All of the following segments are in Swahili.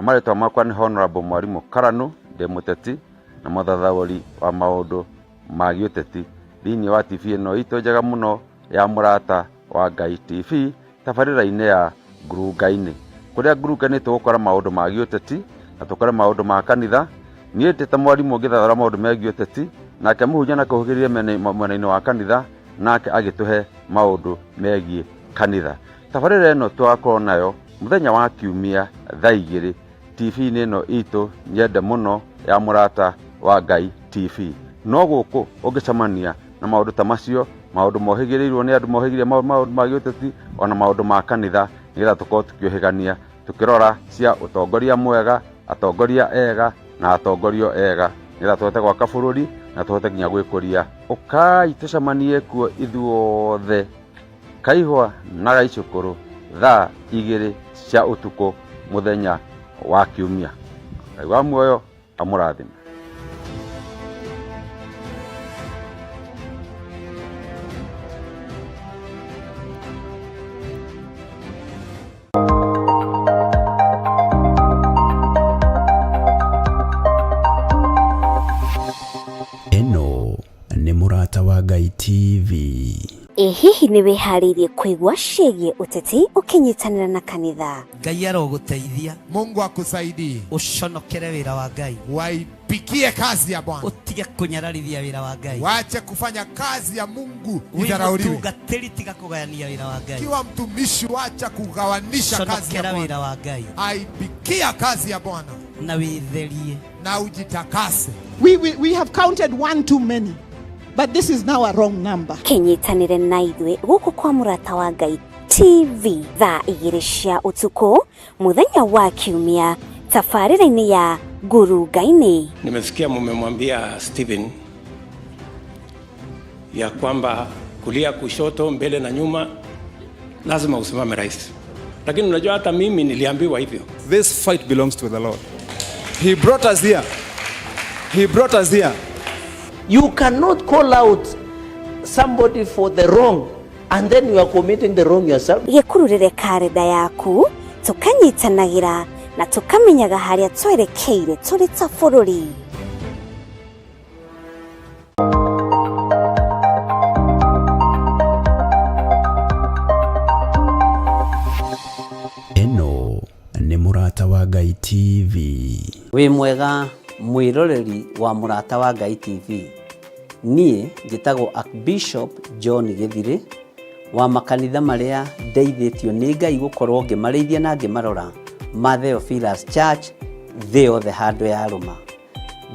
Amaretwa makwa ni Honorable Mwalimu Karanu de Muteti na muthathauri wa maundu ma giuteti thini wa TV ino ito njega muno ya Murata wa Ngai TV tabarira-ini ya Ngurungai-ini kuria Ngurungai-ini tugukora maundu ma giuteti na tukore maundu ma kanitha. Nie ta mwarimu ngithathara maundu ma giuteti nake muhunjia na kuhugiriria mwena-ini wa kanitha nake agituhe maundu megie kanitha. Tabarira ino twakorwo nayo muthenya wa Kiumia thaa 2 TV-ini ino itu nyende muno ya Murata wa Ngai TV. No guku ungicamania na maundu ta macio, maundu mohigirirwo ni andu mohigirie maundu ma giuteti ona maundu ma kanitha, nigetha tukorwo tukiohigania tukirora cia utongoria mwega, atongoria ega na atongorio ega, nigetha tuhote gwaka bururi na tuhote nginya gwikuria. Ukai tucamanie kuo ithuothe Kaihwa na Gaicukuru thaa 2 cia utuku muthenya wa Kiumia. Ngai wa muoyo amurathime. Eno ni Murata wa Ngai TV. Hihi ni wihariirie kuigwa ciĩgie uteti ukinyitanira na kanitha? Ngai aroguteithia. Mungu akusaidie. Uconokere wira wa Ngai. Waipikie kazi ya Bwana. Utige kunyararithia wira wa Ngai. Waache kufanya kazi ya Mungu idharauliwe. Utugatiri tiga kugayania wira wa Ngai. Kiwa mtumishi waacha kugawanisha kazi ya Bwana. Wira wa Ngai. Aipikia kazi ya Bwana. Na witherie. Na ujitakase. We have counted one too many. But this is now a wrong number. Kinyitanire na ithwe guku kwa Murata wa Ngai TV thaa 2 cia utuku muthenya wa Kiumia tabarira-ini ya Ngurungai-ini. Nimesikia mumemwambia Stephen ya kwamba kulia kushoto mbele na nyuma lazima usimame rais. Lakini unajua hata mimi niliambiwa hivyo. This fight belongs to the Lord. He brought us here. He brought us here. You cannot call out somebody for the wrong and then you are committing the wrong yourself. Gekururire karenda yaku tukanyitanagira na tukamenyaga haria twerekeire turi ta bururi. Eno ni Murata wa Ngai TV. We mwega mwiroreri wa Murata wa Ngai TV. Nie njitagwo Archbishop John Githire wa makanitha maria ndeithĩtio nĩ Ngai gukorwo ngimarĩithia na ngimarora ma Theophilus Church the handũ ya Rũma.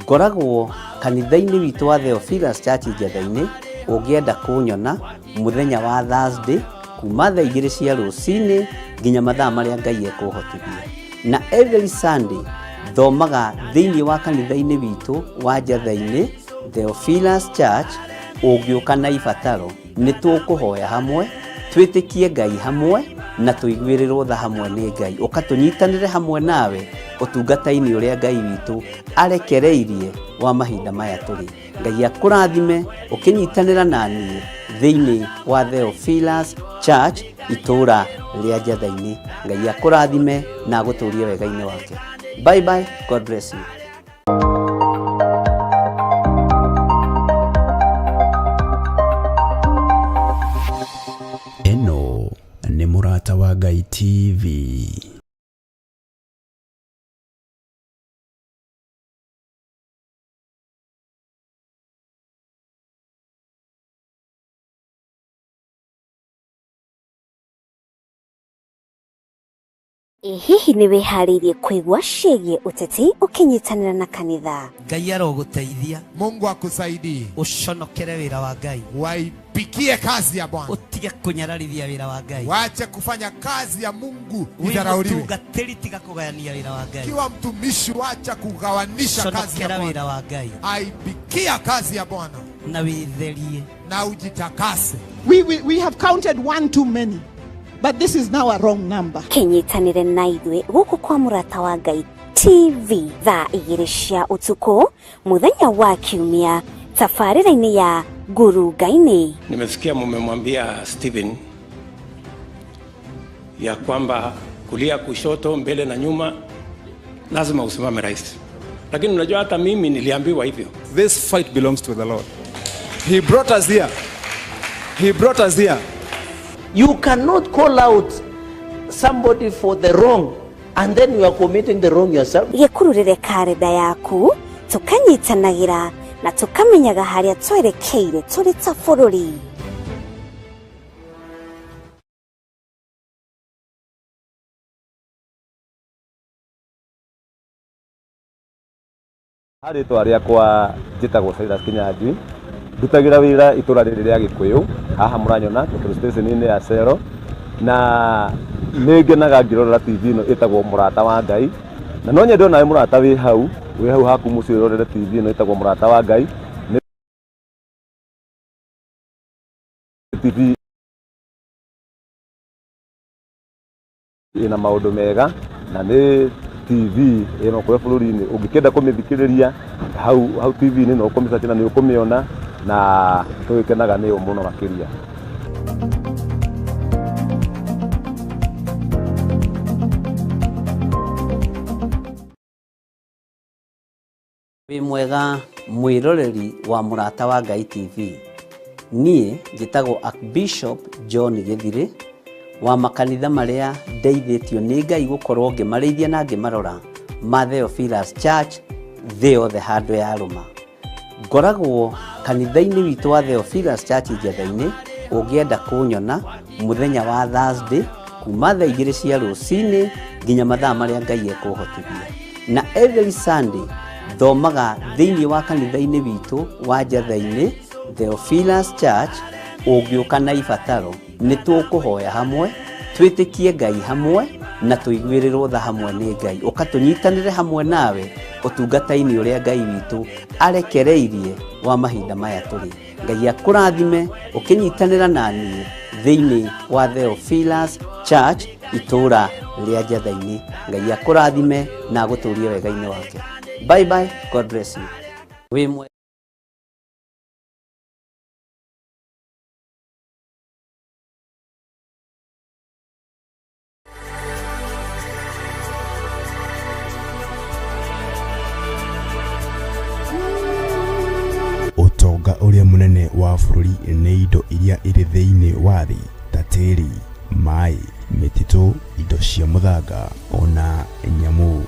Ngoragwo kanitha-inĩ witũ wa Theophilus Church Njatha-inĩ. Ũngĩenda kunyona muthenya wa Thursday kuma thaa 2 cia rũcinĩ nginya mathaa marĩa Ngai ekũhotithia. Na every Sunday thomaga thĩinĩ wa kanitha-inĩ witũ wa Njatha-inĩ Theophilus Church. Ũngĩũka na ibataro nĩ tũkũhoya hamwe, twĩtĩkie Ngai hamwe na tũiguĩrĩrwo tha hamwe nĩ Ngai. Ũkatũnyitanĩre hamwe nawe ũtungata-inĩ ũrĩa Ngai witũ arekereirie wa mahinda maya tũrĩ. Ngai akũrathime ũkĩnyitanĩra na niĩ thĩinĩ wa Theophilus Church itũũra rĩa Njatha-inĩ. Ngai akũrathime na agũtũũrie wega-inĩ wake. Bye bye. God bless you. Eno ni Murata wa Ngai TV. Hihi ni wihariirie kuigwa ciĩgie uteti ukinyitanira na kanitha? Ngai aroguteithia. Mungu akusaidie. Uconokere wira wa Ngai. Waipikie kazi ya Bwana. Utige kunyararithia wira wa Ngai. Waache kufanya kazi ya Mungu idharauliwe. Utugatiri tiga kugayania wira wa Ngai. Kiwa mtumishi waacha kugawanisha kazi ya wira wa Ngai. Aipikia kazi ya Bwana. Na witherie. Na ujitakase. We have counted one too many. But this is now a wrong number. Kinyitanire na ithwe guku kwa Murata wa Ngai TV thaa 2 cia utuku muthenya wa Kiumia tabarira-ini ya Ngurungai-ini. Nimesikia mumemwambia Stephen ya kwamba kulia kushoto mbele na nyuma lazima usimame rais. Lakini unajua hata mimi niliambiwa hivyo. This fight belongs to the Lord. He brought us here. He brought us here. You cannot call out somebody for the wrong and then you are committing the wrong yourself. Gekururire karenda yaku tukanyitanagira na tukamenyaga haria twerekeire turi ta bururi. Hari twaria kwa njitagwo Cyrus Kinyanjui ndutagira wira itura riri ria Gikuyu haha muranyona petrol station ya Cero na ningenaga ngirorera TV ino itagwo Murata wa Ngai na no nyende nawe murata wi hau haku muci urorere TV ino itagwo Murata wa Ngai TV ina maundu mega na ni TV ino kwa bururi-ini ungikenda kumithikiriria hau TV-ini no ukumisa tena ni ukumiona na twikenaga ni umuno makiria. Wi mwega mwiroreri wa Murata wa Ngai TV. Nie njitagwo Archbishop John Githire wa makanitha maria ndeithĩtio nĩ Ngai gũkorwo ngĩmarĩithia na ngĩmarora ma Theophilus Church the handũ ya Rũma. Ngoragwo kanitha-inĩ witũ wa Theophilus Church Njatha-inĩ ũngĩenda kũnyona mũthenya wa Thursday kuma thaa 2 cia rũcinĩ nginya mathaa marĩa Ngai ekũhotithia. Na every Sunday thomaga thĩinĩ wa kanitha-inĩ witũ wa Njatha-inĩ Theophilus Church ũngĩũka na ibataro nĩ tũkũhoya hamwe twĩtĩkie Ngai hamwe na tũiguĩrĩrwo tha hamwe nĩ Ngai ũkatũnyitanĩre hamwe nawe ũtungata-inĩ ũrĩa Ngai witũ arekereirie wa mahinda maya tũrĩ. Ngai akũrathime ũkĩnyitanĩra na niĩ thĩinĩ wa Theophilus Church itũra rĩa Njatha-inĩ. Ngai akũrathime na agũtũrie wega-inĩ wake. Bye bye, God bless you. Wimwe utonga uria munene wa bururi ni indo iria iri thiini wa thi ta tiri, mai, mititu, indo cia muthanga ona nyamu.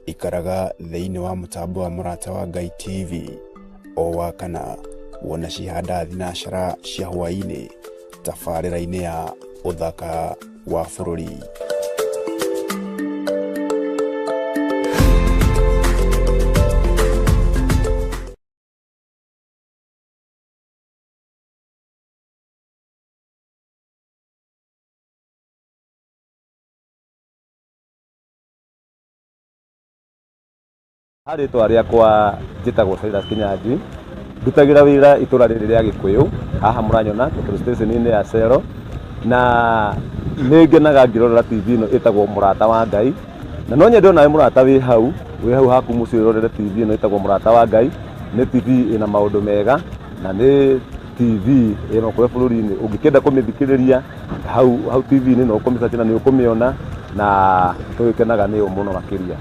Ikaraga thiini wa mutambo wa Murata wa Ngai TV o wakana wona cihanda thinashara cia hwaini tabarĩra-inĩ ya uthaka wa bururi. Hari twaria kwa njitagwo Cyrus Kinyanjui ndutagira wira itura riri ria Gikuyu haha muranyona petrol station ya Cero na ningenaga ngirorera TV ino itagwo Murata wa Ngai na no nyende nawe murata wi hau haku muci urorere TV ino itagwo Murata wa Ngai. Ni TV ina maundu mega na ni TV ino kwa bururi-ini ungikenda kumithikiriria hau TV-ini no ukumisa tena ni ukumiona na twikenaga ni umuno makiria.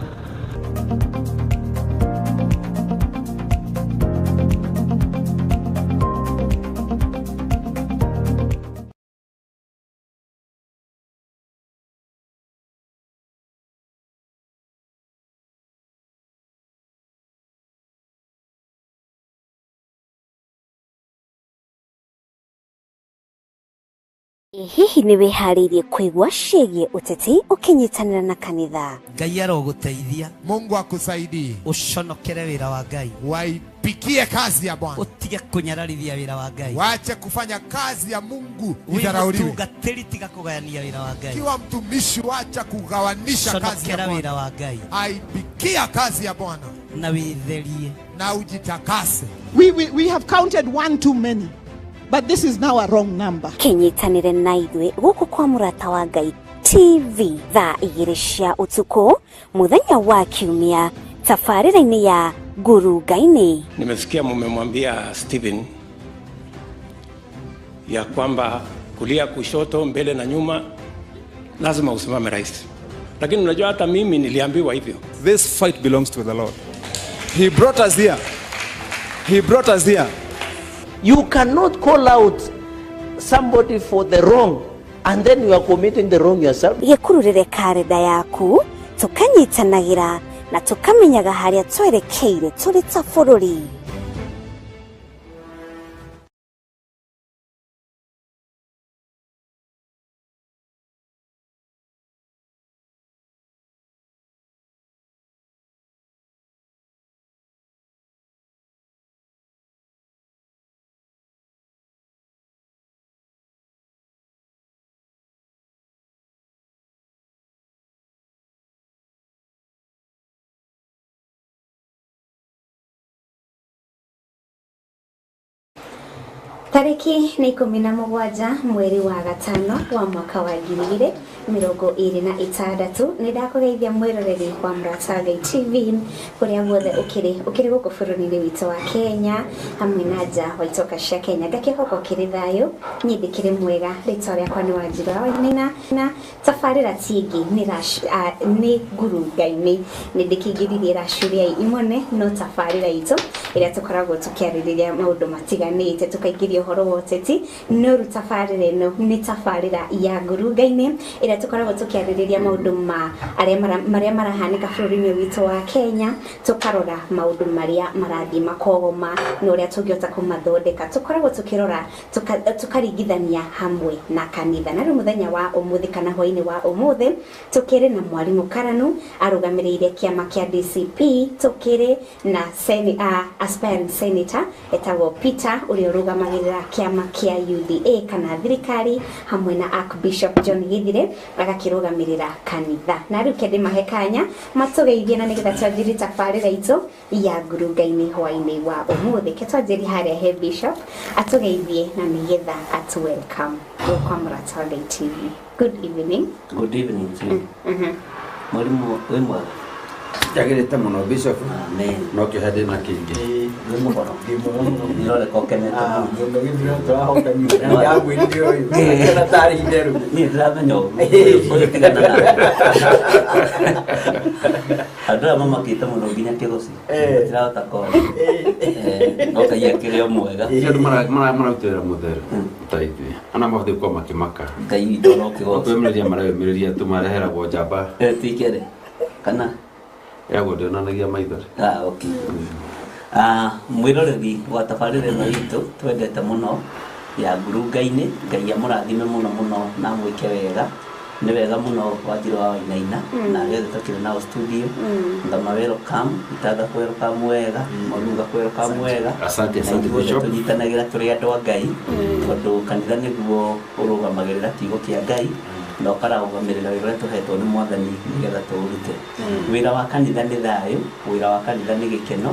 Hihi nĩ wĩharĩirie kũigua ciĩgiĩ ũteti ũkĩnyitanĩra na kanitha? Ngai aroguteithia. Mungu akusaidie. Uconokere wĩra wa Ngai. Waipikie kazi ya Bwana. Utige kunyararithia wĩra wa Ngai. Waache kufanya kazi ya Mungu idharauliwe. Wimutungatĩri tiga kugayania wĩra wa Ngai. Kiwa mtumishi wacha kugawanisha kazi ya Bwana. wĩra wa Ngai. Aipikia kazi ya Bwana. Na wĩtherie. Na ujitakase. We have counted one too many. But this is now a wrong number. Kenyitanire na ithuĩ gũkũ kwa Mũrata wa Ngai TV thaa 2 cia ũtukũ mũthenya wa Kiumia tabarĩra-inĩ ya Nguru Ngai-inĩ. Nimesikia mmemwambia Stephen ya kwamba kulia kushoto mbele na nyuma lazima usimame rais. Lakini unajua hata mimi niliambiwa hivyo. This fight belongs to the Lord. He brought us here. He brought us here. You cannot call out somebody for the wrong and then you are committing the wrong yourself. Gĩkururĩre karenda yaku tũkanyitanagĩra na tũkamenyaga harĩa twerekeire tũrĩ ta bũrũri. Tariki ni 17 mweri wa gatano wa mwaka wa 2026 ni ndakugeithia mwiroreri kwa Mũrata wa Ngai TV kuria guothe ukiri guku bũrũri-inĩ witũ wa Kenya hamwe na nja wa itoka cia Kenya ngakĩhoka kiri thayo nyithikire mwega rĩtwa rĩakwa nĩ Wanjiru wa Wainaina na tabarĩra tingi ni Nguru Ngai-inĩ ni ndĩkĩingĩririe racuria imone no tabarĩra itũ ĩrĩa tũkoragwo tũkĩarĩrĩria maũndũ matiganĩte tũkaingĩria horo wa ũteti no tabarĩra ĩno nĩ tabarĩra ya Nguru Ngai-inĩ ĩrĩa tũkoragwo tũkĩarĩrĩria maũndũ marĩa marahanĩka bũrũri-inĩ witũ wa Kenya tũkarora maũndũ marĩa marathiĩ makogoma na ũrĩa tũngĩhota kũmathondeka tũkoragwo tũkĩrora tũkaringithania hamwe na kanitha na rĩu mũthenya wa ũmũthĩ kana hwaĩ-inĩ wa ũmũthĩ tũkĩrĩ na mwarimũ Karanu arũgamĩrĩire kĩama kĩa DCP tũkĩrĩ na aspiring senator etagwo Peter ũrĩa ũrũgamagĩrĩra kĩama kĩa UDA kana thirikari hamwe na Archbishop John Githire agakĩrũgamĩrĩra kanitha na rĩu kĩndĩ mahe kanya matũgeithie na nĩgetha twanjĩrie tabarĩra itũ ya Nguru Ngai-inĩ hwaĩ-inĩ wa ũmũthĩ twanjĩrie harĩa he Bishop atũgeithie na nĩgetha atu welcome kwa Mũrata wa Ngai TV. Good evening. Good evening to you. Mwalimu wĩ mwega? Jagĩrĩte mũno Bishop. Amen. No kĩhande na kĩingĩ. Nĩ mũhoro. Nĩroreka ũkenete mũno. Mũndũ gĩthira tũrahokanio. Ya gwĩrĩire ũyũ. Kana tarĩ itherũ. Niĩ ndĩramenya ũtigana na. Andũ aya mamakĩte mũno nginya kĩgoci. Ndĩrahota kona. No Ngai akĩrĩ o mwega. Andũ mararutĩra mũtheru ta ithuĩ. Ana mahũthĩ gũkorwo makĩmaka. Ngai witũ no kĩgoci. Twĩmĩrĩria mareyũmĩrĩria tũmareheragwo njamba. Tikere. Kana yago ndionanagia maithori. Okay. Mwiroreri wa tabarĩra ĩno itũ twendete mũno ya Nguru Ngai-inĩ Ngai amũrathime mũno na mwĩke wega nĩ wega mũno Wanjiru wa Wainaina na rĩothe tũkĩrĩ nao studio ngama welcome itatha welcome wega mũruga welcome wega asante Bishop tũnyitanagĩra tũrĩ andũ a Ngai tondũ kanitha nĩguo ũrũgamagĩrĩra kiugo kĩa Ngai na ũkarũgamĩrĩra wĩra ũrĩa tũhetwo nĩ Mwathani nĩgetha tũũrute. Wĩra wa kanitha nĩ thayũ, wĩra wa kanitha nĩ gĩkeno,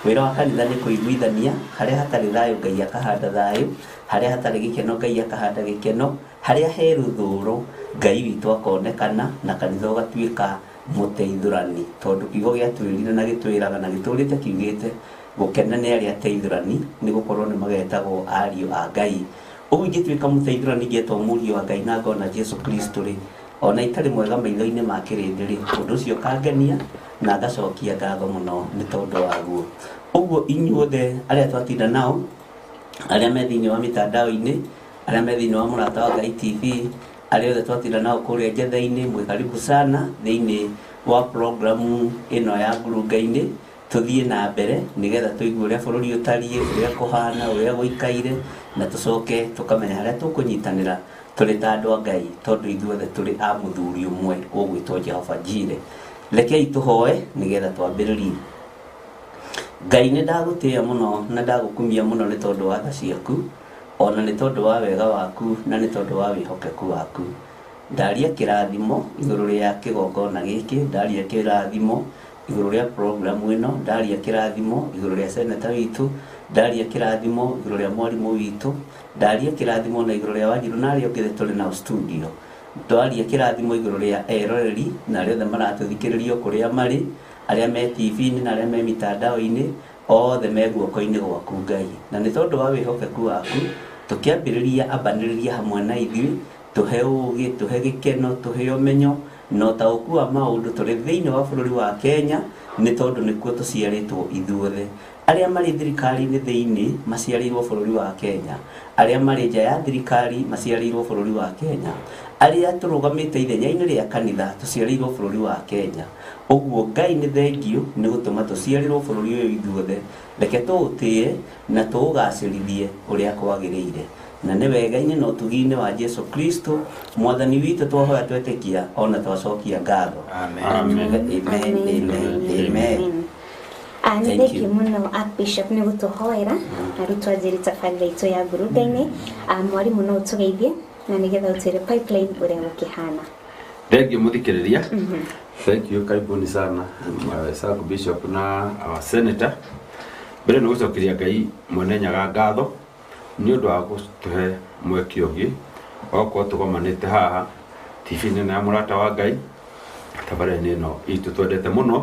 wĩra wa kanitha nĩ kũiguithania, harĩa hatarĩ thayũ Ngai akahanda thayũ, harĩa hatarĩ gĩkeno Ngai akahanda gĩkeno, harĩa he rũthũũro Ngai witũ akonekana na kanitha ũgatuĩka mũteithũrani tondũ kiugo gĩatwĩrire na gĩtwĩraga na gĩtũrĩte kiugĩte gũkena nĩ arĩa ateithũrani nĩ gũkorwo nĩ magetagwo ariũ a Ngai. Ũguo ingĩtuĩka mũteithũrani ngĩetwo mũriũ wa Ngai na ngona Jesu Kristo rĩ ona itarĩ mwega maitho-inĩ ma kĩrĩndĩ rĩ ũndũ ũcio kangenia na ngacokia ngatho mũno nĩ tondũ waguo. Ũguo inyuothe arĩa twatinda nao arĩa me thĩinĩ wa mitandao-inĩ arĩa me thĩinĩ wa Mũrata wa Ngai TV arĩa othe twatinda nao kũrĩa njetha-inĩ mwĩ karibu sana thĩinĩ wa programu ĩno ya Nguru Ngai-inĩ tuthiĩ na mbere nigetha tũigue ũrĩa bũrũri ũtariĩ ũrĩa kũhana ũrĩa gũikaire na tũcoke tũkamenya harĩa tũkũnyitanĩra tũrĩ ta andũ a Ngai tondũ ithuothe tũrĩ a mũthuri ũmwe ũgwĩtwo Jehova Jireh. Rekei tũhoe nĩgetha twambĩrĩrie. Ngai nĩ ndagũtĩĩa mũno na ndagũkumia mũno nĩ tondũ wa tha ciaku, ona nĩ tondũ wa wega waku na nĩ tondũ wa wĩhokeku waku. Ndaria kĩrathimo igũrũ rĩa kĩgongona gĩkĩ, ndaria kĩrathimo igũrũ rĩa program ĩno, ndaria kĩrathimo igũrũ rĩa seneta witũ, ndaria kĩrathimo igũrũ rĩa mwarimũ witũ, ndaria kĩrathimo na igũrũ rĩa Wanjiru na arĩa angĩ tũrĩ nao studio. Ndaria kĩrathimo igũrũ rĩa eroreri na arĩa othe maratũthikĩrĩria kũrĩa marĩ, arĩa me TV-inĩ na arĩa me mitandao-inĩ, othe me guoko-inĩ gwaku Ngai. Na nĩ tondũ wa wĩhokeku waku tũkĩambĩrĩria ambanĩrĩria hamwe na ithuĩ, tũhe ũgĩ, tũhe gĩkeno, tũhe ũmenyo na ũtaũku wa maũndũ tũrĩ thĩinĩ wa bũrũri wa Kenya, nĩ tondũ nĩkuo tũciarĩtwo ithuothe. Arĩa marĩ thirikari-inĩ thĩinĩ maciarĩirwo bũrũri wa Kenya, arĩa marĩ nja ya thirikari maciarĩirwo bũrũri wa Kenya, arĩa tũrũgamĩte ithenya-inĩ rĩa kanitha tũciarĩirwo bũrũri wa Kenya. Ũguo Ngai nĩ thengiũ nĩ gũtũma tũciarĩrwo bũrũri ũyũ ithuothe. Reke tũũtĩe na tũũgacĩrithie ũrĩa kwagĩrĩire. Na nĩ wega-inĩ na ũtugi-inĩ wa Jesu Kristo mwathani witũ twahoya twetĩkia ona twacokia ngatho. Amen. Nĩ thengiũ mũno Archbishop nĩ gũtũhoera arutwo anjĩrĩ tabarĩra itũ ya ngurunga-inĩ. Mwarimũ no ũtũgeithie na nĩgetha ũtwĩre pipeline ũrĩa gũkĩhana. Thank you muthikĩrĩria. Thank you, karibuni sana Archbishop na our senator. Mbere nĩ gũcokeria Ngai mwene nyaga ngatho nĩ ũndũ wa gũtũhe mweke ũngĩ okorwo tũgomanĩte haha TV-inĩ ya mũrata wa Ngai tabarĩra-inĩ ĩno itũ twendete mũno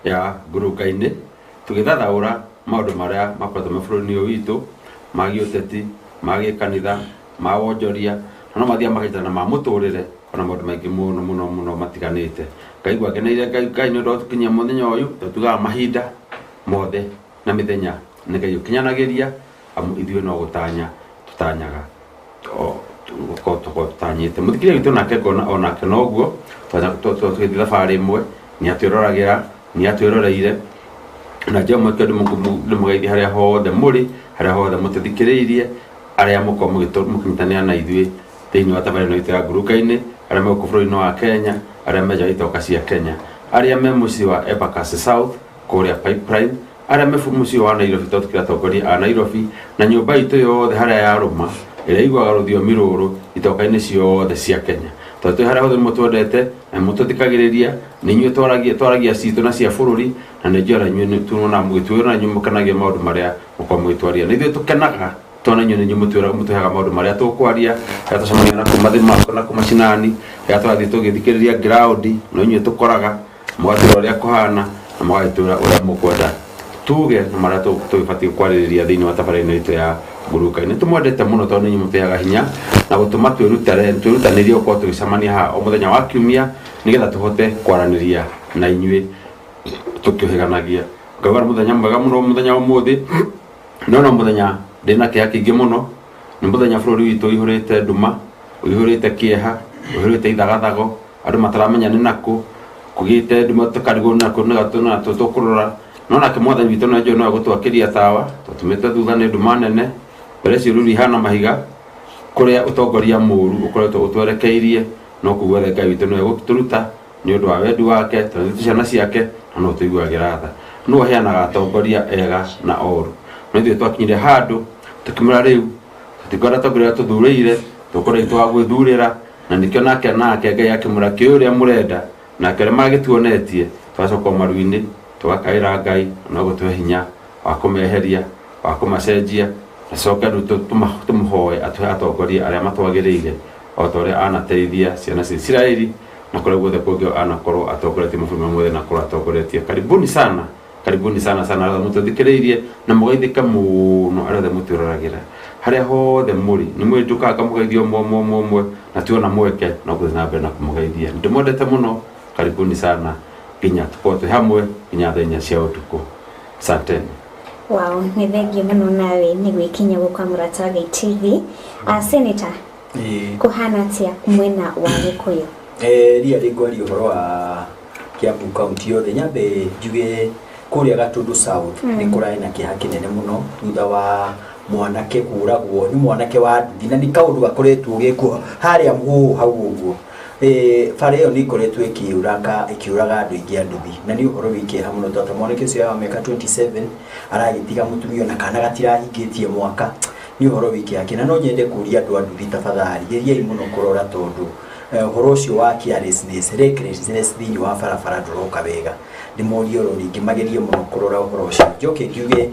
ya ngurunga-inĩ, tũgĩthathaũra maũndũ marĩa makoretwo me bũrũri-inĩ ũyũ witũ ma gĩũteti, ma gĩkanitha, ma wonjoria na no mathiaga magĩtana ma mũtũrĩre ona maũndũ maingĩ mũno mũno mũno matiganĩte. Ngai gwakeneire Ngai nĩ ũndũ wa gũtũkinyia mũthenya ũyũ, tugaga mahinda mothe na mĩthenya nĩ Ngai ũkinyanagĩria, amu ithuĩ no gũtanya tũtanyaga tũtanyĩte. Mũthikĩrĩria witũ nake onake noguo tũgĩthiĩ thabarĩ ĩmwe nĩ atwĩroragĩra, nĩ atwĩroreire na njĩra ĩmwe ndĩmũgeithie harĩa hothe mũrĩ, harĩa hothe mũtũthikĩrĩirie, arĩa mũkorwo mũkĩnyitanĩra na ithuĩ thĩinĩ wa tabarĩra ĩno itũ ya ngurunga-inĩ, arĩa me gũkũ bũrũri-inĩ wa Kenya, arĩa me nja wa itoka cia Kenya, arĩa me mũciĩ wa Embakasi South kũrĩa Pipeline, arĩa me mũciĩ wa Nairobi tondũ tũkĩratongoria a Nairobi na nyũmba itũ yothe harĩa yarũma ĩrĩa iguaga rũthiomi rũrũ itoka-inĩ ciothe cia Kenya. Tondũ twĩ harĩa hothe mũtwendete na mũtũthikagĩrĩria, nĩ inyuĩ twaragia citũ na cia bũrũri na nĩ njĩra inyuĩ tuona mũgĩtwĩra na inyuĩ mũkenagia maũndũ marĩa mũkorwo mũgĩtwaria. Na ithuĩ tũkenaga twana inyuĩ nĩ inyuĩ mũtũheaga maũndũ marĩa tũkwaria, rĩrĩa tũcemania na kuma thimako na kuma cinani, rĩrĩa tũrathiĩ tũgĩthikĩrĩria ground no inyuĩ tũkoraga mũgatwĩra ũrĩa kũhana na mũgagĩtwĩra ũrĩa mũkwenda tuge na marĩa tũgĩbatiĩ kwarĩrĩria thĩinĩ wa tabarĩra-inĩ itũ ya ngurunga-inĩ. Tũmwendete mũno tondũ nĩ inyuĩ mũtũheaga hinya na gũtũma twĩrutanĩrie gũkorwo tũgĩcemania haha o mũthenya wa kiumia nĩgetha tũhote kwaranĩria na inyuĩ tũkĩũhĩganagia. Ngauga mũthenya mwega mũno mũthenya ũmũthĩ, no mũthenya ndĩna kĩeha kĩingĩ mũno, nĩ mũthenya bũrũri witũ ũihũrĩte nduma, ũihũrĩte kĩeha, ũihũrĩte ithagathago, andũ mataramenya nĩ nakũ, kũgĩte nduma tũkarigwo nakũ na tũkũrora, no nake mwathani witũ no njũĩ no agũtwakĩria tawa, tũtũmĩte thutha nĩ nduma nene, mbere ciũruri ihana mahiga, kũrĩa ũtongoria mũũru ũkoretwo ũtwerekeirie, no kũu guothe Ngai witũ nĩ egũtũruta nĩ ũndũ wa wendi wake, tondũ nĩ ciana ciake na no tũiguagĩra tha. No aheanaga atongoria ega na oru. No ithuĩ twakinyire handũ tũkiumĩra rĩu tũtikwenda atongoria tũthurĩire, tũkorwo itũ wa gwĩthurĩra, na nĩkĩo nake Ngai akĩmũra kĩo ũrĩa mũrenda, nake ũrĩa magĩtuonetie twacoka maru-inĩ tũgakaĩra Ngai no gũtũhe hinya wa kũmeheria, wa kũmacenjia, acoke rĩu tũmũhoe atũhe atongoria arĩa matwagĩrĩire o ta ũrĩa anateithia ciana cia Isiraeli na kũrĩa guothe kũngĩ anakorwo atongoretie mabũrũri mothe na kũrĩa atongoretie. Karibuni sana arĩa mũtũthikĩrĩirie na mũgeithĩke mũno arĩa othe mũtwĩroragĩra harĩa hothe mũrĩ, nĩ mwĩ njũkaga mũgeithio ũmwe na tuona mweke no gũthiĩ na mbere na kũmũgeithia. Ndĩmwendete mũno, karibuni sana nginya tũkorwo twĩ hamwe nginya thaa 4 cia ũtukũ. Asanteni. Wow, nĩ thengiũ mũno nawe nĩ gwĩkinya gũkwa mũrata wa Ngai TV. Senator, kũhana atĩa mwena wa Gĩkũyũ? Ria rĩngwaria ũhoro wa Kiambu kaunti yothe, nyambe njuge kũrĩa Gatundu South nĩ kũrarĩ na kĩeha kĩnene mũno thutha wa mwanake kuragwo ni mwanake wa ndina ni kaundu gakoretwo gikuo haria mgu hau uguo fare yo ni koretwo ikiuraga andu ingi anduthi na ni uhoro wiki hamuno tota mwanake ucio wa miaka 27 aragitiga mutumio na kana gatirahingitie mwaka ni uhoro wiki yake na no nyende kuria andu anduthi tafadhali geriai muno kurora tondu uhoro ucio wa carelessness recklessness thini wa barabara nduroka wega ni morio ro ringi magerie muno kurora uhoro ucio njoke ngiuge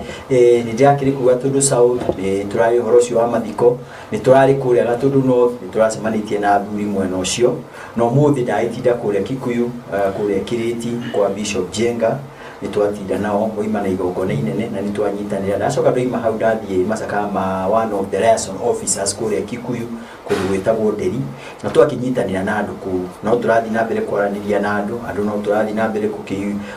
ni ndakiri kuga tondu South ni turari uhoro ucio wa mathiko ni turari kuria gatundu North ni turacemanitie na athuri mwena ucio no muthi ndaitinda kuria Kikuyu kuria Kiriti kwa Bishop Jenga ni twatinda nao oima na igongona inene na ni twanyitanira ndacoka ndoima hau ndathie macaka ma one of the liaison officers kuria Kikuyu kuruetagwo Nderi na twakinyitanira na andu ku no turathi na mbere kwaraniria na andu no turathi na mbere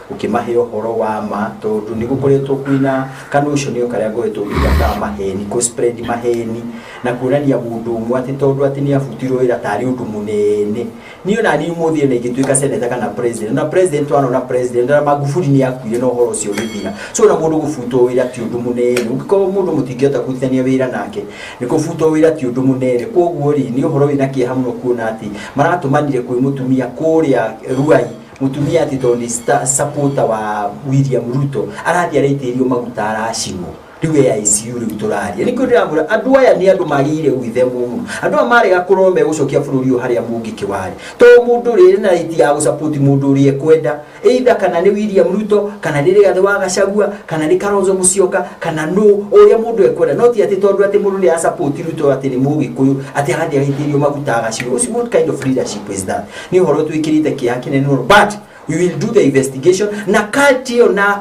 kukimahe uhoro wa ma tondu ni gukoretwo kwina kana ucio ni ukaria ngoretwo ngita maheni ku spread maheni na kurania mundu umwe ati tondu ati ni afutirwo ira tari undu munene niyo na ni muthie na igituika seneta kana president na president wano na president na Magufuli ni akuire no horo ucio githira so na mundu gufutwo wira ti undu munene ukiko mundu mutingeta kuthania wira nake ni gufutwo wira ti undu munene koguo ri ni uhoro wina kie hamuno kuona ati maratumanire kwi mutumia kuria Ruai mutumia ati tondi supporter wa William Ruto arathi areitirio maguta aracimo riwe ya ICU ri turari ni kuramura andu aya ni andu magire gwithemu andu amare gakurome gucokia bururi o haria mungi kiwari to mundu riri na iti ya gusupport mundu ri ekwenda either kana ni William Ruto kana riri gathe wa Gachagua kana ni Kalonzo Musyoka kana no uria mundu ekwenda no ti ati tondu ati mundu ni support Ruto ati ni mugi kuyu ati handi aitirio maguta agaciro what kind of leadership is that ni horo twikirite kiakine no but we will do the investigation na kati na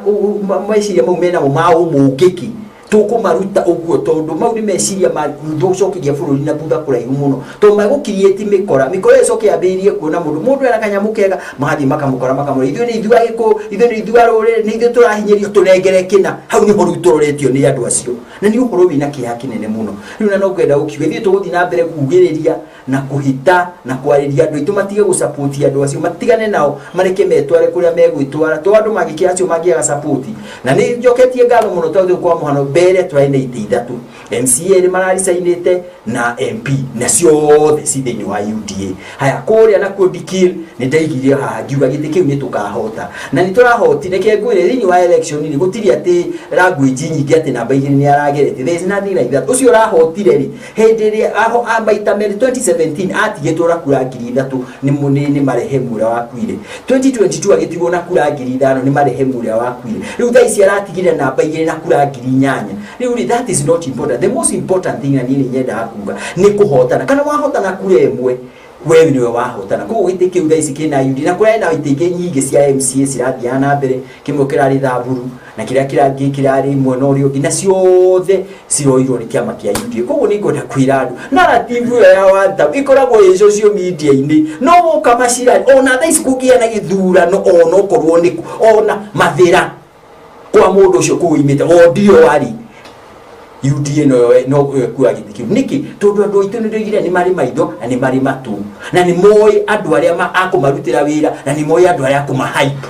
maishiria maumena mao mugiki tukumaruta uguo tondu mau ni meciria ma nducokiria bururi na thutha kuraihu muno to magukirieti mikora icoke ambirie kuona mundu era kanyamu kega mathi makamukora makamuri ithu ni ithua giko ithu ni ithua rore ni ithu turahinyerio tunengere kina hau ni horu turoretio ni andu acio na ni uhoro wina kia kinene muno riu na no kwenda ukiuga ithu tuguthi na mbere kugiriria na kuhita na kwariria andu itu matige gusupport andu acio matigane nao mareke metware kuria megwitwara to andu magikia acio magiaga support na ni njoketie ngano muno tondu kwa muhano bere twaine itithatu MCA ni marari sainite na MP na ciothe cithini wa UDA haya kuria na kudikil ni ndaigirie haha ngiuga giti kiu ni tukahota na ni turahotire ke ngwire thini wa election ni gutiri ati language nyingi ati namba igiri ni aragerete there is nothing like that ucio rahotire ri hindi ri aho abaita meri 2017 atige tora kura ngiri ithatu ni munini marehemu ura wakuire 2022 agitigwo na kura ngiri ithano ni marehemu ura wakuire riu thaici aratigire namba igiri na kura ngiri nyanya riu that is not important the most important thing ani ni nyenda akuga ni kuhotana kana wahotana kure emwe wewe niwe wahotana ko witike udaisi kina yudi na kura na witike nyingi cia MCA cirathiana mbere kimwe kirari thaburu na kiria kirari mwono rio gina ciothe ciroirwo ni kiama kia yudi ko ni ngoda kwiradu narrative ya wanta ikoragwo ye social media indi no kamashira ona thaisi kugia na githurano ono korwo ni ona mathira kwa mundu ucio kuimite odio wari UDA no kuya githiki niki tondu andu aitu ni ndigire ni mari maitho na ni mari matu na ni moi andu aria akumarutira wira na ni moi andu aria akumahype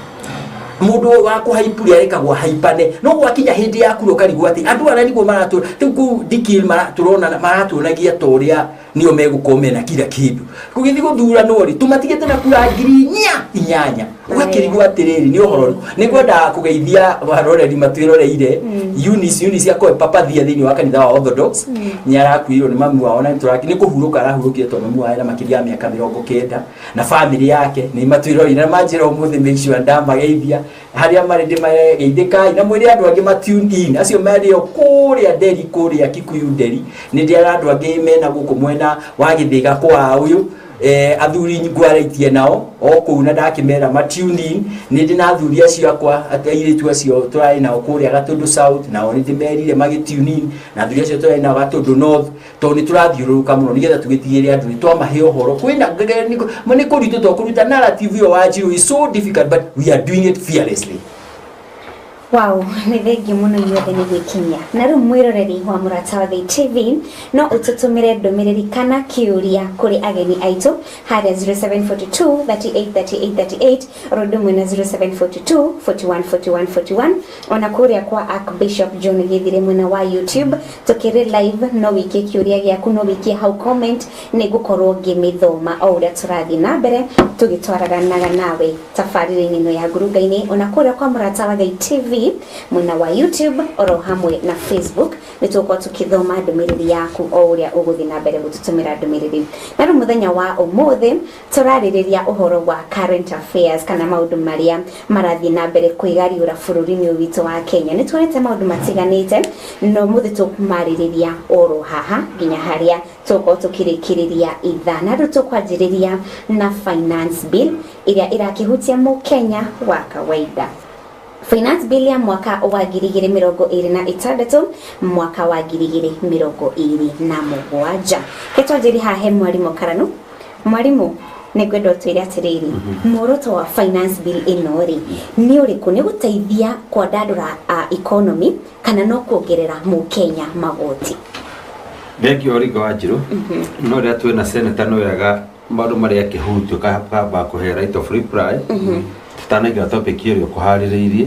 mundu wa kuhype ri arekagwo hypane no gwakinya hindi ya kuroka rigwo ati andu ara niguo maratu tiku dikil maraturona maratunagia toria niyo megukomena kila kindu kugithi guthura no ri tumatigete na kura ngiri inyanya ugakirigwo atiriri ni uhoro ni gwenda kugeithia baroreri matwiroreire Eunice yakwe papa thia thini wa kanitha wa Orthodox ni arakwirwo ni mamu wao na turaki ni kuhuruka arahurukia to mamu wa era makiria miaka 90 na family yake ni matwiroreire na manjira umuthi make sure ndamageithia haria marinde mageithika na mwiri andu angi matune in acio merio kuria Nderi kuria Kikuyu Nderi ni ndia andu angi mena guku mwena wa githiga kwa uyu athuri ngwaraitie nao okuna ndakimera matuni ni ndina athuri acio akwa atairitu acio turai nao kuria Gatundu South nao ni ndimerire magituni na athuri acio turai nao Gatundu North to ni turathiuruka muno nigetha tugitigire andu ni twamahe uhoro kwina ni kuritu to kuruta narrative yo wajiru is so difficult but we are doing it fearlessly Wow, nĩ thengi mũno inyuothe nĩ gwĩkinyia. Na rĩu mwĩroreri wa Mũrata wa Ngai TV no ũtũtũmĩre ndũmĩrĩri kana kĩũria kũrĩ ageni aitũ harĩa 0742 383838 rũndũ mwena 0742 414141 ona kũrĩa kwa Archbishop John Gĩthire mwena wa YouTube tũkĩrĩ live no wĩkie kĩũria gĩaku no wĩkie hau comment nĩngũkorwo ngĩmĩthoma o ũrĩa tũrathiĩ na mbere tũgĩtwaranaga nawe tabarĩra-inĩ ĩno ya ngurunga-inĩ ona kũrĩa kwa Mũrata wa Ngai TV mwena wa YouTube oro hamwe na Facebook nĩtũgũkorwo tũkĩthoma ndũmĩrĩri yaku o ũrĩa ũgũthiĩ na mbere gũtũtũmĩra ndũmĩrĩri. Na rĩu mũthenya wa ũmũthĩ tũrarĩrĩria ũhoro wa current affairs kana maũndũ marĩa marathiĩ na mbere kwĩgariũra bũrũri-inĩ witũ wa Kenya. Nĩtuonete maũndũ matiganĩte no mũthĩ tũkũmarĩrĩria oro haha nginya harĩa tũgũkorwo tũkĩrĩkĩrĩria ithaa. Na rĩu tũkwanjĩrĩria na finance bill ĩrĩa ĩrakĩhutia mũkenya wa kawaida. Finance bill ya mwaka wa 2026 mwaka wa 2027. Ketwanjĩri hahe mwarimũ Karanu. Mwarimũ nĩngwenda ũtwĩre atĩrĩrĩ muoroto wa finance bill ĩno rĩ nĩ ũrĩkũ nĩ gũteithia kwandandũra economy kana no kuongerera mũkenya magoti? Thengi Oringo Wanjiru no rĩa twĩna senator no wega maũndũ marĩa kĩhutio kaba kũhe right of reply tutanaigua topic ĩrĩa ũkũharĩrĩirie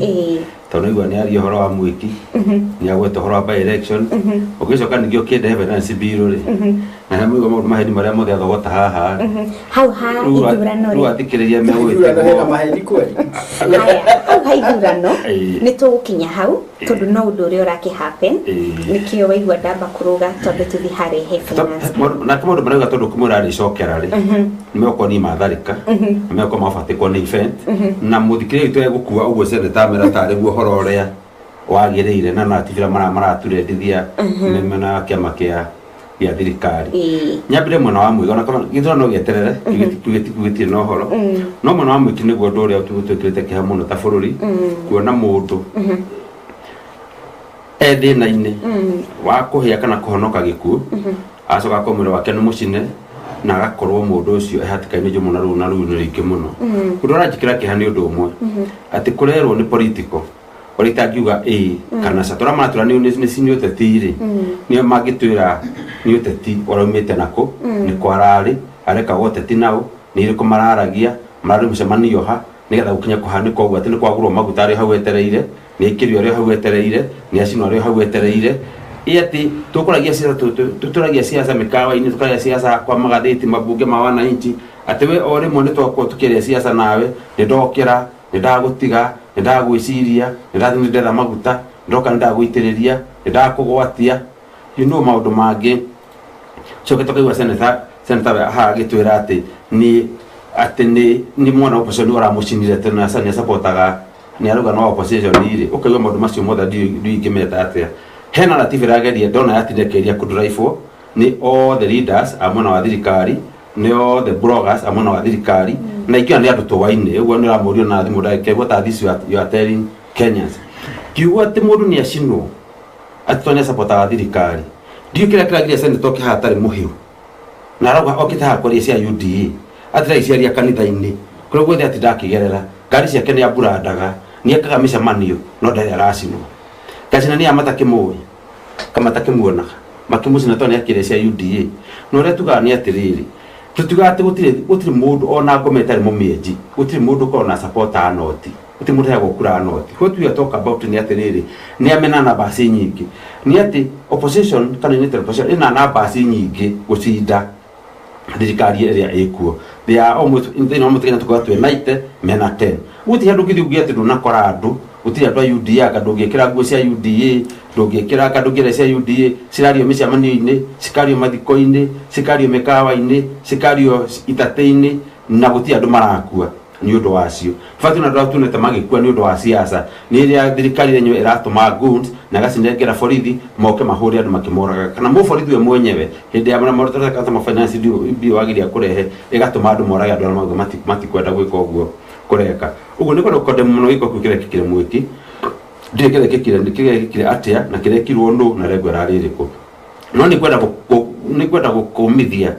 tondũ igua nĩ aria ũhoro wa mwĩki nĩ agweta ũhoro wa by election ũgĩcoka ningĩ ũkĩenda finance bill rĩ na nĩ mũigua maũndũ maheni marĩa mothe athogota haha hau ha ithurano rĩ athikĩrĩria megwĩte maheni kweli hau ha ithurano nĩ tũgũkinya hau tondũ no ũndũ ũrĩa ũrakĩ happen nĩkĩo waigua ndamba kũrũga tondũ tũthi harehe finance na kĩmaũndũ marauga tondũ kũmũrarĩcokera rĩ nĩmegũkorwo nĩ matharĩka nĩmegũkorwo mabatĩkwo nĩ event na mũthikĩrĩria witũ egũkua ũguo seneta mera tarĩ guo ũhoro ũrĩa wagĩrĩire na nativira maraturendithia mena kĩama kĩa thirikari nyambire mwena wa mwĩga ona kana gĩthurano gĩeterere gĩtigĩtie na ũhoro no mwena wa mwĩki nĩguo ũndũ ũrĩa twĩkĩrĩte kĩha mũno ta bũrũri kuona mũndũ thĩna-inĩ wa kũhĩa kana kũhonoka gĩkuũ acoka akomwĩra wake nĩ mũcine na agakorwo mũndũ ũcio ehatĩka-inĩ njũmũ na rũu nĩ rĩingĩ mũno ũndũ ũranjĩkĩra kĩha nĩ ũndũ ũmwe atĩ kũrerwo nĩ political ũrĩa itangiuga kana ca tũrĩa maratwĩra nĩ ũteti-rĩ nĩo mangĩtwĩra nĩ ũteti ũraumĩte nakũ nĩ kwararĩ arekaga ũteti nao nĩ irĩkũ mararagia mararĩ mũcemanio ha nĩgetha gũkinya kũhanĩka ũguo atĩ nĩ kwagũrwo maguta arĩa hau etereire nĩ aikĩrio arĩa hau etereire nĩ acinwo arĩa hau etereire atĩ tũkũragia siasa mĩkawa-inĩ tũkaragia siasa kwa magathĩti mabunge ma wananchi atĩ we o rĩmwe nĩ twakorwo tũkĩaria siasa nawe nĩ ndokĩra nĩ ndagũtiga nĩ ndagwĩciria nĩ ndathiĩ ndetha maguta ndoka nĩ ndagũitĩrĩria nĩ ndakũgwatia maũndũ mangĩ coke tũkaigua senator haha agĩtwĩra atĩ nĩ mwana opposition ũramũcinire tene na nĩ supportaga nĩ arauga no opposition rĩ ũkaigua maũndũ macio mothe ndingĩmeta atĩa hena narrative ĩrageria ndona yatindĩkĩria kũdrive nĩ all the leaders a mwena wa thirikari nĩ all the bloggers a mwena wa thirikari na ikiwa nĩ andũ tũwaine ũguo nĩ ũramũrio na thimũ ndagĩkĩgua ta this you are telling Kenyans kiugo atĩ mũndũ nĩ acinwo atĩ to nĩ supportaga thirikari ndiũ kĩrĩa kĩragiria senator kĩhaha atarĩ mũhiũ na arauga okĩte haha kwaria cia UDA atĩ raiciaria kanitha-inĩ kũrĩa guothe atĩ ndakĩgerera ngari ciake nĩ amburandaga nĩ ekaga mĩcemanio no ndarĩ aracinwo gacina nĩ amatakĩmũĩ kamatakĩmuonaga makĩmũcina to nĩ akĩrĩa cia UDA na ũrĩa tugaga nĩ atĩrĩrĩ tũtigaga atĩ gũtirĩ mũndũ ona ngoma ĩtarĩ mũmĩenji gũtirĩ mũndũ ũkorwo na supporter a noti gũtirĩ mũndũ heagwo kura a noti what we are talk about nĩ atĩrĩrĩ nĩ amena na basi nyingĩ nĩ atĩ opposition kana unity opposition ĩna na basi nyingĩ gũcinda thirikari ĩrĩa ĩkuo they are almost thĩinĩ wa mũtũkenya tũkorwo twĩ 90 mena 10 gũtirĩ handũ ũngĩthiĩ uge atĩ ndũnakora andũ gũtirĩ andũ a UDA anga ndũngĩkĩra nguo cia UDA ndũngĩkĩra anga ndũngĩra cia UDA cirario mĩcemanio-inĩ cikario mathiko-inĩ cikario mĩkawa-inĩ cikario itatĩ-inĩ na gũtirĩ andũ marakua nĩ ũndũ wacio batu na andũ tunete magĩkua nĩ ũndũ wa siasa nĩ ĩrĩa thirikari yenyewe ĩratũma goons na gacinengera borithi moke mahũre andũ makĩmoraga kana mũborithi we mwenyewe hĩndĩ ya maũndũ kama finance bill wagiria kũrehe ĩgatũma andũ morage andũ arĩa matikwenda gwĩka ũguo kũreka ũguo nĩ kũndũ mũno gĩko kĩrekĩkire mwĩki ndĩkĩrekĩkire atĩa na kĩrekirwo nũ na rengo rarĩrĩkũ no nĩ kwenda gũkũmithia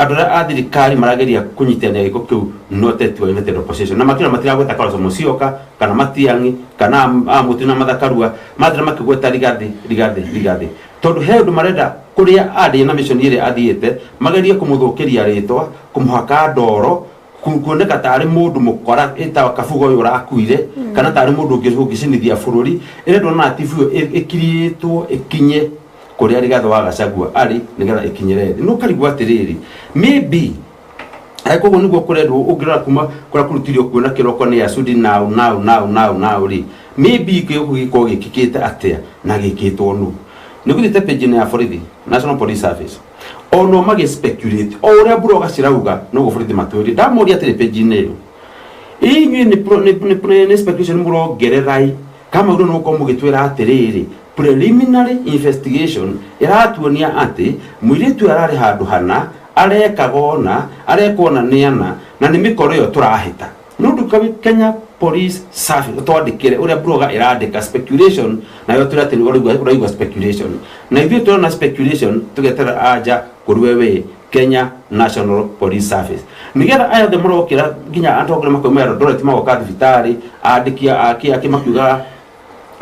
andå a thirikari marageria kunyitania giko kiu notetwa united opposition na makira matiragweta Kalonzo Musyoka kana Matiang'i kana Mutina Mathakarua mathira makigweta Rigathi tondu he andu marenda kuria adi na mission ire athiite mageria kumuthukiria ritwa kumuhaka ndoro kuoneka tari mundu mukora itawa kabugo uyu rakuire kana tari mundu ungicinithia bururi irendwo na TV ikiriitwo ikinye kuria Rigathi wa Gachagua ari nigetha ikinyire no karigwa atiriri maybe aiko niguo kurendwo ungira kuma kura kurutirio kuona kiroko ni Sudi now ri maybe giko gikikite atia na gikitwo nu niguthite page ya borithi National Police Service ono mage speculate ore buroga cirauga no go borithi maturi ndamoria atire page neyo inyu ni speculation muro gererai kama uno no komugitwira atiriri preliminary investigation iratuonia ati mwiritu arari handu hana arekagona arekona niana na ni mikoro yo turahita nundu Kenya Police Service twandikire uria broga irandika speculation na yo turate ni urigwa speculation na ithu turona speculation tugetera aja kurwewe Kenya National Police Service nigetha aya demorokira ginya antogre makomero doreti magoka thibitari andikia akimakiuga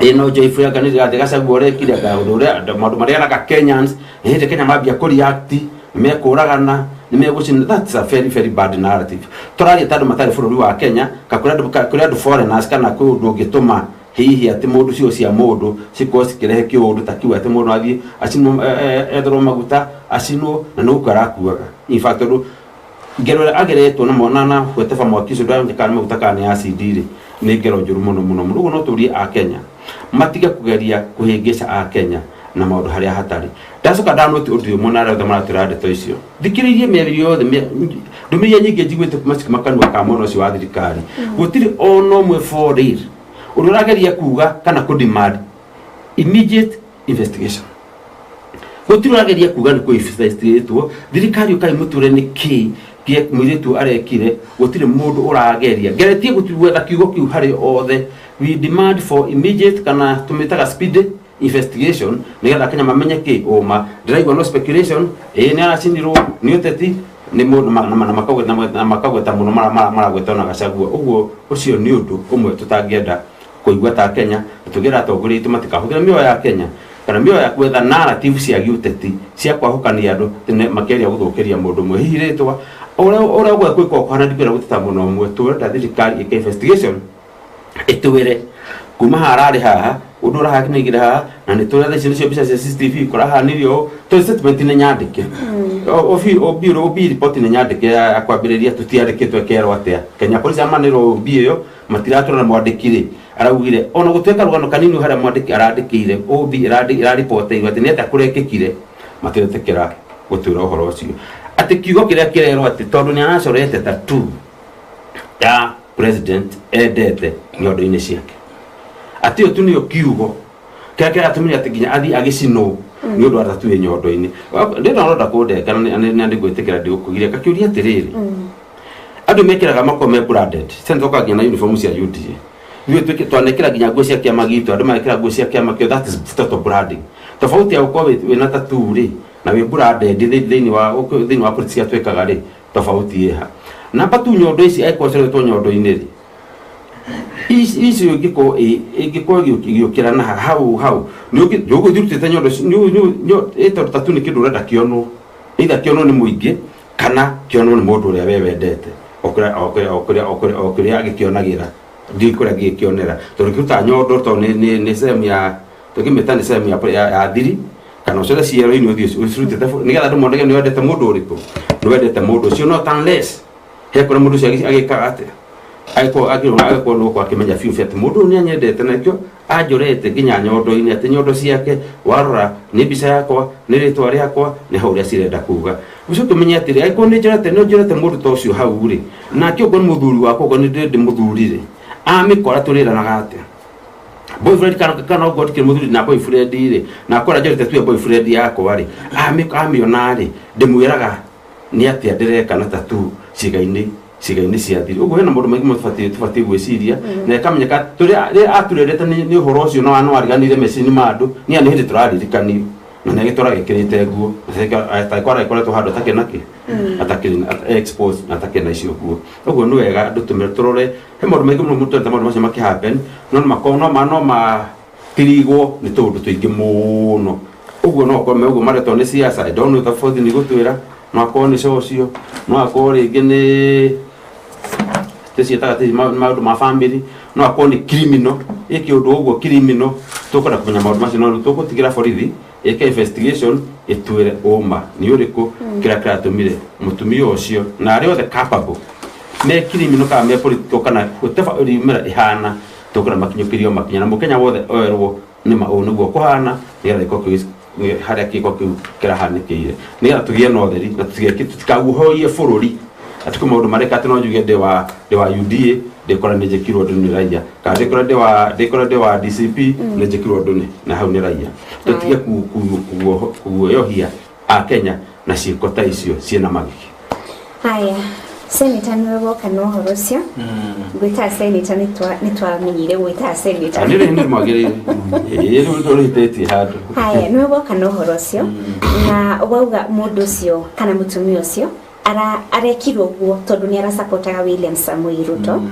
ino Joyfrey aganira Gachagua orekire akahuria maundu maria na Kenyans hinde Kenya mabia react mekuragana nimegucina. That's a very bad narrative. Turari tadu matari bururi wa Kenya kakuria foreigners kana kundu gituma hihi ati mundu cio cia mundu cikosi kirehe kiundu takiwa ati mundu athi acino ethero maguta acino na nuko arakuaga in fact ngero ageretwo na monana gweteba mwakizo ndwa kana maguta kana acid ri ni ngero njuru muno ugo no turi a Kenya matiga kugeria kuhingisha a Kenya na maundu haria hatari ndacoka ndanoti undu monara othe maratira ndeto icio thikiririe mĩario yothe ndũmĩrĩria nyingĩ njiguĩte kuma makanua ka mono ũcio wa thirikari gũtirĩ ono mwe for real ũrĩa ũrageria kuga kana ku demand immediate investigation gũtirĩ ũrageria kuga nĩ kũ-investigatwo thirikari ũkai mũtũre nĩ kĩ mwiritu arekire gũtirĩ mũndũ ũrageria geretie gũtigwetha kiugo kiu harĩ othe. We demand for immediate kana tumitaga speed investigation nigetha Kenya mamenye ki uma ndiraigwa no speculation ni aracinirwo ni uteti ni mundu na makagweta muno maragweta na Gachagua uguo ucio ni undu umwe tutangienda kuigwa ta Kenya tugira atongoria itu matikahũthĩra mĩoyo ya Kenya kana mĩoyo ya gwetha narrative cia giuteti cia kwahũkania andu makeria gũthũkĩria mũndũ ũmwe hihi rĩtwa ora gwĩkwo kwana ndikira gũteta mũno ũmwe twenda thirikari ĩka investigation ĩtwĩre kuma hararĩ haha undu urahakinigire haha na ni turetha icio nicio mbica cia CCTV kurahanirio to statement ni nyandike obi report ni nyandike ya kwambiriria tutiandikitwe kero atia Kenya Police amaniro obi yo matiratura na mwandikire araugire ona gutweka rugano kanini haria mwandiki arandikire obi ira report iyo ati ni ata kurekekire matiretekera gutura uhoro ucio ati kiugo kiria kirero ati tondu ni anacorete tatu ya president edete nyondo-ini ciake ati yo tunio kiugo kake atumia ati ginya athi agicino ni undu atatu ye nyondo-ini ndino ronda kunde kana ni andi gwitikira ndi ukugiria kakiuria atiriri andu mekiraga makome branded sendoka ginya na uniform cia UDA niwe twanekira ginya nguo cia kiama gitu andu mekira nguo cia kiama kio that is total branding tofauti ya uko wina tatu ri na we branded thini wa polisi atwekaga ri tofauti yeha na patu nyondo ici aikwaceretwo nyondo-ini ri icio ingiko giukira na hau ni ugo thirutite nyondo nyo eto tatu ni kindu renda kiono either kiono ni muingi kana kiono ni mundu uria we wendete okuria agikionagira ndi kuria gikionera tondu kiruta nyondo to ni sehemu ya tugimeta ni sehemu ya thiri kana ucio ciero ini uthirutite nigetha andu mondege ni wendete mundu uriku ni wendete mundu ucio not unless he kora mundu ucio agikaga atia aiko no kwa kimenya fiu fiat mundu ni anyendete nakio ajorete ginya nyondo-ini ati nyondo ciake warora ni bica yakwa ni ritwa riakwa ni hauria cirenda kuga ucio tumenya atiri aiko ni njorete mundu to ucio hau ri nakio ngo muthuri wako ngo ni ndi muthuri ri amikora turiranaga atia boyfriend kana ngo tikire muthuri na boyfriend ri na akora njorete tu boyfriend yakwa ri amikamiona ri ndimwiraga ni atia ndireka na tatu cigaini cia thiri ugo hena mundu maingi mutubati gwiciria na kamenyeka turi aturerete ni uhoro ucio no ariganire mecini mandu ni ani hindi turaririkani na gitora gikirite nguo atakwara ikoretwo handu atakenaki atakiri expose atakena icio nguo uguo ni wega ndutumire turore he maundu maingi muno mutu maundu macio makihappen no ma tirigwo ni tundu tuingi muno uguo no kwa uguo maretwo ni siasa I don't know the fourth ni gutwira no akwa ni socio no akwa ringi ni tesieta maundu ma family no akwa ni criminal iki undu uguo criminal tukora kumenya maundu macio no tukutigira borithi eka investigation etwire oma ni uriku kira tumire mutumia ucio na ari othe capable me criminal ka me political kana whatever rimera ihana tukora makinyokirio makinya na mukenya wothe oerwo ni maunu guo kuhana nira iko haria kiko kira hanikire nira tugie no theri na tugie tutikaguhoie bururi atuko maundu mareka ati no njuge de wa UDA dekora nejekirwo nduni raia ka dekora de wa DCP nejekirwo nduni na hau ni raia tutige kuyohia a Kenya na ciikota icio ciena magiki haya Senator nwewo kana uhoro ucio gwita senator nitwamenyire gwita senator anire ni mwagire yero ndoritetie handu haya nwewo kana uhoro ucio na wauga mundu ucio kana mutumia ucio arekirwo guo tondu ni arasupportaga William Samoei Ruto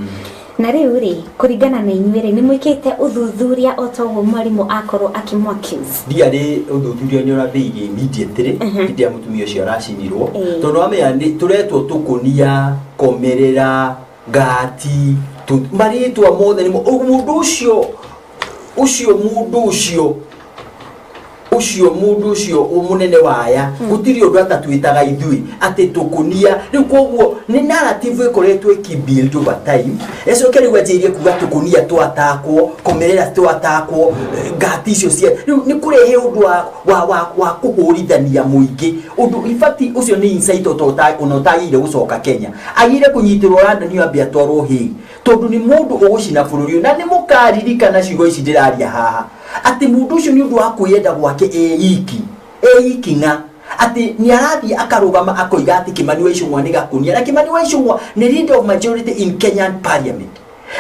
na riu ri kuringana na inyuire ni mwikite uthuthuria otogo mwarimu akorwo akimwaccuse ndiari uthuthuria ni urathiire immediately ndia mutumia ucio aracinirwo tondu amenya ni turetwo tukunia komerera ngati maritwa mothe ni mundu ucio umunene waya gutiri undu atatwitaga ithui ati tukunia riu koguo ni narrative ikoretwo ikibuild over time eso keri gwajirie kuga tukunia twatakwo komerera twatakwo ngati icio cia riu ni kurehe undu wa kuhurithania muingi undu ifati ucio ni insight unotagire gucoka Kenya agire kunyitirwo randa ni ambia twarwo hi tondu ni mundu ugucina bururi na ni mukaririkana ciugo ici ndiraria haha ati mundu ucio ni undu wa kwiyenda gwake eiki nga ati ni arathi akarugama akoiga ati Kimani wa Ichung'wa ni gakunia na Kimani wa Ichung'wa ni leader of majority in Kenyan parliament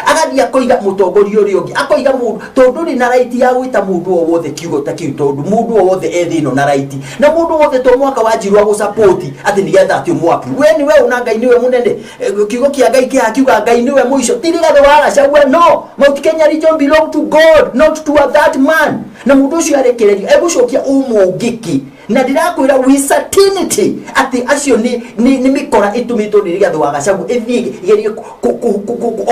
agathi akoiga mutongoria uri ungi akoiga mundu tondu ni na right ya gwita mundu o wothe kiugo ta kiu tondu mundu o wothe ethino na right na mundu wothe to mwaka wanjirwa go support ati nigetha ati mwapi we ni we una Ngai ni we munene kiugo kia Ngai kia kiuga Ngai ni we muico tirigathe wala cagua no Mount Kenya region belong to God not to that man na mundu ucio arekererio egucokia umungiki na ndirakwira with certainty ati acio ni mikora itumitwo ni rigathe wa gacagu ethie gerie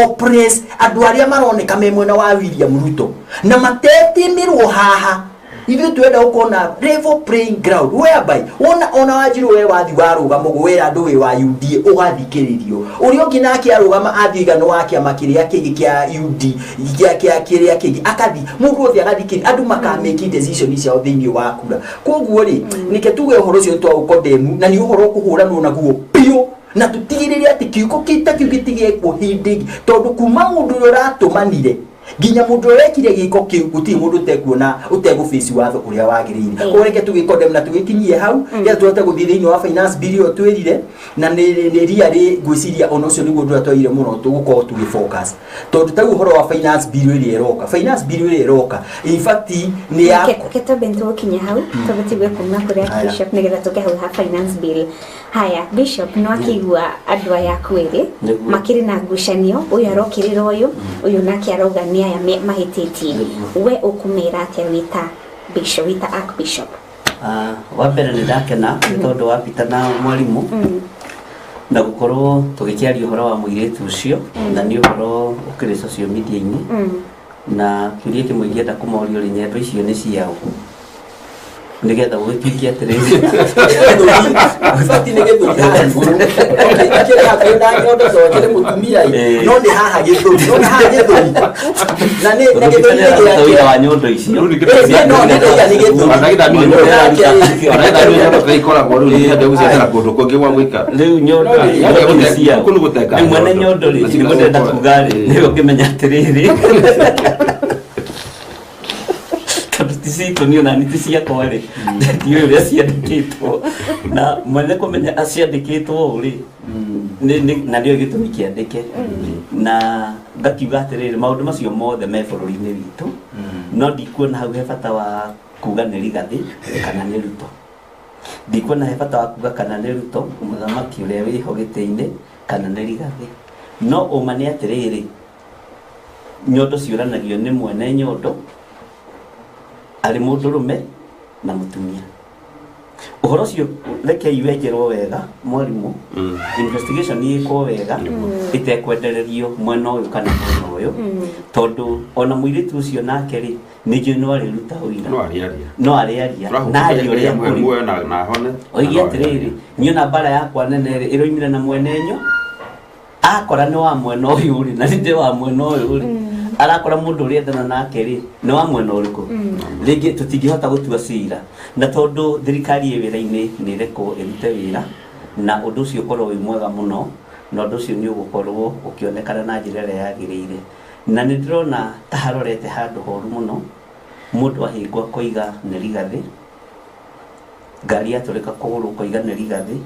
oppress andu aria maroneka memwena wa William Ruto na matetimirwo haha ithu twenda ukona level playing ground whereby ona wajiru we wathi warugama gwira andu we wa UD ugathikiririo uri ongi nake arugama athigano wake amakiria kigi kia UD kia kiria kigi akathi mundu othi agathikiri andu makameki decision icio thiini wa kura koguo ri nike tuge uhoro cio twa ukodemu na ni uhoro kuhuranwo naguo pio na tutigiriria ati kiuko kitakiugitige kuhindigi tondu kuma mundu uratumanire ginya mundu rekire giko kiu guti mundu tekuona utegu face watho uria wagirire ureke tugikondem na tugikinyie hau ya tuote guthithiini wa finance bill twirire na ni riari gwiciria ono cio niguo ndu atwaire muno tuguko tugi focus tondu tagu uhoro wa finance bill iri eroka in fact ni ya ketabe ntukinya hau tubatigwe kuma kuria bishop nigetha tuke hau ha finance bill haya bishop no akigwa andu aya kwiri makiri na ngucanio uyu arokirira uyu nake arauga ni aya mahititie we ukumira atia wita bishop wita archbishop wa mbere ni ndakena tondu wa pita na mwarimu na gukorwo tugikiaria uhoro wa muiritu ucio na ni uhoro ukiri social media ini na kiuria kimwe ngienda kumoria uri nyendo icio ni ciao nigetha gwituikia atiriri fati nigetha akira akenda nyondo twakire mutumia no ni haha githuri na ni nigetha wa nyondo icio no ni nigetha anaitha mimi anaitha nyondo kaikora boru ni hande gucetera kundu kungi gwa gwika riu nyondo cia kunu guteka ni mwene nyondo ri ni ngenda kugari ni ukimenya atiriri tisitu ni ona nitisia kwari ndio ile ciandikitwo na mwene kumenya aciandikitwo uri na ndio gitumi kiandike na ngakiuga atiriri maundu macio mothe me bururi-ini witu no ndikuona hau he bata wa kuga nĩ Rigathĩ kana nĩ Ruto. Ndikuona he bata wa kuga kana nĩ Ruto mũthamaki ũrĩa wĩho gĩtĩ-inĩ kana nĩ Rigathĩ. No ũma nĩ atĩrĩrĩ, nyondo ciũranagio nĩ mwene nyondo arĩ mũndũrũme na mũtumia. Ũhoro ũcio rekei wenjerwo wega mwarimũ, investigation ĩkwo wega ĩtekwendererio mwena ũyũ kana mwena ũyũ, tondũ ona mũirĩtu ũcio nake rĩ nĩ njũĩ no arĩruta ũira, no arĩaria na aria ũrĩa kũrĩ. Oige atĩrĩrĩ, niĩ ona mbara yakwa nene rĩ ĩroimire na mwene nyo, akora nĩ wa mwena ũyũ rĩ na nĩ wa mwena ũyũ rĩ, arakora mũndũ ũrĩa endana nake rĩ nĩ wa mwena ũrĩkũ. Rĩngĩ tũtingĩhota gũtua cira, na tondũ thirikari ĩ wĩra-inĩ nĩ ĩrekwo ĩrute wĩra na ũndũ ũcio ũkorwo wĩ mwega mũno, na ũndũ ũcio nĩ ũgũkorwo ũkĩonekana na njĩra ĩrĩa yagĩrĩire. Na nĩ ndĩrona ta harorete handũ horu mũno, mũndũ ahĩngwo koiga nĩ Rigathĩ, ngari yatũrĩka kũgũrũ koiga nĩ Rigathĩ,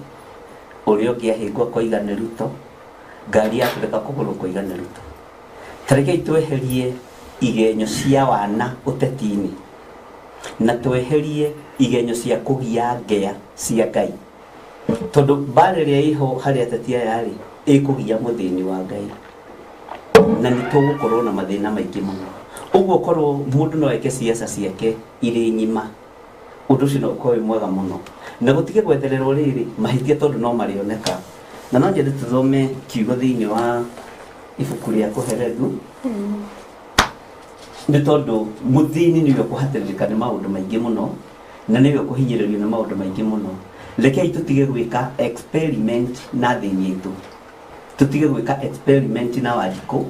ũrĩa ũngĩ ahĩngwo koiga nĩ Ruto, ngari yatũrĩka kũgũrũ koiga nĩ Ruto. Tarekei tweherie igenyo cia wana ũteti-inĩ na tweherie igenyo cia kũgia ngea cia Ngai, tondũ mbara ĩrĩa ĩho harĩ ateti aya rĩ ĩkũgia mũthĩni wa Ngai, na nĩ tũgũkorwo na mathĩna maingĩ mũno. Ũguo korwo mũndũ no eke ciaca ciake irĩ nyima, ũndũ ũcio no ũkorwo wĩ mwega mũno, na gũtige gwetererwo rĩrĩ mahĩtia tondũ no marĩoneka. Na no nyende tũthome kiugo thĩinĩ wa ibuku rĩa Kũherethu, nĩ tondũ mũthini nĩwe ũkũhatĩrĩrĩka nĩ maũndũ maingĩ mũno na nĩwe ũkũhinyĩrĩrio nĩ maũndũ maingĩ mũno. Rekei tũtige gwĩka experiment na thĩinĩ itũ, tũtige gwĩka experiment na Wanjikũ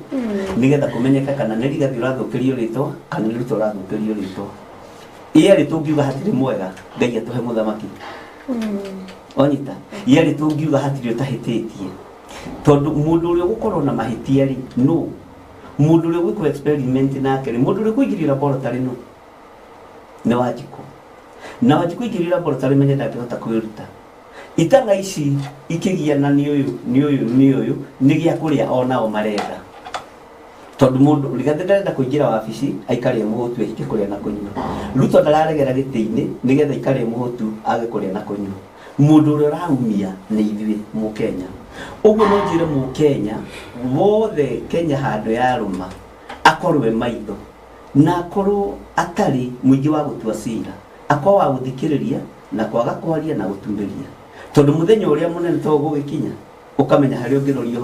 nĩgetha kũmenyeka kana nĩ Rigathĩ ũrathũkĩrio rĩtwa kana nĩ Ruto ũrathũkĩrio rĩtwa. Ĩrĩ tũngiuga hatirĩ mwega, Ngai atũhe mũthamaki. Onyita ĩrĩ tũngiuga hatirĩ ũtahĩtĩtie, tondũ mũndũ ũrĩa ũgũkorwo na mahĩtia rĩ no, mũndũ ũrĩa gwĩkwo experiment nake rĩ, mũndũ ũrĩa kũingĩrio laboratory no nĩ Wanjikũ, na Wanjikũ ingĩrio laboratory menye ndangĩhota kwĩruta. Itanga ici ikĩgiana nĩ ũyũ nĩ gĩa kũrĩa onao marenda, tondũ mũndũ Rigathĩ ndarenda kũingĩra wabici aikare mũhũtu ehike kũrĩa na kũnyua. Ruto ndararegera gĩtĩ-inĩ nĩgetha aikare mũhũtu age kũrĩa na kũnyua. Mũndũ ũrĩa ũraumia nĩ ithuĩ Mũkenya. Ũguo no njĩre Mũkenya wothe Kenya handũ yarũma akorwo e maitho na akorwo atarĩ mũingĩ wa gũtua cira, akorwo wa gũthikĩrĩria na kwaga kwaria na gũtumĩria, tondũ mũthenya ũrĩa mũnene to gũgĩkinya ũkamenya harĩ ũngĩroria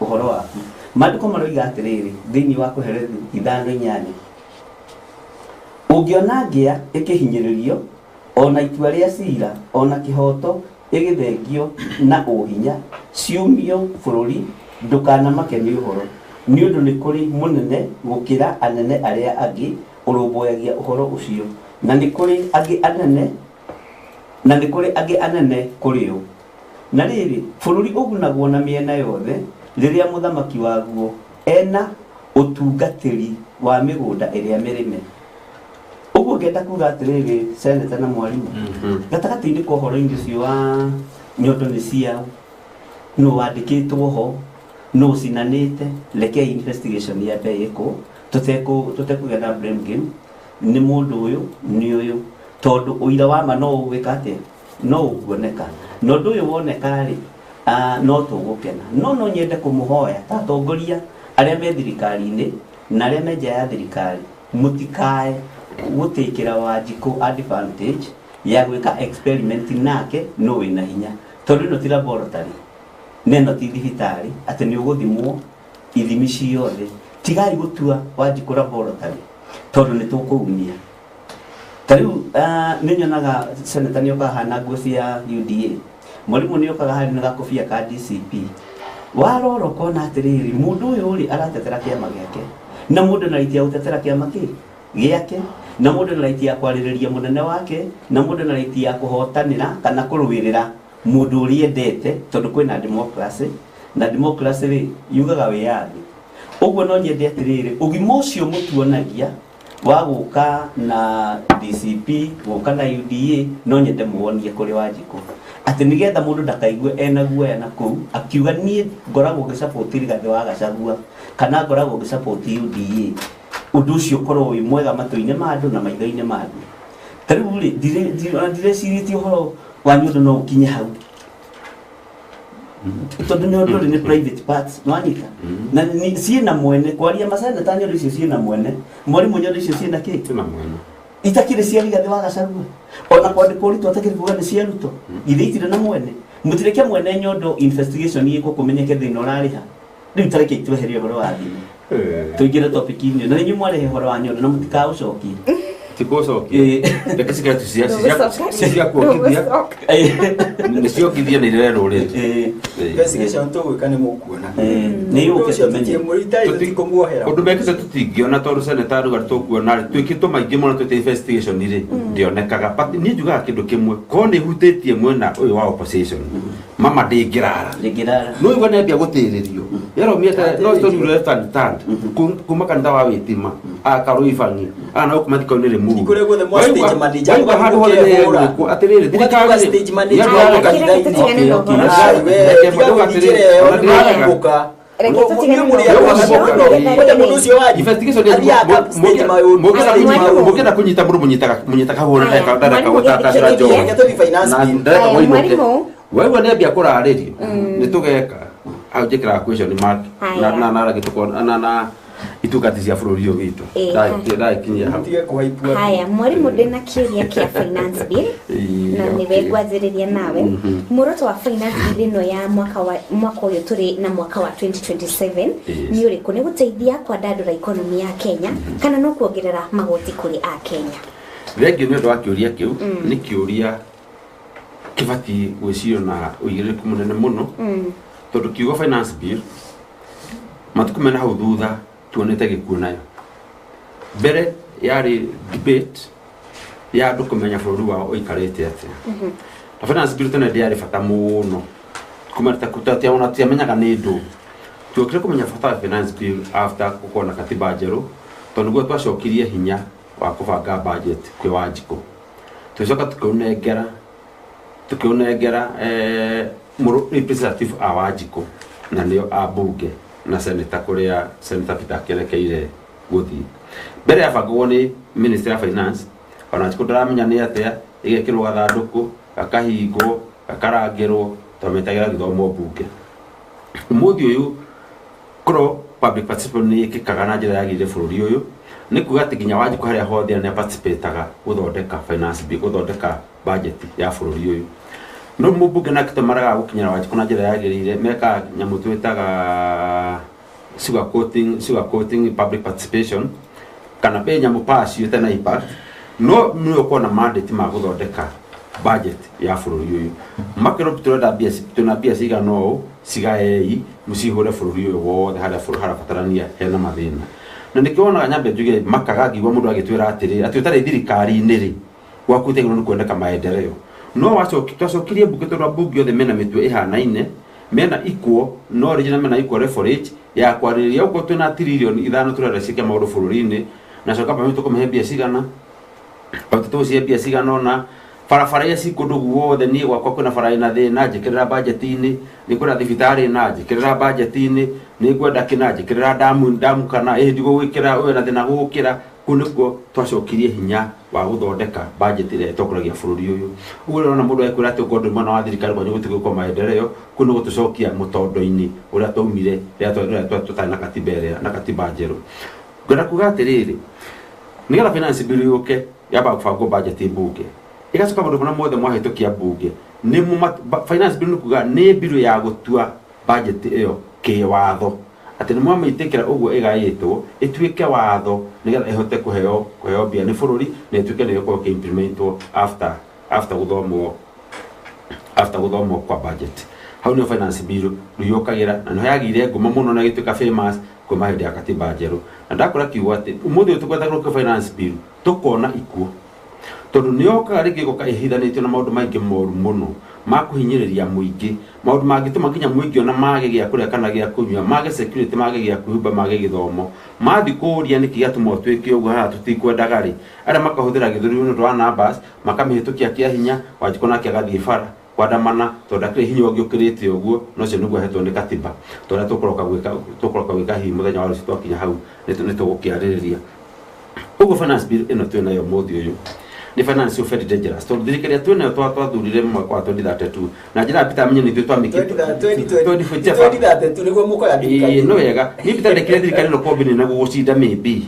ũhoro waku. Maandĩko maroiga atĩrĩrĩ thĩinĩ wa Kũherethu 5:8, ũngĩona ngĩa ĩkĩhinyĩrĩrio ona itua rĩa cira ona kĩhoto ĩgĩthengio na ũhinya ciumio bũrũri ndũkanamake nĩ ũhoro, nĩ ũndũ nĩ kũrĩ mũnene gũkĩra anene arĩa angĩ ũrũmbũyagia ũhoro ũcio, na nĩ kũrĩ angĩ anene kũrĩ o. Na rĩrĩ bũrũri ũgunagwo na mĩena yothe rĩrĩa mũthamaki waguo ena ũtungatĩri wa mĩgũnda ĩrĩa mĩrĩme. Ũguo ngenda kuga atĩrĩrĩ seneta na mwarimũ, gatagatĩ-inĩ kwa ũhoro-inĩ ũcio wa nyondo nĩ ciao, no wandĩkĩtwo ho, no ũcinanĩte, rekei investigation yambe ĩkwo, tũtekũgĩa na blame game, nĩ mũndũ ũyũ nĩ ũyũ, tondũ ũira wa ma no ũgwĩka atĩa, no ũkuoneka, na ũndũ ũyũ woneka rĩ no tũgũkena. No nyende kũmũhoya ta atongoria arĩa me thirikari-inĩ na arĩa me nja ya thirikari, mũtikae gũtĩkĩra Wanjikũ advantage ya gwĩka experiment nake no wĩna hinya, tondũ ĩno ti laboratory, neno ti thibitarĩ atĩ nĩ ũgũthimwo ithimi ciothe. Tigai gũtua Wanjikũ laboratory tondũ nĩ tũkũumia. Ta rĩu nĩ nyonaga seneta nĩ okaga hana nguo cia UDA, mwarimũ nĩ okaga harĩ na gakobia ka DCP. Warora ũkona atĩrĩrĩ mũndũ ũyũ rĩ aratetera kĩama gĩake, na mũndũ na raitia gũtetera kĩama gĩake, na mũndũ na raitia ya kwarĩrĩria mũnene wake, na mũndũ na raitia ya kũhotanĩra kana kũrũĩrĩra mũndũ ũrĩa endete, tondũ kwĩna democracy, na democracy rĩ yugaga wĩyathi. Ũguo no nyende atĩrĩrĩ ũgima ũcio mũtuonagia wa gũka na DCP gũka na UDA no nyende muonie kũrĩ Wanjikũ atĩ nĩgetha mũndũ ndakaigue ena guoya na kũu akiuga niĩ ngoragwo ngĩsupport Rigathĩ wa Gachagua kana ngoragwo ngĩsupport UDA. Ũndũ ũcio ũkorwo wĩ mwega matũ-inĩ ma andũ na maitho-inĩ ma andũ. Tariu ri dire siriti ho wanyu no kinye hau. Tondu ni undu ni private parts nwanyita. Na ni sina mwene kwaria masana tanyo ricio sina mwene. Mori munyo ricio sina ki? Sina mwene. Itakire ciari gathe wa gacaru. Ona kwandikwo ritwa atakire kuga ni ciaruto. Ithiitire na mwene. Mutirekia mwene nyondo investigation yiko kumenyeke thina urariha. Riu tareke tweherie horo wa thini. Tuigire topic ini na ninyi mware horo wa nyondo na mutika ucoki. Tikocoki. Reke cikare cia kuokithia. Niciokithia nä irerä rå rä å ndå mekite tå tingäona tondå senetaruga tå kuona twä kä tå maingä må no twä rä ndionekaga niä njugaga kä ndå kä mwe korwo nä hutä tie mwena å yå wa opposition mama ndä ngä rara no igua nä ambia gå tä rä rio yaromiete no tånyure kuma kanitha wa wä tima akarå ibangi ana å kuma thikau-inä rä muru waigua handå hothe atä rä rä thirikari mungĩenda kũnyita mũndũ mũnyitaga hũra waigua nĩ ambia kũrarĩrio nĩ tũgeka hau njĩkĩraga question mark na itungati cia bũrũri ũyũ witũ ndakinyia hau. Haya, mwarimu ndĩna kĩũria kĩa finance bill na nĩwe ngwanjĩrĩria nawe. Muoroto wa finance bill ĩno ya mwaka ũyũ tũrĩ na mwaka wa 2027 nĩ ũrĩkũ? Nĩ gũteithia kwandandũra ikonomi ya Kenya kana no kuongerera magoti kũrĩ a Kenya? Thengiũ nĩ ũndũ wa kĩũria kĩu, nĩ kĩũria kĩbatiĩ gwĩcirio na ũigĩrĩrĩku mũnene mũno tondũ kiugo finance bill matukũ mena hau thutha tuonete gĩkuũ nayo. Mbere yarĩ debate ya andũ kũmenya bũrũri wao ũikarĩte atĩa. Na finance bill tene ndĩarĩ bata mũno kuma tiamenyaga nĩ ndũ. Tuokire kũmenya bata wa finance bill after gũkorwo na katiba njerũ tondũ nĩguo twacokirie hinya wa kũbanga budget kwĩ Wanjikũ. Tũcoka tũkĩũnengera representative a Wanjikũ na nĩo ambunge na seneta kuria seneta Peter Kĩrekeire guthi mbere ya bangwo ni minister of finance ona Wanjikũ ndaramenya ni atia igekirwo gathandũkũ gakahingwo gakarangĩrwo twametagira gĩthomo mbunge. Mũthĩ ũyũ korwo public participation nĩ ĩkĩkaga na njĩra yagĩrĩire bũrũri ũyũ nĩ kuga atĩ nginya Wanjikũ harĩa hothe nĩ participataga gũthondeka finance bill gũthondeka budget ya bũrũri ũyũ. No mbunge na kitamaraga gukinyira Wanjikũ na njĩra yagĩrĩire meka nyamũ twĩtaga sugarcoating public participation kana be nyamũ pacio tena impact no nĩ ũkona mandate ma gũthondeka budget ya bũrũri ũyũ makĩro tũna mbia cigana ũũ cigaei mũcihũre bũrũri ũyũ wothe harĩa harabatarania hena mathĩna na nĩkĩwonaga nyambe njuge makaga ngiuga mũndũ agĩtwĩra atĩrĩ atĩ ũtarĩ thirikari-inĩ rĩ gwaku ũtegũrwo nĩ kuoneka maendeleo no twacokirie mbunge tondũ mbunge othe mena mĩtwe ĩhanaine mena equal no regional mena equal leverage ya kwarĩrĩria ũguo twĩna tiririoni 5 tũrenda ciĩke maũndũ bũrũri-inĩ na coka pamwe tũkũmahe mbia cigana tũcie mbia cigana ona barabara iria cikũndũ guothe niĩ gwakwa kwĩna bara ĩna thĩna njĩkĩrĩra budget-inĩ nĩ kwĩna thibitarĩ na njĩkĩrĩra budget-inĩ nĩ ngwenda kĩna njĩkĩrĩra damu kana ndigũgwĩkĩra ũyũ na thĩna gũgũkĩra kũu nĩkuo twacokirie hinya wa gũthondeka budget ĩrĩa ĩtongoragia bũrũri ũyũ. Ũguo rĩona mũndũ ekwĩra atĩ ũkorwo ndũrĩ mwena wa thirikari kwanyu gũtigũkorwo maendeleo kũu nĩ gũtũcokia mũtondo-inĩ ũrĩa twaumire rĩrĩa tũtarĩ na katiba ĩrĩa na katiba njerũ. Ngwenda kuga atĩrĩrĩ nĩgetha finance bill yũke yambaga kũbangwo budget mbunge ĩgacoka maũndũ marĩa mothe mwahĩtũkia mbunge finance bill nĩ kuga nĩ bill ya gũtua budget ĩyo kĩwatho atĩ nĩ mwamĩtĩkĩra ũguo ĩgaĩtwo ĩtuĩke watho nĩgetha ĩhote kũheo mbia nĩ bũrũri na ĩtuĩke nĩ ĩgũkorwo ĩkĩimplementwo after gũthomwo kwa budget. Hau nĩyo finance bill yũkagĩra na nĩho yagĩire ngumo mũno na ĩgĩtuĩka famous kuma hĩndĩ ya katiba njerũ na ndakora kiugo atĩ ũmũthĩ ũyũ tũgwetagĩrwo finance bill tũkona ikuo tondũ nĩ yokaga rĩngĩ gũka ĩhithanĩtio na maũndũ maingĩ moru mũno ma kũhinyĩrĩria mũingĩ maũndũ mangĩtũma nginya mũingĩ ona mage gĩa kũrĩa kana gĩa kũnyua mage security mage gĩa kwĩhumba mage gĩthomo mathiĩ kũũria nĩkĩ gĩatũma ũtuĩke ũguo haha tũtikwendaga rĩ arĩa makahũthĩra gĩthũri nĩ ũndũ wa numbers makamĩhĩtũkia kĩa hinya Wanjikũ nake agathiĩ bara kwandamana tondũ akĩrĩ hinya ũngĩũkĩrĩte ũguo no ũcio nĩguo ahetwo nĩ katiba tondũ tũkũroka gwĩka hihi mũthenya wa rũciũ twakinya hau nĩ tũgũkĩarĩrĩria. Ũguo finance bill ĩno twĩ nayo mũthĩ ũyũ ni financial very dangerous to thirikari twene twathurire mwaka wa 2032 na njira Peter amenye ni twamiki 2032 niguo muko ya thirikari no wega ni Peter lekire thirikari no kombi na gucinda maybe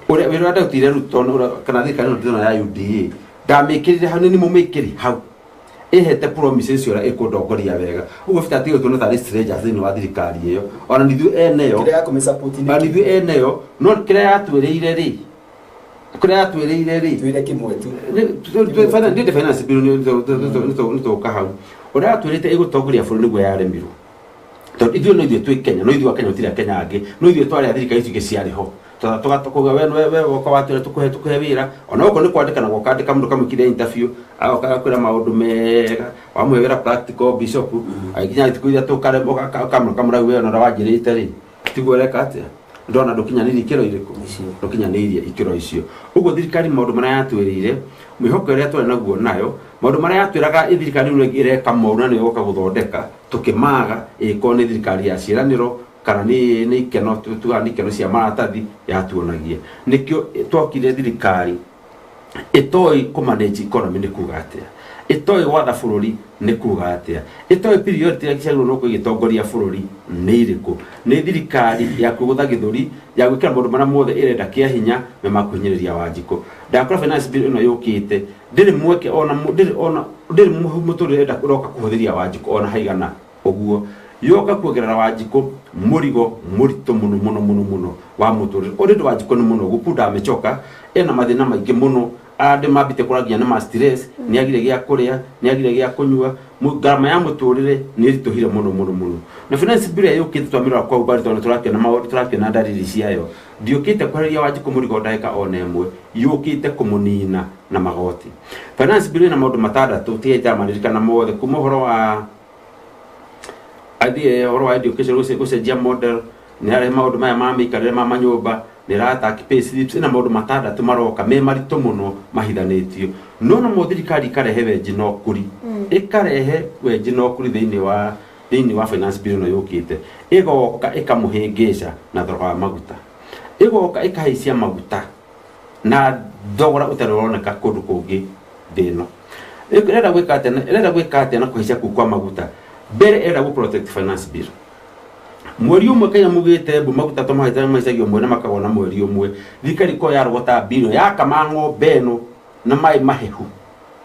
ore wira ndautire ruto kana thirikari no tino ya UDA ndamikirire hanini mumikiri hau ehete promises yora ekodongoria wega ugo fita tiyo tuno tari strangers ni wa thirikari iyo ona nithu eneyo kire ya kumesupport ni nithu eneyo no kire ya twereire ri twire kimwe tu ni finance bill ni to kahau ora twirite igutongoria bũrũri niguo yaremirwo to ithuĩ no ithuĩ twĩ Kenya no ithuĩ wa Kenya utira Kenya angĩ no ithuĩ twari thirikari icio ciarĩho tugatuga we woka watwira tukuhe wira ona uko ni kwandika na gukandika mundu kamukire interview agoka kwira maundu mega wamwewera practical bishop aikinya itukuira tukaremboka kamura we na wajirite ri tigwereka atia ndona ndukinyanire ikiro iriko ndukinyanire ikiro icio ugo thirikari maundu maria yatwirire mwihoko ria twari naguo nayo maundu maria yatwiraga thirikari ino ireka mauna ni yoka guthondeka tukimaga iko ni thirikari ya ciraniro kana ni ikeno tuani ikeno cia maratathi yatuonagia nikio twakire thirikari itoi kumanage economy ni kuga atia itoi watha bururi ni kuga atia itoi period ya kicagiro no kugitongoria bururi ni iriku ni thirikari ya kugutha githuri ya gwikira maundu maria mothe irenda kia hinya me makuhinyiriria Wanjiko ndakora finance bill ino yukite ndiri mweke ona ndiri muturire enda kuroka kuhuthiria Wanjiko ona haigana oguo yoka kuongerera Wanjiko murigo murito muno wa muturire ori Wanjiko ni muno gukunda amechoka ena mathina maingi muno ande mabite kuragia na stress ni agire gia kuria ni agire gia kunyua garama ya muturire ni rituhire muno na finance bill yukite twamira kwa ubari tona turakena maundu turakena ndariri ciayo ndiukite kwaria Wanjiko murigo ndaika ona emwe yukite kumunina na magoti finance bill na maundu matandatu tieta maririkana mothe kuma horo wa idea oro education ucenjia model ni ari maundu maya mamikarire ma manyumba ni rata pay slips na maundu matandatu maroka me marito muno mahithanitio no thirikari ikarehe wenji no kuri ikarehe wenji no kuri thiini wa finance bill no yukite igoka ikamuhingisha na thogora wa maguta igoka ikahaisia maguta na thogora utaroneka kundu kungi thino irenda gwika atena kuhaisia kwa maguta bere era go protect finance bill mweri umwe Kenya mugite bu maguta to mahita maicagio mwe na makagona mweri umwe thikari ko yarogota bill ya kamango beno na mai mahehu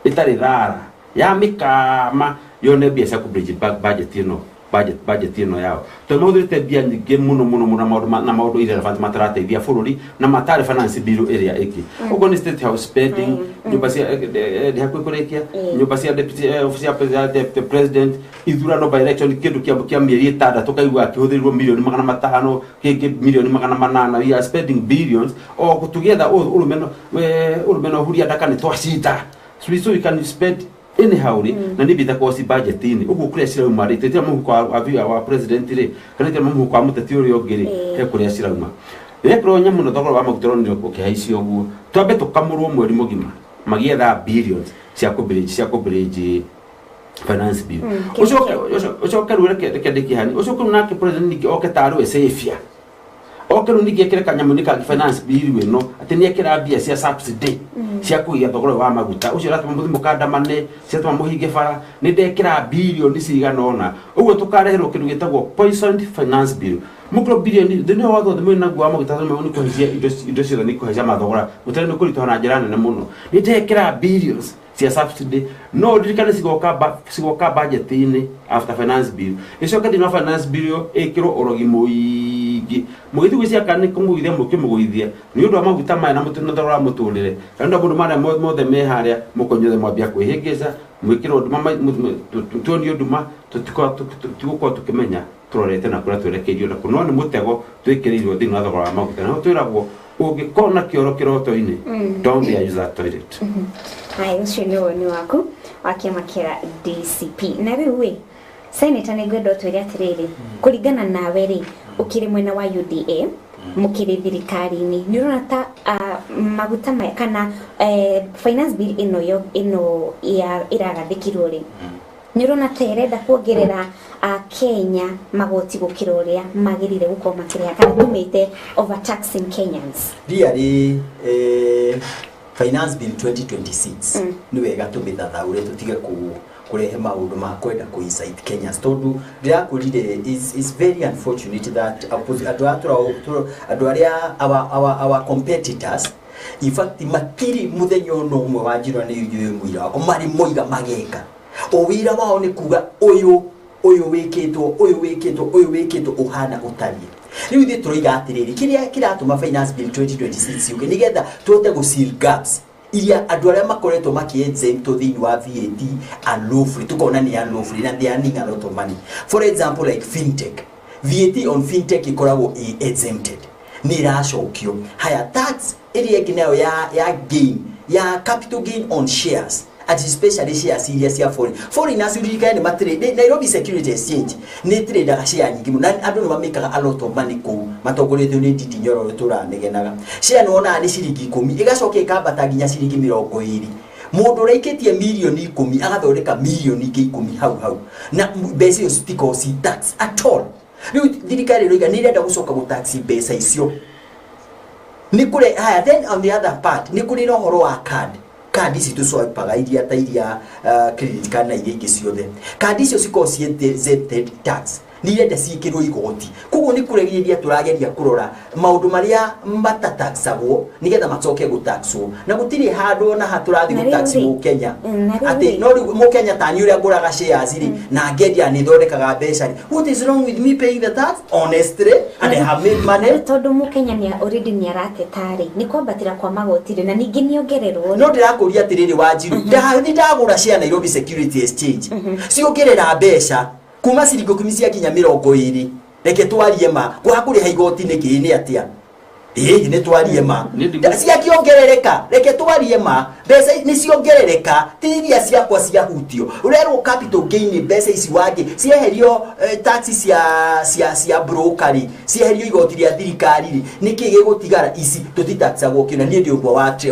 itari rara ya mikama yone biasa ku bridge budget ino yao to muthirite bia nyingi muno na maundu irrelevant matarateithia bururi na matari finance bill area iki ugo ni state house spending nyumba cia hakwi kurikia nyumba cia deputy office of president ithurano by election kindu kia mieri 6 tukaigua akihuthirirwo milioni 500 kingi milioni 800 we are spending billions o together urumeno huria ndaka ni twacita so we can spend anyhow na nibita kwa si budget ini ugu kule sira umari tetia muhuko wa president ri kana tetia muhuko wa muteti uri ogiri he kule sira uma ekro nyamu no thogora wa magutoro ni okihaici oguo twambe tukamurwo mweri mugima magietha billions cia kubridge finance bill ucio kerure kendiki hani ucio kuna ke president ni oke taru safia okero ni gekere kanyamu ni ka finance bill we no ateni ekera bia cia subsidy cia kuiya thogora wa maguta ucio ratuma mukanda mane cia tuma muhinge bara ni ndekera billion cigana ona uguo tukareherwo kindu gitagwo poisoned finance bill mukro billion thini wa thothe mwina gwa maguta thome ni kuhisia indo cio ni kuhisia mathogora mutare ni kurito na njira nene muno ni ndekera billions cia subsidy no dirikana sigoka budget ini after finance bill icio kadi no finance bill ekiro orogi muigi mugithi gwisia kana kumugithia mukimuguithia ni undu wa maguta maya na mutino thogora muturire kana bundu mara mothe me haria mukonyothe mwambia kwihingisa mwikiro nduma tuonio nduma tutikwa tukimenya turorete na kura twerekeirio na kuno ni mutego twikirirwo thini wa thogora wa maguta na twiragwo ungikona kioro kiroto-ini don't use that toilet. Hai ucio ni woni waku wa kiama kia DCP na riu we Senator ni gwendo twire atiriri kuringana nawe ri ukiri mwena wa UDA mukiri thirikari-ini ni urona ta maguta maya kana finance bill ino iragathikirwo ri ni urona ta irenda kuongerera Kenya magoti gukira uria magirire gukorwo makiria kana tumite overtaxing Kenyans diari finance bill 2026 ni wega tumithathaure tutige kurehe maundu ma kwenda kuincite Kenyans tondu ndirakurire is very unfortunate that our competitors in fact makiri muthenya no umwe wanjirwa ni yuyu mwira wako mari moiga mageka o wira wao ni kuga uyu wikitwo uhana utarie riu thi turoiga atiriri kiria kiratuma finance bill 2026 yuke nigetha tuote go seal gaps iria andu aria makoretwo makiexempto thini wa VAT and low free tukona ni low free na they are earning a lot of money. For example, like fintech, VAT on fintech ikoragwo exempted ni racokio haya tax iria nginayo ya gain ya capital gain on shares at especially shares cia foreigners urika ni matrade Nairobi Security Exchange ni trade share nyingi na andu no mamekaga a lot of money ko matogoretwo ni Ndindi Nyoro turanegenaga share no na ni ciringi 10 igacoka ikambata nginya ciringi 20 mundu raikitie milioni 10 agathondeka milioni 10 hau na mbeca yo stiko si tax at all. Riu thirikari roiga ni renda gucoka gutaxi mbeca icio ni kure haya. Then on the other part ni kuri no horo wa card ici tucoipaga iria ta iria credit card na iria ingĩ ciothe card icio cikorwo exempted tax ni renda ciĩkĩrwo igoti koguo ni kuregeria turageria kurora maundu maria matataxagwo nigetha macoke gutaxwo na gutiri handu na haturathi gutaxi mu Kenya ati no mu Kenya tani uria nguraga shares ri na ngedia ni thondekaga mbeca ri. What is wrong with me paying the tax honestly and I have made money? Tondu mu Kenya ni already ni aratetari ni kwambatira kwa magoti na ningi niongererwo no ndirakuria atiriri Wanjiru ndagura share Nairobi Security Exchange ciongerera mbeca kuma ciringi 10 cia kinya 20 reke twarie ma kwa kuriha igoti niki ni atia ni twarie ma cia kiongerereka reke twarie ma mbeca ni ciongerereka tiria ciakwa cia hutio urerwo capital gain mbeca ici wage cieherio taxi cia brokerage cieherio igoti ria thirikari niki gigutigara ici tutitaxagwo kina ni ndio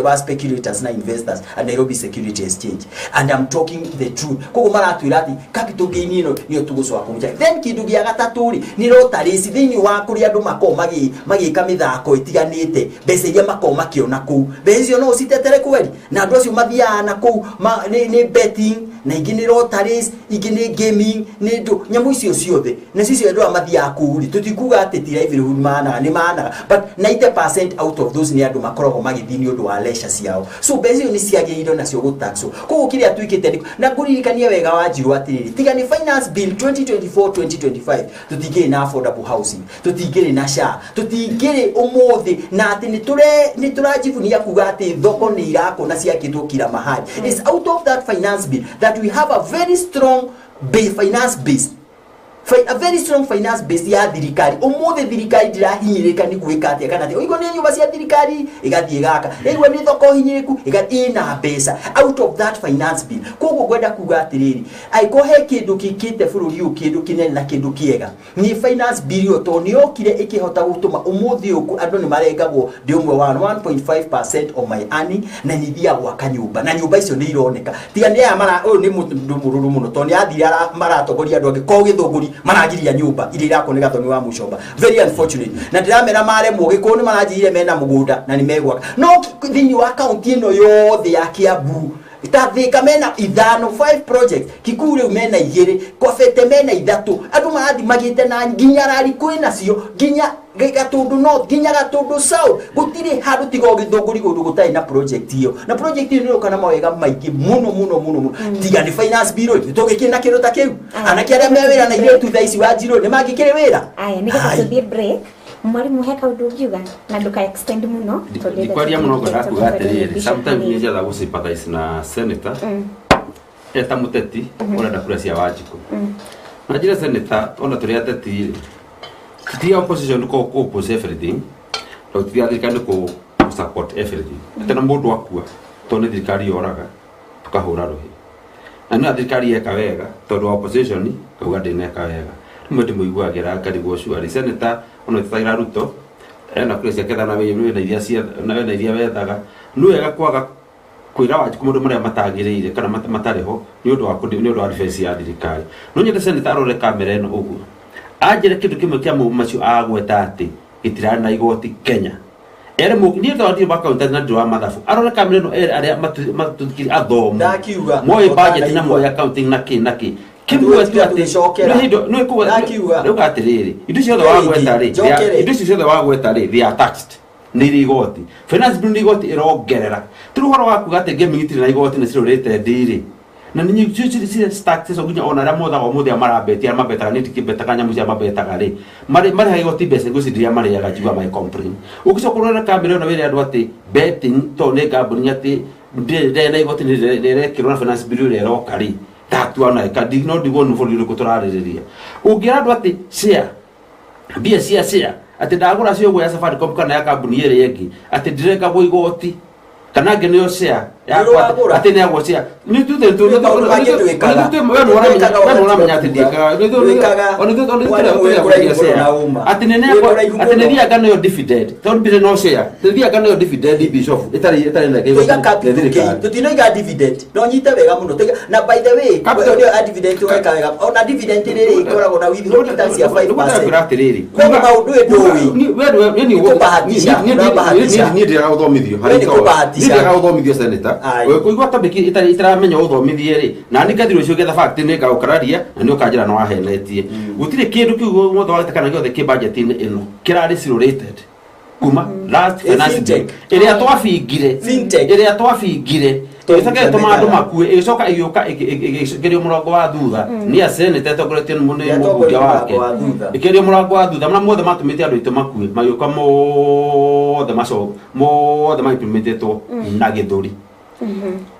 wa speculators na investors at Nairobi Security Exchange and I'm talking the truth kogo maratwira ati capital gain ino ni tugucwa kumja. Then kindu gia gataturi ni rotarisi thini wa kuri andu mako magika mithako itiganite mbeca iria mako makiona ku mbeca no citetere kweli na andu acio mathiana na ku ni betting na ingi ni rotaris ingi ni gaming ni ndu nyamu icio ciothe na cicio andu amathia ku ri tutikuga ati tira iviri humana ni mana but 90% out of those ni andu makoragwo magithini undu wa leisure ciao so mbeca ni ciagiriro nacio gutaxo koguo kiria twikite na kuririkania wega Wanjiru atiriri tiga ni finance bill 2024-2025 tutigire na affordable housing tutigire na SHA tutigire umuthi na ati ni turajivunia kuga ati thoko ni irako na ciakitwo kila mahali. It's out of that finance bill that we have a very strong finance base. A very strong finance base ya thirikari umuthi thirikari ndirahinyirika ni gwika atia kana ati oigo ni nyumba cia thirikari igathie gaka igwe ni thoko hinyiriku igathie na mbeca out of that finance bill koguo gwenda kuga atiriri aikohe kindu kikite bururi u kindu kinene na kindu kiega ni finance bill yo to ni okire ikihota gutuma umuthi uku andu ni marengagwo ndiumwe 1.5% of my earning na nithia gwaka nyumba na nyumba icio ni ironeka tiga ni ya mara uyu ni mururu muno to ni athira maratogoria andu angi ko githunguri maragiria nyumba iria irako ni gathoni wa Muchomba. Very unfortunate na ndiramera mare mugiko ni marajire mena mugunda na ni megwaka no thini wa county ino yothe ya Kiambu itathika mena 5 project Kikure mena 2 Kofete mena 3 andu marathi magite na nginya rari kwina cio nginya Gatundu North nginya Gatundu South gutire handu tigo githunguri gundu gutai na project iyo na project iyo ni kana mawega maiki muno tiga ni finance bill tugikina kindu ta kiu anake aria mewira na ile tu thaici Wanjiru ni magikire wira aya ni gako tuthie break mwarimu heka undu ugiuga na nduka extend muno ndikwaria muno ngora kuga atiriri sometimes ni njatha gusympathize na senator eta muteti urenda kura cia Wanjiku na njira senator ona turi ateti the opposition ko oppose everything no the thirikari ko support everything tena mundu akua to ni thirikari yoraga tukahura rohi na ni thirikari eka wega tondu opposition kauga ndineka wega mwe muiguagira ngari gwocuari senator ono tsaira Ruto na kure cia ketha na wewe na iria wethaga ni wega kwaga kwira Wanjiku mundu maria matagiriire kana matareho ni undu wa defense ya thirikari no nyende senator arore kamera eno uguo ajire kindu kimwe kia macio agweta ati itirana na igoti Kenya ere mu ni to ati baka unta na dwa mathabu arora kamera no ere aria matuthikiri athomo ndakiuga moy budget na moy accounting naki kimwe tu ati no hindo no ikuwa ndakiuga no gatiriri indo ciothe wa gweta ri indo ciothe wa gweta ri they are taxed ni rigoti finance bill ni rigoti irongerera turuhoro waku gate gemingitiri na igoti ni cirurite ndiri na ninyi cici taxes oginya ona ra motha o muthia marabeti ara mabetaga ni tikibetaga nyamu cia mabetaga ri mari ha igoti bese ngucidiria mari yaga jiwa my complain ugicokorora kamera no wire andu ati betting to ne gambuni ati ndire na igoti ni rekirwo na finance bill ire rokari tatu ana kadi no digo no folio ko turaririria ungira andu ati share bia share ati ndagura cio gwa Safaricom kana ya kambuni ire yengi ati ndireka go igoti kana ngene yo share yakwa ati ne agwo share ni tu de tu no ati ne dia kana yo dividend to bire no share dia kana yo dividend bishop itari na ke tutino iga dividend no nyite wega muno na by the way audio dividend to weka wega ona dividend ile ikoragwo na withhold tax ya 5%. Kwa maundu edowi ni ndira uthomithio hari ndira uthomithio senator kuigwa tabiki itaramenya uthomithie ri na ndikathiro cio getha fact ni gaukararia na ni ukanjira no wahenetie gutire kindu kiu motho wa tekana giothe ki budget ino kirari cirurated kuma last finance bill iria twabingire Isake tomando makue icoka igioka igerio murango wa thutha ni a senate etogoretio munene mubuja wake igerio murango wa thutha mothe matumite andu itu makue magioka mothe maimplementetwo na githuri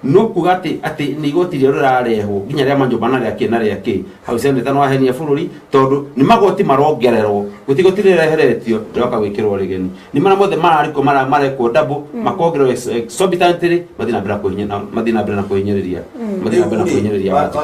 no kugati ati ni igoti ria rirareho ginya ria manjumba na ria kina ria ki hau senate no ahenia bururi tondu ni magoti marongererwo gutigoti rireheretio rioka gwikirwo rigeni ni mara mothe marariko marekwo double makongerwo exorbitantly madina bra kuhinyana madina bra na kuhinyiriria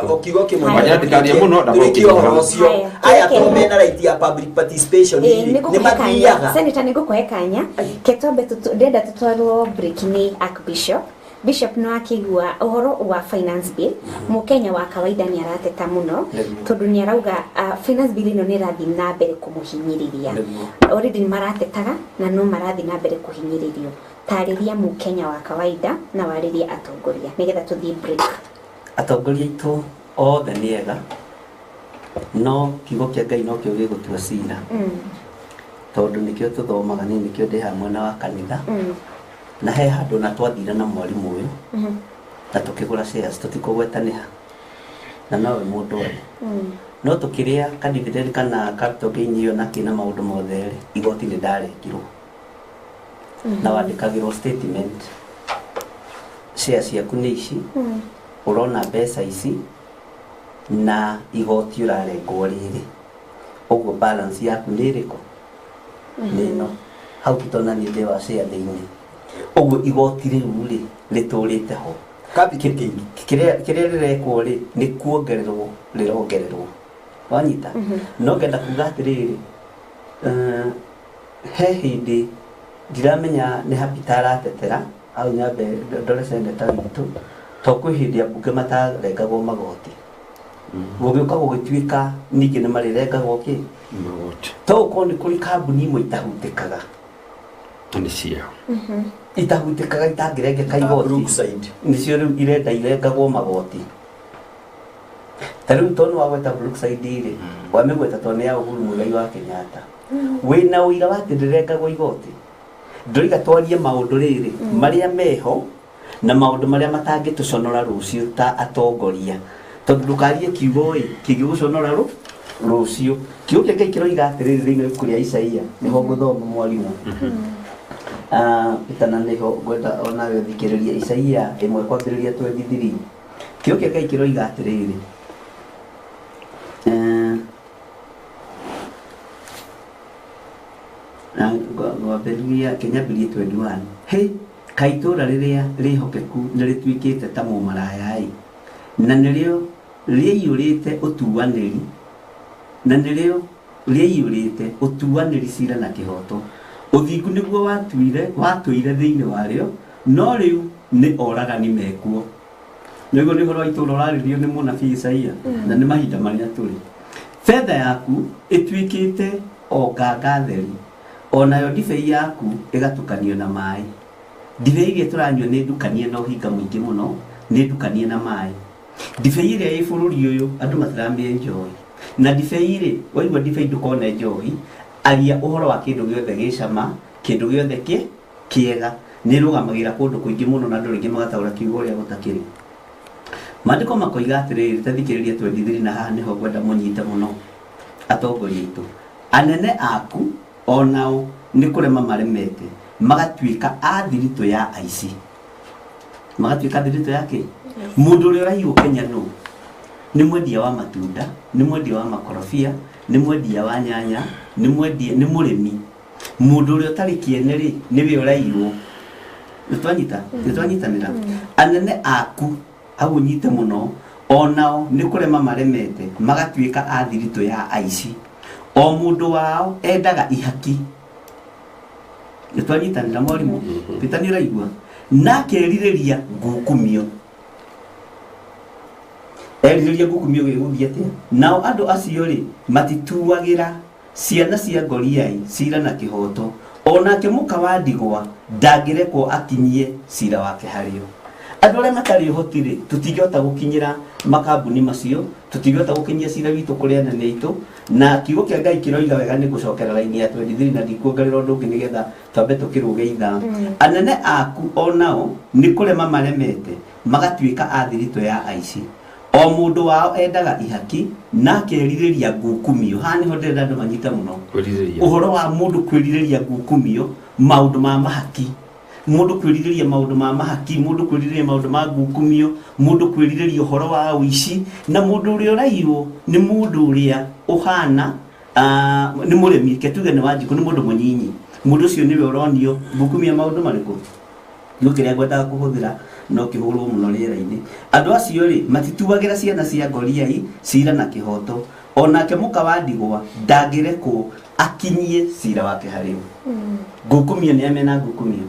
okigo kimwe majadikaria muno ndakokio rocio aya tombe na right ya public participation ni mathiaga senator nigukuhekanya ketombe ndenda tutwarwo break ni Archbishop Bishop no akigua uhoro wa finance bill mukenya wa kawaida ni arateta muno tondu ni arauga finance bill ino ni rathi na mbere kumuhinyiriria already ni maratetaga na no marathi na mbere kuhinyiririo tariria mukenya wa kawaida na wariria atongoria nigetha tuthie break atongoria itu othe ni ega no kigo kia Ngai no kio gigutua cira tondu nikio tuthomaga ni nikio ndi hamwe na wa kanitha na he handu na twathira na mwalimu uyu na tukigura shares tutikugwetaniha na nawe mundu we no tukiria candidate kana capital gain iyo na kina maundu mothe igoti ni ndarekirwo na wandikagirwo statement shares yaku ni ici urona mbeca ici na igoti urarengwo riri uguo balance yaku ni iriko nino hau kitona ni ndewa share thiini ogo igoti riu ri riturite ho kiria rirekwo ri ni kuongererwo rirongererwo wanyita no ngenda kuga atiriri he hindi ndiramenya ni hapitara tetera au nyabe ndore senator witu to kwi hindi abuge matarengagwo magoti gugioka gugituika ningi ni marirengagwo ki magoti to ko ni kuri kambuni imwe itahutikaga ni ciao itahutikaga itangirengeka igoti nicio riu irenda irengagwo magoti tariu tonu wa gweta Brookside ri wamigweta tonu ya Uhuru Muigai wa Kenyatta wina uira wa ndirengagwo igoti nduriga twarie maundu riri maria meho na maundu maria matangituconora rucio ta atongoria tondu ndukarie kiugo kigiguconora rucio kiugo kia Ngai kiroiga atiriri thiini kuria Isaia niho guthoma mwalimu itana niho gwenda ona thikiriria Isaia imwe kwambiriria 23 kiugo kia Ngai kiroiga atiriri ngwambiriria kinyambirie 21 he kaitura riria rihokeku nirituikite ta mumarayai na nirio riiyurite utuaniri na nirio riiyurite utuaniri cira na kihoto uthingu niguo watuire thiini wario no riu ni oragani mekuo niguo ni horo ituro raririo ni munabii Isaia na ni mahinda maria turi fedha yaku ituikite o nganga theri onayo ndibei yaku ĩgatukanio na maĩ. Ndibei iria tũranyua nĩ ndukanie na ũhinga mũingĩ mũno, nĩ ndukanie na maĩ. Ndibei ĩrĩa ĩ bũrũri ũyũ andũ matiramĩe njohi, na ndibei rĩ, waigua ndibei ndũkona njohi, aria ũhoro wa kĩndũ gĩothe gĩcama, kĩndũ gĩothe kĩega, nĩ ĩrũgamagĩra kũndũ kũingĩ mũno na andũ aingĩ magataũra kiugo ũrĩa gũtakĩrĩ. Maandĩko makoiga atĩrĩrĩ, ta thikĩrĩria 23 na haha nĩho ngwenda mũnyite mũno atongoria aitũ. Anene aku onao nĩ kũrema maremete magatuĩka a thiritũ ya aici. Magatuĩka thiritũ ya kĩ? Mũndũ ũrĩa ũraiywo Kenya nũ? Nĩ mwendia wa matunda, nĩ mwendia wa makorobia, nĩ mwendia wa nyanya, nĩ mũrĩmi. Mũndũ ũrĩa ũtarĩ kĩene rĩ, nĩwe ũraiywo. Nĩtwanyitanĩra. Anene aku hau nyite mũno onao nĩ kũrema maremete magatuĩka a thiritũ ya aici. O mũndũ wao endaga ihaki. Nĩtwanyitanĩra mwarimũ, Peter nĩũraigua? Na kerirĩria ngukumio. Erirĩria ngukumio gĩgũthiĩ atĩa? Nao andũ acio rĩ matituagĩra ciana cia ngoriai cira na kĩhoto. Onake mũka wa ndigwa ndangĩrekwo akinyie cira wake harĩo. Andũ arĩa matarĩ ũhoti rĩ, tũtingĩhota gũkinyĩra makambuni macio, tũtingĩhota gũkinyia cira witũ kũrĩ anene aitũ, na kiugo kĩa Ngai kĩroiga wega nĩ gũcokera raini ya 23 na ndikuongerera ũndũ ũngĩ nĩgetha twambe tũkĩrũge ithaa. Anene aku onao nĩ kũrema maremete magatuĩka a thiritũ ya aici. O mũndũ wao endaga ihaki na kerirĩria ngukumio. Haha nĩho ndĩrenda andũ manyite mũno. Ũhoro wa mũndũ kwĩrirĩria ngukumio, maũndũ ma mahaki. Mũndũ kwĩrirĩria maũndũ ma mahaki, mũndũ kwĩrirĩria maũndũ ma ngukumio, mũndũ kwĩrirĩria ũhoro wa ũici, na mũndũ ũrĩa ũraiywo nĩ mũndũ ũrĩa ũhana nĩ mũrĩmi, ke tuge nĩ Wanjikũ, nĩ mũndũ mũnyinyi. Mũndũ ũcio nĩwe ũronio ngukumia maũndũ marĩkũ? Nĩ kĩrĩa ngwendaga kũhũthĩra no kĩhũrwo mũno rĩera-inĩ. Andũ acio rĩ matituagĩra ciana cia ngoriai cira na kĩhoto. Onake mũka wa ndigwa ndangĩrekwo akinyie cira wake harĩo. Ngukumio nĩ amena ngukumio.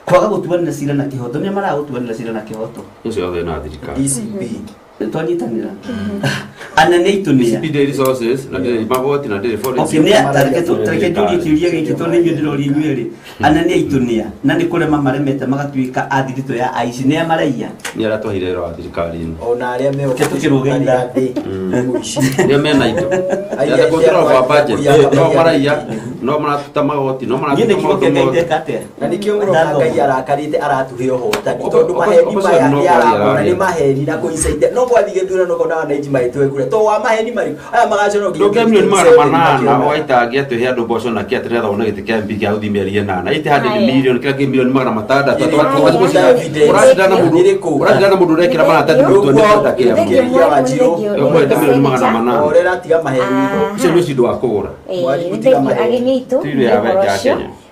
Kwaga gũtuanĩra cira na kĩhoto, nĩ maragũtuanĩra cira na kĩhoto. Ũcio othe na thirikari. Twanyitanĩra. Anene aitũ nĩa? DCP resources na ndĩrĩ magoti na ndĩrĩ foreign. Okay, tareke tũrie kĩũria gĩkĩ tondũ nĩ inyuĩ ndĩroria inyuĩ rĩ. Anene aitũ nĩa? Na nĩ kũrema maremete magatuĩka a thiritũ ya aici, nĩ amaraiya. Nĩ arĩa twahire wĩra wa thirikari-inĩ. Ona arĩa me tũkĩrũgeithia nĩ mena indo. Nĩ control of budget. No maraiya, no maratuta magoti, no maratuta magoti. Na nĩkĩo mũno Ngai arakarĩte aratuhe ũhotani tondũ maheni maya nĩ aramona nĩ maheni na kũicaithia. No gwathi gĩthurano kona wananchi maitwe kure to wa maheni marĩ aya magacono nginya ndũkemio nĩ magana manana waitangĩ atũhe andũ mboco na kĩ atĩretha ona gĩtĩ kĩa MP gĩa ũthimĩrie nana ite handĩ milioni kĩrĩa kĩ milioni magana matandatũ ũrathiana mũndũ ũrekĩra maratathi mũtwe nĩ kĩrĩa kĩamũkĩria Wanjirũ ũmwete milioni magana manana orera tiga maheni ũcio nĩ ũcio wa kũgũra ageni aitũ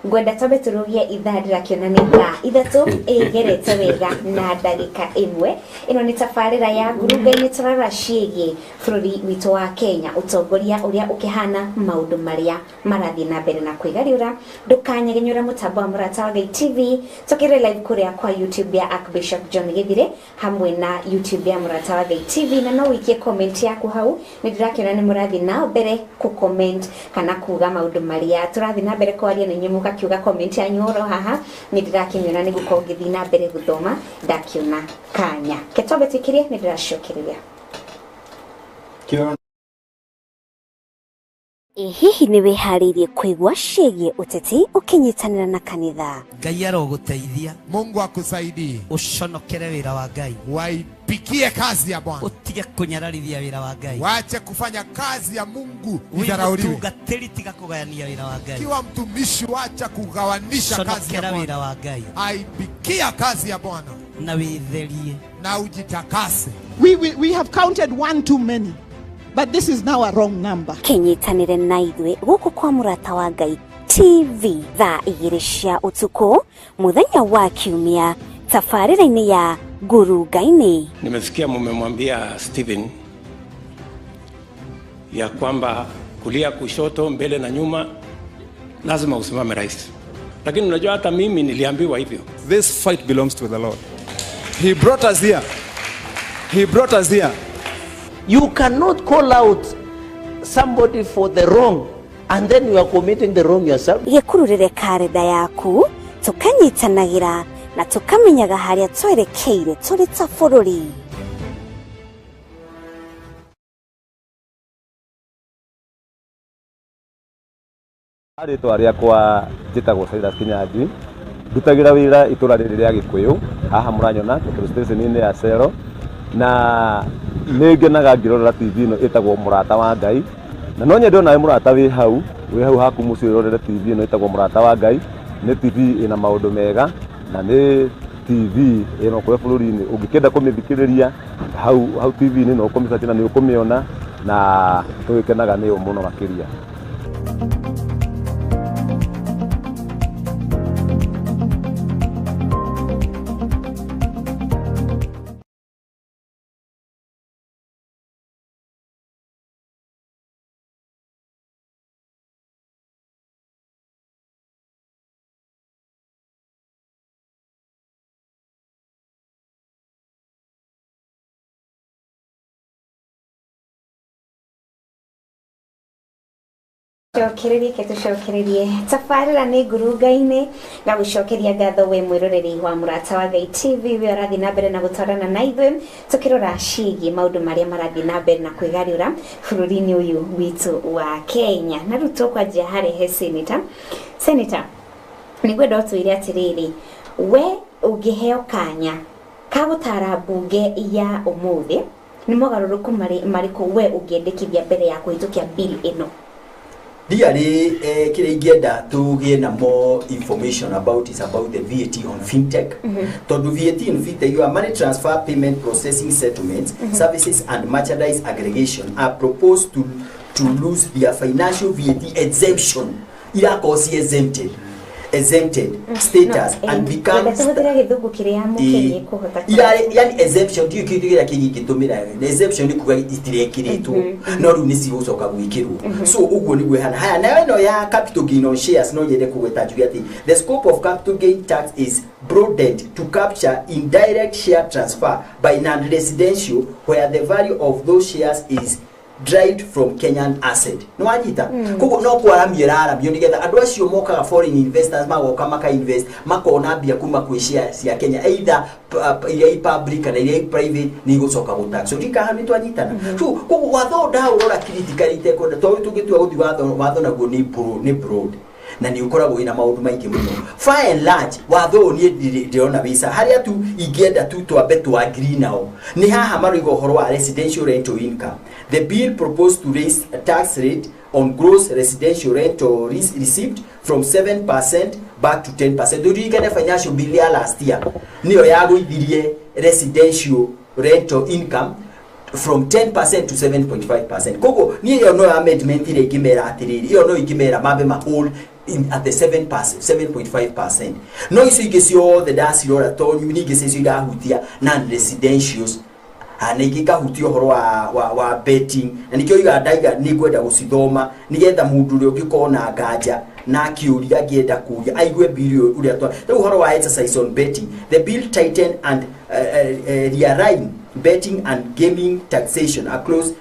ngwenda twambe tũrũgie ithaa ndĩrakĩona nĩ thaa ithatũ ĩgerete wega na ndagĩka ĩmwe. Ĩno nĩ tabarĩra ya ngurunga-inĩ tũrarora ciĩgiĩ bũrũri witũ wa Kenya, ũtongoria ũrĩa ũkĩhana, maũndũ marĩa marathiĩ na mbere na kwĩgariũra. Ndũkanyagenyũra mũtambo wa Mũrata wa Ngai TV, tũkĩrĩ live kũrĩa kwa YouTube ya Archbishop John Gĩthire hamwe na YouTube ya Mũrata wa Ngai TV, na no wikie comment yaku hau. Nĩ ndĩrakĩona nĩ mũrathiĩ na mbere ku comment kana kuga maũndũ marĩa tũrathiĩ na mbere kwaria na inyuĩ kiuga comment ya nyoro haha nĩ ndĩrakĩnyona nĩ gũkorwo ngĩthiĩ na mbere gũthoma ndakiona kanya ketwambe twĩkĩrie nĩ ndĩracokereria hihi nĩ wĩharĩirie kũigua ciĩgiĩ ũteti ũkĩnyitanĩra na kanitha? Ngai arogũteithia. Mungu akusaidie ũconokere wĩra wa Ngai, waipikie kazi ya Bwana, utige kunyararithia wĩra wa Ngai, waache kufanya kazi ya Mungu idharauliwe. Utungatĩri tiga kũgayania wĩra wa Ngai. Kiwa mtumishi waacha kugawanisha kazi ya wĩra wa Ngai, aipikia kazi ya Bwana na wĩtherie na ujitakase. We have counted one too many. But this is now a wrong number. Kenyitanire na ithuĩ gũkũ kwa Mũrata wa Ngai TV thaa 2 cia ũtukũ mũthenya wa Kiumia tabarĩra-inĩ ya Ngurunga-inĩ. Nimesikia mmemwambia Stephen ya kwamba kulia, kushoto, mbele na nyuma lazima usimame rais. Lakini unajua hata mimi niliambiwa hivyo. This fight belongs to the Lord. He brought us here. He brought us here. You cannot call out somebody for the wrong and then you are committing the wrong yourself. Gekururire karenda yaku tukanyitanagira na tukamenyaga haria twerekeire turi ta bururi. Ritwa riakwa njitagwo Cyrus Kinyanjui, ndutagira wira itura riri ria Gikuyu haha muranyona Petro station ya Cero, na ningenaga ngirorera TV ino itagwo Murata wa Ngai, na no nyende nawe murata wi hau haku muci urorere TV ino itagwo Murata wa Ngai. Ni TV ina maundu mega na ni TV ino kwa bururi-ini ungikenda kumithikiriria hau TV ni no kumisachi na ni ukumiona na twikenaga ni muno makiria. Cokererie ke tucokererie tafarira ni nguruga-ini na gucokeria ngatho we mwiroreri wa Murata wa Ngai TV we arathi na mbere na gutwarana na ithuĩ tukirora ciĩgiĩ maundu maria marathi na mbere na kwĩgariũra bũrũri-inĩ ũyũ witũ wa Kenya. Na rĩu tũkwanjia harehe Senator nĩngwenda ũtwĩre atĩrĩrĩ, we ũngĩheo kanya ka gũtara mbunge ya ũmũthĩ nĩ mogarũrũku marĩkũ we ũngĩendekithia mbere ya kũhĩtũkia bill ĩno? Diari kile ingenda tugie na more information about is about the VAT on fintech. Tondu VAT on fintech, your money transfer, payment processing, settlements, services and merchandise aggregation are proposed to lose their financial VAT exemption. Ila kosi exempted status and becomes yani exemption ndio kitu kile kingitumira exemption ni kuga itirekiritwo no ru nisi ucoka gwikirwo so uguo ni gwehana haya na ino ya capital gain on shares no yende kugweta jugi ati the scope of capital gain tax is broadened to capture indirect share transfer by non-residential where the value of those shares is derived from Kenyan asset. No anyita. Kuko no kwaramira aramio nigetha andu acio mokaga foreign investors magoka maka invest makona bia kuma kwi shares ya Kenya either ile public kana ile private ni gucoka gutax. So ndika ni twanyitana. So kuko watho da urora critically teko to tugitua guthi watho naguo ni broad. Na ni ukoragwo ina maundu maingi muno. By and large watho ni ndiona visa haria tu ingenda tu twambe tu agree nao ni haha marigo horo wa residential rental income. The bill proposed to raise a tax rate on gross residential rental received from 7% back to 10%. Do you get a financial bill last year? Niyo yaguithirie residential rental income from 10% to 7.5%. Kogo niyo no amendment ile ikimera atiriri. Iyo no ikimera mabe mahol at the 7.5%. No iso igesio the dance lora to ni igesio ida hutia non-residentials anegika hutio horo wa betting na nikyo iga daiga nigwenda gucithoma nigetha mundu uri ungikona nganja na kiuria gienda kuya aigwe bill uria twa horo wa exercise on betting. The bill tighten and realign betting and gaming taxation across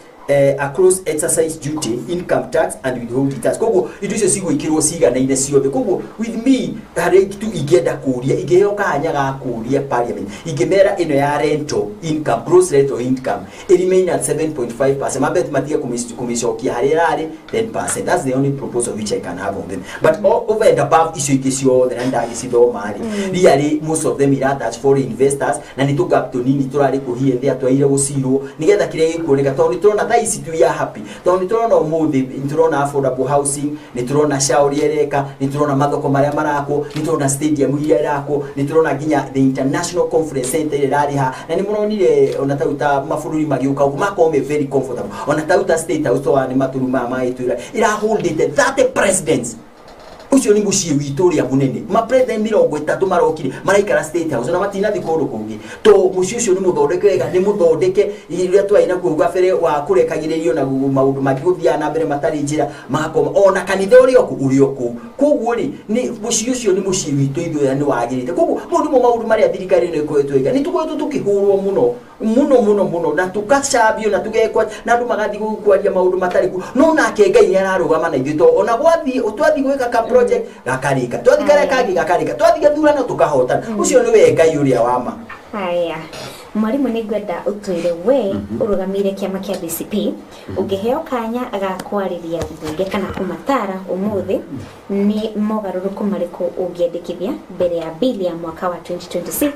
exercise duty, income tax and withholding tax. Kogo iduce sigo ikirwo siga na ine ciothe. Kogo with me hare kitu igenda kuria igeyoka hanya ga kuria parliament igemera ino ya rental income, gross rental income it remain at 7.5%. Mabet matia kumishokia harerare 10%. That's the only proposal which I can have on them. But over and above issue ikisio the nanda isido mali really most of them are attached for investors na nituga to nini turari kuhie ndia twaire gusiro nigetha kire gikuoneka to niturona isi tu ya happy to niturona umuthi niturona affordable housing niturona shauri ereka niturona mathoko maria marako niturona stadium iria irako niturona ginya the international conference center irariha na ni muronire ona tauta mafururi magiuka mako me very comfortable ona tauta state house to ani maturuma maitura ira hold it 30 presidents ucio ni muciĩ witũ ũrĩa mũnene ma president 30 marokire maraikara state house na matinathi kũndũ kũngĩ to muciĩ ũcio nĩ mũthondeke wega nĩ mũthondeke iria twaina kuo gabere wa kũrekagĩrĩrio na maũndũ mangĩ gũthiana na mbere matarĩ njĩra makoma ona kanitha ũrĩa kũ koguo rĩ nĩ muciĩ ũcio nĩ muciĩ witũ ithuĩ nĩ wagĩrĩte koguo maũndũ marĩa thirikari nĩ ĩkoretwo ĩka nĩ tũkoretwo tũkĩhũrwo mũno na tukacambio na tugekwa na andũ magathi gũkwaria maũndũ matarĩ ku no nake Ngai nĩ ararũgama na ithuĩ to ona twathi gwĩka ka project gakarĩka twathi karĩa kangĩ gakarĩka twathi gathurano tukahotana ũcio nĩ we Ngai ũrĩa wa ma. Haya mwarimu nĩ ngwenda ũtwĩre we ũrũgamĩire kĩama kĩa DCP ũngĩheo kanya agakwarĩria bunge kana kũmatara ũmũthĩ nĩ mogarũrũku marĩkũ ũngĩendekithia mbere ya bili ya mwaka wa 2026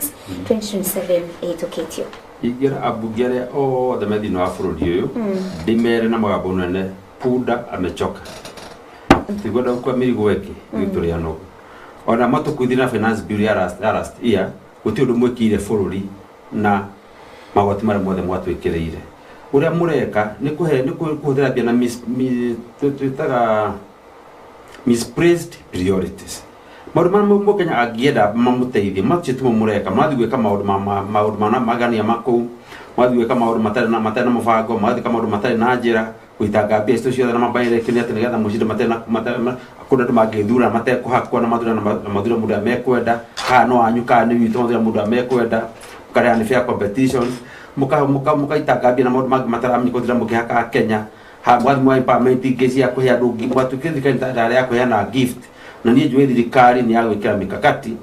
2027 ĩhĩtũkĩtio? Ingĩra abunge arĩa othe me thĩinĩ wa bũrũri ũyũ ndĩmere na mũgambo mũnene punda amechoka tigwenda kwa mĩrigo ĩngĩ gĩtũrĩa no ona matukuthi na finance bill ya last year gũtirĩ ũndũ mwĩkĩire bũrũri na magoti marĩa mothe mwatwĩkĩrĩire ũrĩa mũreka nĩ kũhũthĩra mbia na twĩtaga misplaced priorities maũndũ marĩa mũkenya angĩenda mamũteithie matitũmũ mũreka mathiĩ gwĩka maũndũ magania makũu mathiĩ gwĩka maũndũ matarĩ na mũbango mathiĩ gwĩka maũndũ matarĩ na njĩra gũitanga mbia icio ciothe na mabaĩrekio atĩ nĩgetha mũcinde kũndũ andũ mangĩthura matekũhakwo na mathura mũndũ amekwenda kana no anyu kana nĩ witũ mathura mũndũ amekwenda ũkareha nĩ fair competitions mũkaitanga mbia na maũndũ mangĩ mataramĩkũthira mũkĩhaka Kenya mwathi empowerment ingĩ cia kũhe andũ mwatuĩkĩra thirikari ndarĩ ya kũheana gift na niĩ njũĩ thirikari nĩ ya gwĩkĩra mikakati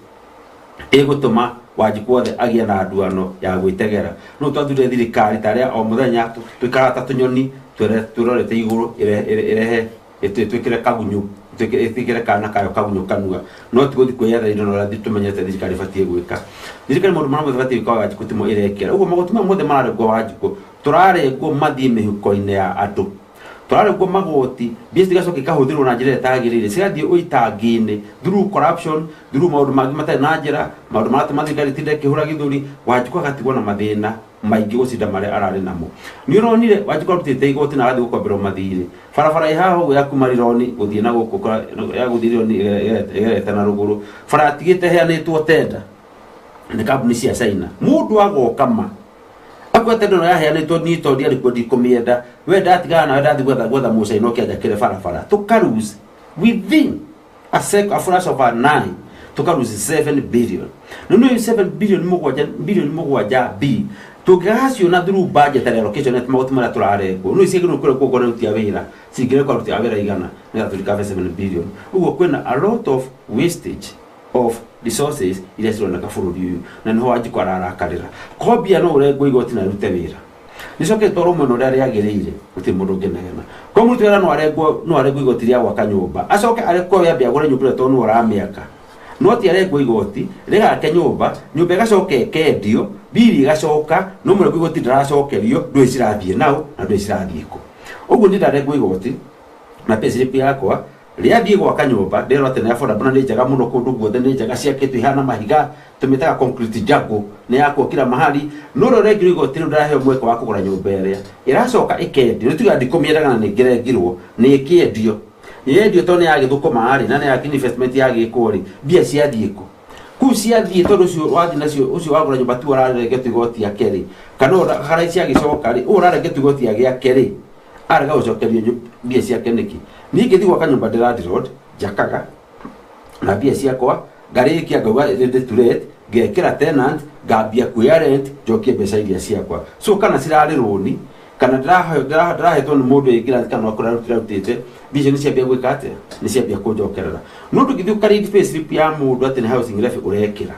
ĩgũtũma Wanjikũ wothe agĩa na nduano ya gwĩtegera no twathurire thirikari tarĩa o mũthenya twĩkara ta tũnyoni tũrorete igũrũ irehe twĩkĩre kagunyũ twĩkĩre kana kayo kagunyũ kanua no tũgũthiĩ kwĩyetha indo na tũmenyete thirikari batiĩ gwĩka thirikari maũndũ marĩa mothe batiĩ gwĩka Wanjikũ timo ĩrekĩra ũguo magoti maya mothe mararengwo Wanjikũ tũrarengwo mathiĩ mĩhuko-inĩ ya andũ tũrarengwo magoti mbia cigacoka ikahũthĩrwo na njĩra ĩtagĩrĩire cigathiĩ ũitangi-inĩ through corruption through maũndũ mangĩ matarĩ na njĩra maũndũ maratũma thirikari ĩtinde ĩkĩhũra gĩthũri Wanjikũ agatigwo na mathĩna maingĩ gũcinda marĩa ararĩ namo nĩ ũronire Wanjikũ arutĩte igoti na agathiĩ gũkomberwo mathirĩ barabara ĩhaha ũguo ya kuma Rironi gũthiĩ na gũkũ ya gũthiĩ Rironi ĩgerete na rũgũrũ bara atigĩte heanĩtwo tenda nĩ kambuni cia China mũndũ agoka ma akwete ndo yaheanĩtwo ni tondĩ arĩ kwenda ikũmĩenda we ndatigana na ndathi gwetha mũcaina ũkĩanja kĩre barabara tũkaruse within a flash of an eye tũkaruse 7 billion no 7 billion mũgwanja b tũngĩgaciona through budget allocation at magoti marĩa tũrarengwo no iciagĩrwo kũrĩa kũgora rutia wĩra cingĩrekwo rutia wĩra igana nĩgetha tũrikabe 7 billion ũguo kwĩna a lot of wastage of resources iria cironeka bũrũri ũyũ na nĩho Wanjikũ ararakarĩra kombia no ũrengwo igoti na rute wĩra nĩcoke twarwo mwena ũrĩa rĩagĩrĩire gũtirĩ mũndũ ũngĩnegena kwa mũruti wĩra no arengwo igoti rĩa gwaka nyũmba acoke arekwo wambe agũre nyũmba ĩrĩa tondũ ũramĩaka no ti arengwo igoti rĩgake nyũmba ĩgacoka ĩkendio biri ĩgacoka no mũrengwo igoti ndaracokerio ndũĩ cirathiĩ nao na ndũĩ cirathiĩ kũ ũguo nĩ ndarengwo igoti na payslip yakwa rĩathiĩ gwaka nyũmba ndĩrwo atĩ nĩ affordable nĩ njega mũno kũndũ guothe nĩ njega ciakĩtwo ihana mahiga tũmĩtaga concrete jungle nĩ yakwo kila mahali no rĩrengirwo igoti rĩu ndaraheo mweke wa kũgũra nyũmba ĩrĩa ĩracoka ĩkendio nĩ tuga ndikũmĩendaga na nĩ ngĩrengirwo nĩ ĩkĩendio yendio tondũ nĩ yagĩthũkũma rĩ na nĩ ya investment yagĩkwo rĩ mbia ciathiĩ kũ kuu ciathiĩ tondũ ũcio wathi nacio ũcio wagũra nyũmba tu ararengetwo igoti yake rĩ kana haraici agĩcoka rĩ ũrarengetwo igoti yake rĩ arega gũcokerio mbia ciake nĩkĩ niĩ ngĩthiĩ gwaka nyũmba Ndĩrandi Road njakaga na mbia ciakwa ngarĩkia ngauga ready to let ngekĩra tenant ngambia kuoya rent njokie mbeca iria ciakwa so kana cirarĩ rũni kana ndĩrahetwo nĩ mũndũ ĩngĩra kana kũrarutĩte mbia nĩ ciambia gwĩka atĩa nĩ ciambia kũnjokerera no ndũngĩthiĩ ũkarĩthi payslip ya mũndũ atĩ nĩ housing levy ũrekĩra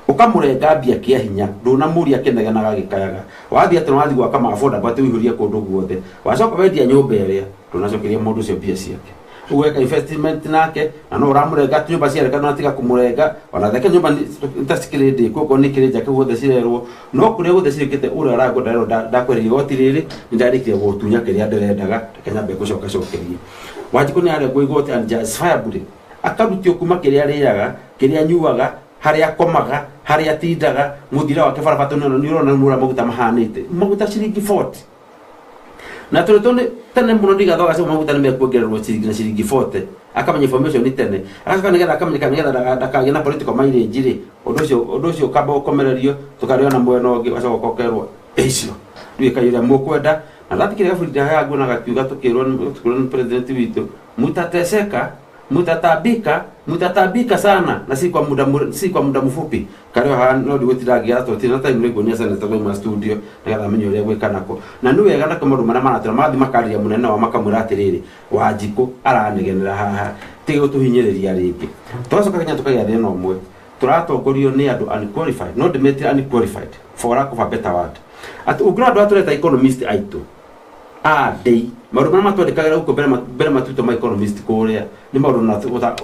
ũkamũrenga mbia kĩa hinya ndũnamũria kĩnegenaga gĩkayaga wathiĩ atĩ wathiĩ gwaka affordable atĩ ũihũrie kũndũ guothe wacoka wendia nyũmba ĩrĩa ndũnacokeria mũndũ ũcio mbia ciake ũgweka investment nake na no ũramũrenga nyũmba ciareka no atiga kũmũrenga ona theke nyũmba nĩtacikĩrĩ ndĩkũ okorwo nĩ kĩrĩ njake guothe cirerwo no kũrĩa guothe cirĩkĩte ũrĩa aragwo ndakwereria igoti rĩrĩ nĩ ndarĩkia gũtunya kĩrĩa ndĩrendaga Kenya mbe gũcokeria Wanjikũ nĩ arengwo igoti unjustifiably akarutio kuma kĩrĩa arĩaga kĩrĩa anyuaga harĩa akomaga harĩa atindaga mũthira wake barabara nĩ ũrona mũra maguta mahanĩte maguta ciringi 40 na tone tene muno ndigathoga cio maguta nĩ mekuongererwo ciringi 40 akamenya information ni tene agacoka nĩgetha akamenya nĩgetha ndakagĩe na political mileage rĩ ũndũ ũcio kamba ũkomererio tũkarĩo na mwena ũngĩ gacoka ũkokerwo icio ndwĩka ũrĩa mũkwenda na ndatikire gabudi haya ngona gakiuga tukirwo president witũ mutatabika sana na si kwa muda mfupi kare ha no digutiragia totina time rego nya sana twa studio nĩgetha menye ũrĩa gwĩka nako na nĩ wega na kũmũndũ marĩa maratĩra mathi makaria mũnene wa makamũra atĩrĩrĩ Wanjikũ aranegenera haha tiga gũtũhinyĩrĩria rĩngĩ twacoka Kenya tukagĩa thĩna ũmwe tũratongorio nĩ andũ unqualified not demetrial unqualified for lack of a better word at ũngĩra andũ atũreta economist aitũ dei maũndũ marĩa matwandĩkagĩra gũkũ mbere matuĩtwo ma economist kũrĩa nĩ maũndũ na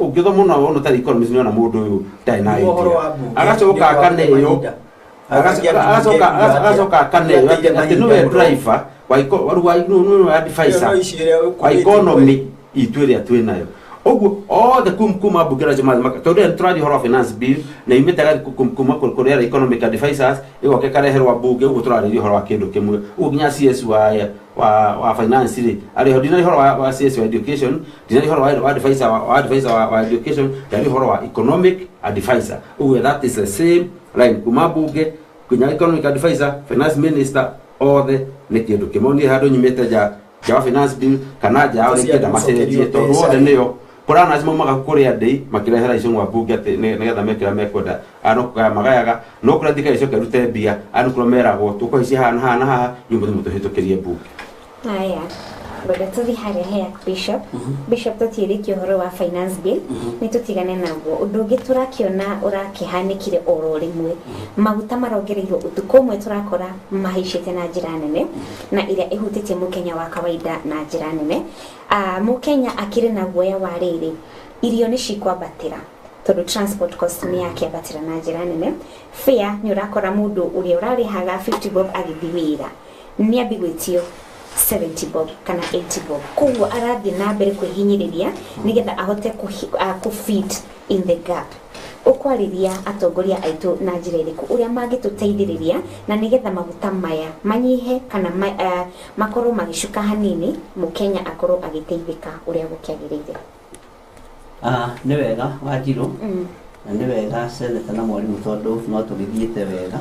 ũngĩthoma mũno wona ta economist nĩ ona mũndũ ũyũ ndarĩ na idea agacoka akaneo agacoka akaneo atĩ nĩwe driver wa advisor wa economy itũ ĩrĩa twĩnayo oguo othe kuma mbungĩra jamathi tondũ nĩtũrathiĩ ũhoro wa finance bill na imĩtaga kuma kũrĩa economic advisors ĩgoke kareherwo mbunge ũguo tũrarĩrĩria ũhoro wa kĩndũ kĩmwe ũguo nginya CS wa finance rĩ arĩ ndina ũhoro wa CS wa education ndina ũhoro wa advisor wa education ndina ũhoro wa economic advisor ũguo that is the same line kuma mbunge nginya economic advisor finance minister othe nĩ kĩndũ kĩmwe niĩ handũ nyumĩte nja wa finance bill kana nja wa rĩngĩ ndamacenjie tondũ othe nĩyo Kurana azimo maga kuria dei makirehera icio ngwa bunge ati nigetha mekira mekwenda anokuga magayaga no kurathika icio kerute bia anukuromeragwo tuko ici hana haha yumbu mutuhitukirie bunge aya bado tuthi haria he bishop tutirikie uhoro wa finance bill ni tutigane naguo undu ungi turakiona urakihanikire oro rimwe maguta marongereirwo utuko umwe turakora mahicite na njira nene na iria ihutite mukenya wa kawaida na njira nene mukenya akire na guoya wa riri irio ni cikwambatira tondu transport cost ni yakiambatira na njira nene fare ni urakora mundu uria urarihaga 50 bob agithi wira ni abigwitio 70 bob kana 80 bob koguo arathie na mbere kwihinyiriria nigetha ahote ku fit in the gap ukwariria atongoria aitu na njira iriku uria mangituteithiriria na nigetha maguta maya manyihe kana makorwo magishuka hanini mukenya akorwo agiteithika uria gukiagirire nĩ wega Wanjirũ na nĩ wega seneta na mwarimu tondu no tũgithiĩte wega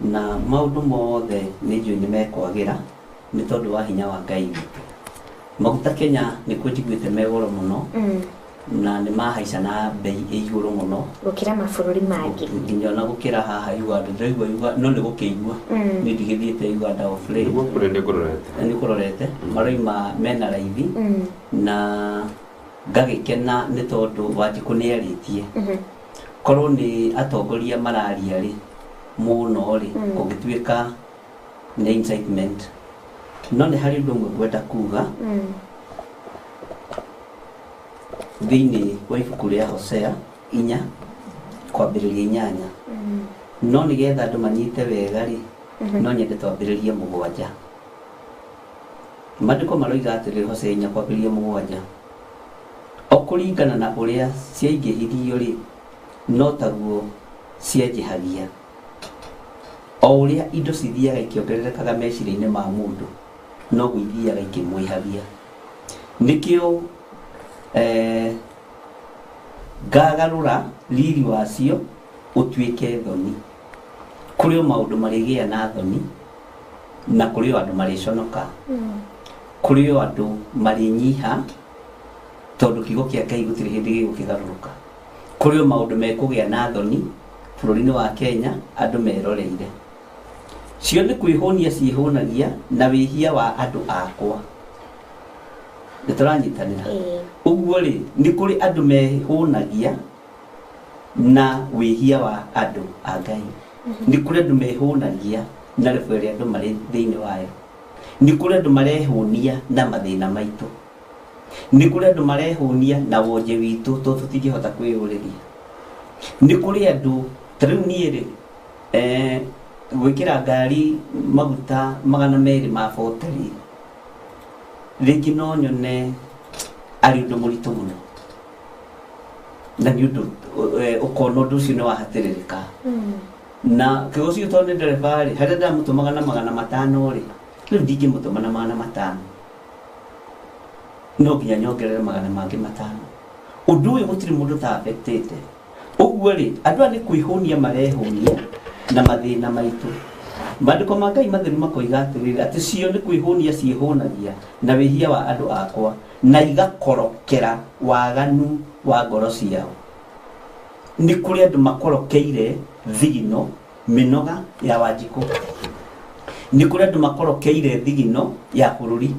na maũndũ mothe nĩ njũĩ nĩ mekwagira nĩ tondũ wa hinya wa Ngai maguta Kenya nĩ kũnjiguĩte me goro mũno na nĩ mahaica na bei igũrũ mũno gũkĩra mabũrũri mangĩ nginya ona gũkĩra haha Uganda ndaigua no nĩ gũkĩigua nĩ ndigithiĩte Uganda of late nĩ kũrorete maroima mena raithi na ngagĩkena nĩ tondũ Wanjikũ nĩ arĩtie korwo nĩ atongoria mararia rĩ mũno rĩ kũngĩtuĩka nĩ incitement no nĩ harĩ ũndũ ũmwe ngwenda kuga thĩinĩ wa ibuku rĩa Hosea 4 kwambĩrĩria 8 no nĩgetha andũ manyite wega rĩ no nyende twambĩrĩrie 7 maandĩko maroiga atĩrĩrĩ Hosea 4 kwambĩrĩria 7 okũringana na ũrĩa ciaingĩhirio rĩ no taguo cianjihagia o ũrĩa indo cithiaga ikĩongererekaga meciria-inĩ ma mũndũ no gũithiaga ikĩmũihagia nĩkĩo ngagarũra riri wacio ũtuĩke thoni kũrĩ maũndũ marĩgĩa na thoni na kũrĩ andũ marĩconoka kũrĩ andũ marĩnyiha tondũ kiugo kĩa Ngai gũtirĩ hĩndĩ gĩgũkĩgarũrũka kũrĩ maũndũ mekũgĩa na thoni bũrũri-inĩ wa Kenya andũ meroreire cio nĩ kwĩhũnia ciĩhũnagia na wĩhia wa andũ akwa nĩtũranyitanĩra ũguo rĩ nĩ kũrĩ andũ mehũnagia na wĩhia wa andũ a Ngai nĩ kũrĩ andũ mehũnagia na rebu ĩrĩa andũ marĩ thĩinĩ wayo nĩ kũrĩ andũ marehũnia na mathĩna maitũ nĩ kũrĩ andũ marehũnia na wonje witũ tondũ tũtingĩhota kwĩyũrĩria nĩ kũrĩ andũ tarĩu niĩ rĩ gwĩkĩra ngari maguta 200 ma 40 rĩngĩ no nyone arĩ ũndũ mũritũ mũno na nĩ ũndũ ũkona ũndũ ũcio nĩ wahatĩrĩrĩka na kĩgo cio tondũ nĩ ndereba rĩ harĩa ndamũtũmaga na 500 rĩ riu ndingimutuma na magana matano no nginya nyongerere magana mangĩ matano undu uyu gutiri mundu ta affectete uguo ri andu ani kwihunia marehunia na mathina maitu Maandiko ma Ngai matheru makoiga atiriri ati cio ni kwihunia ciehunagia na wihia wa andu akwa na igakorokera waganu wa ngoro ciao. Ni kuri andu makorokeire thigino minoga ya Wanjiku. Ni kuri andu makorokeire thigino ya bururi.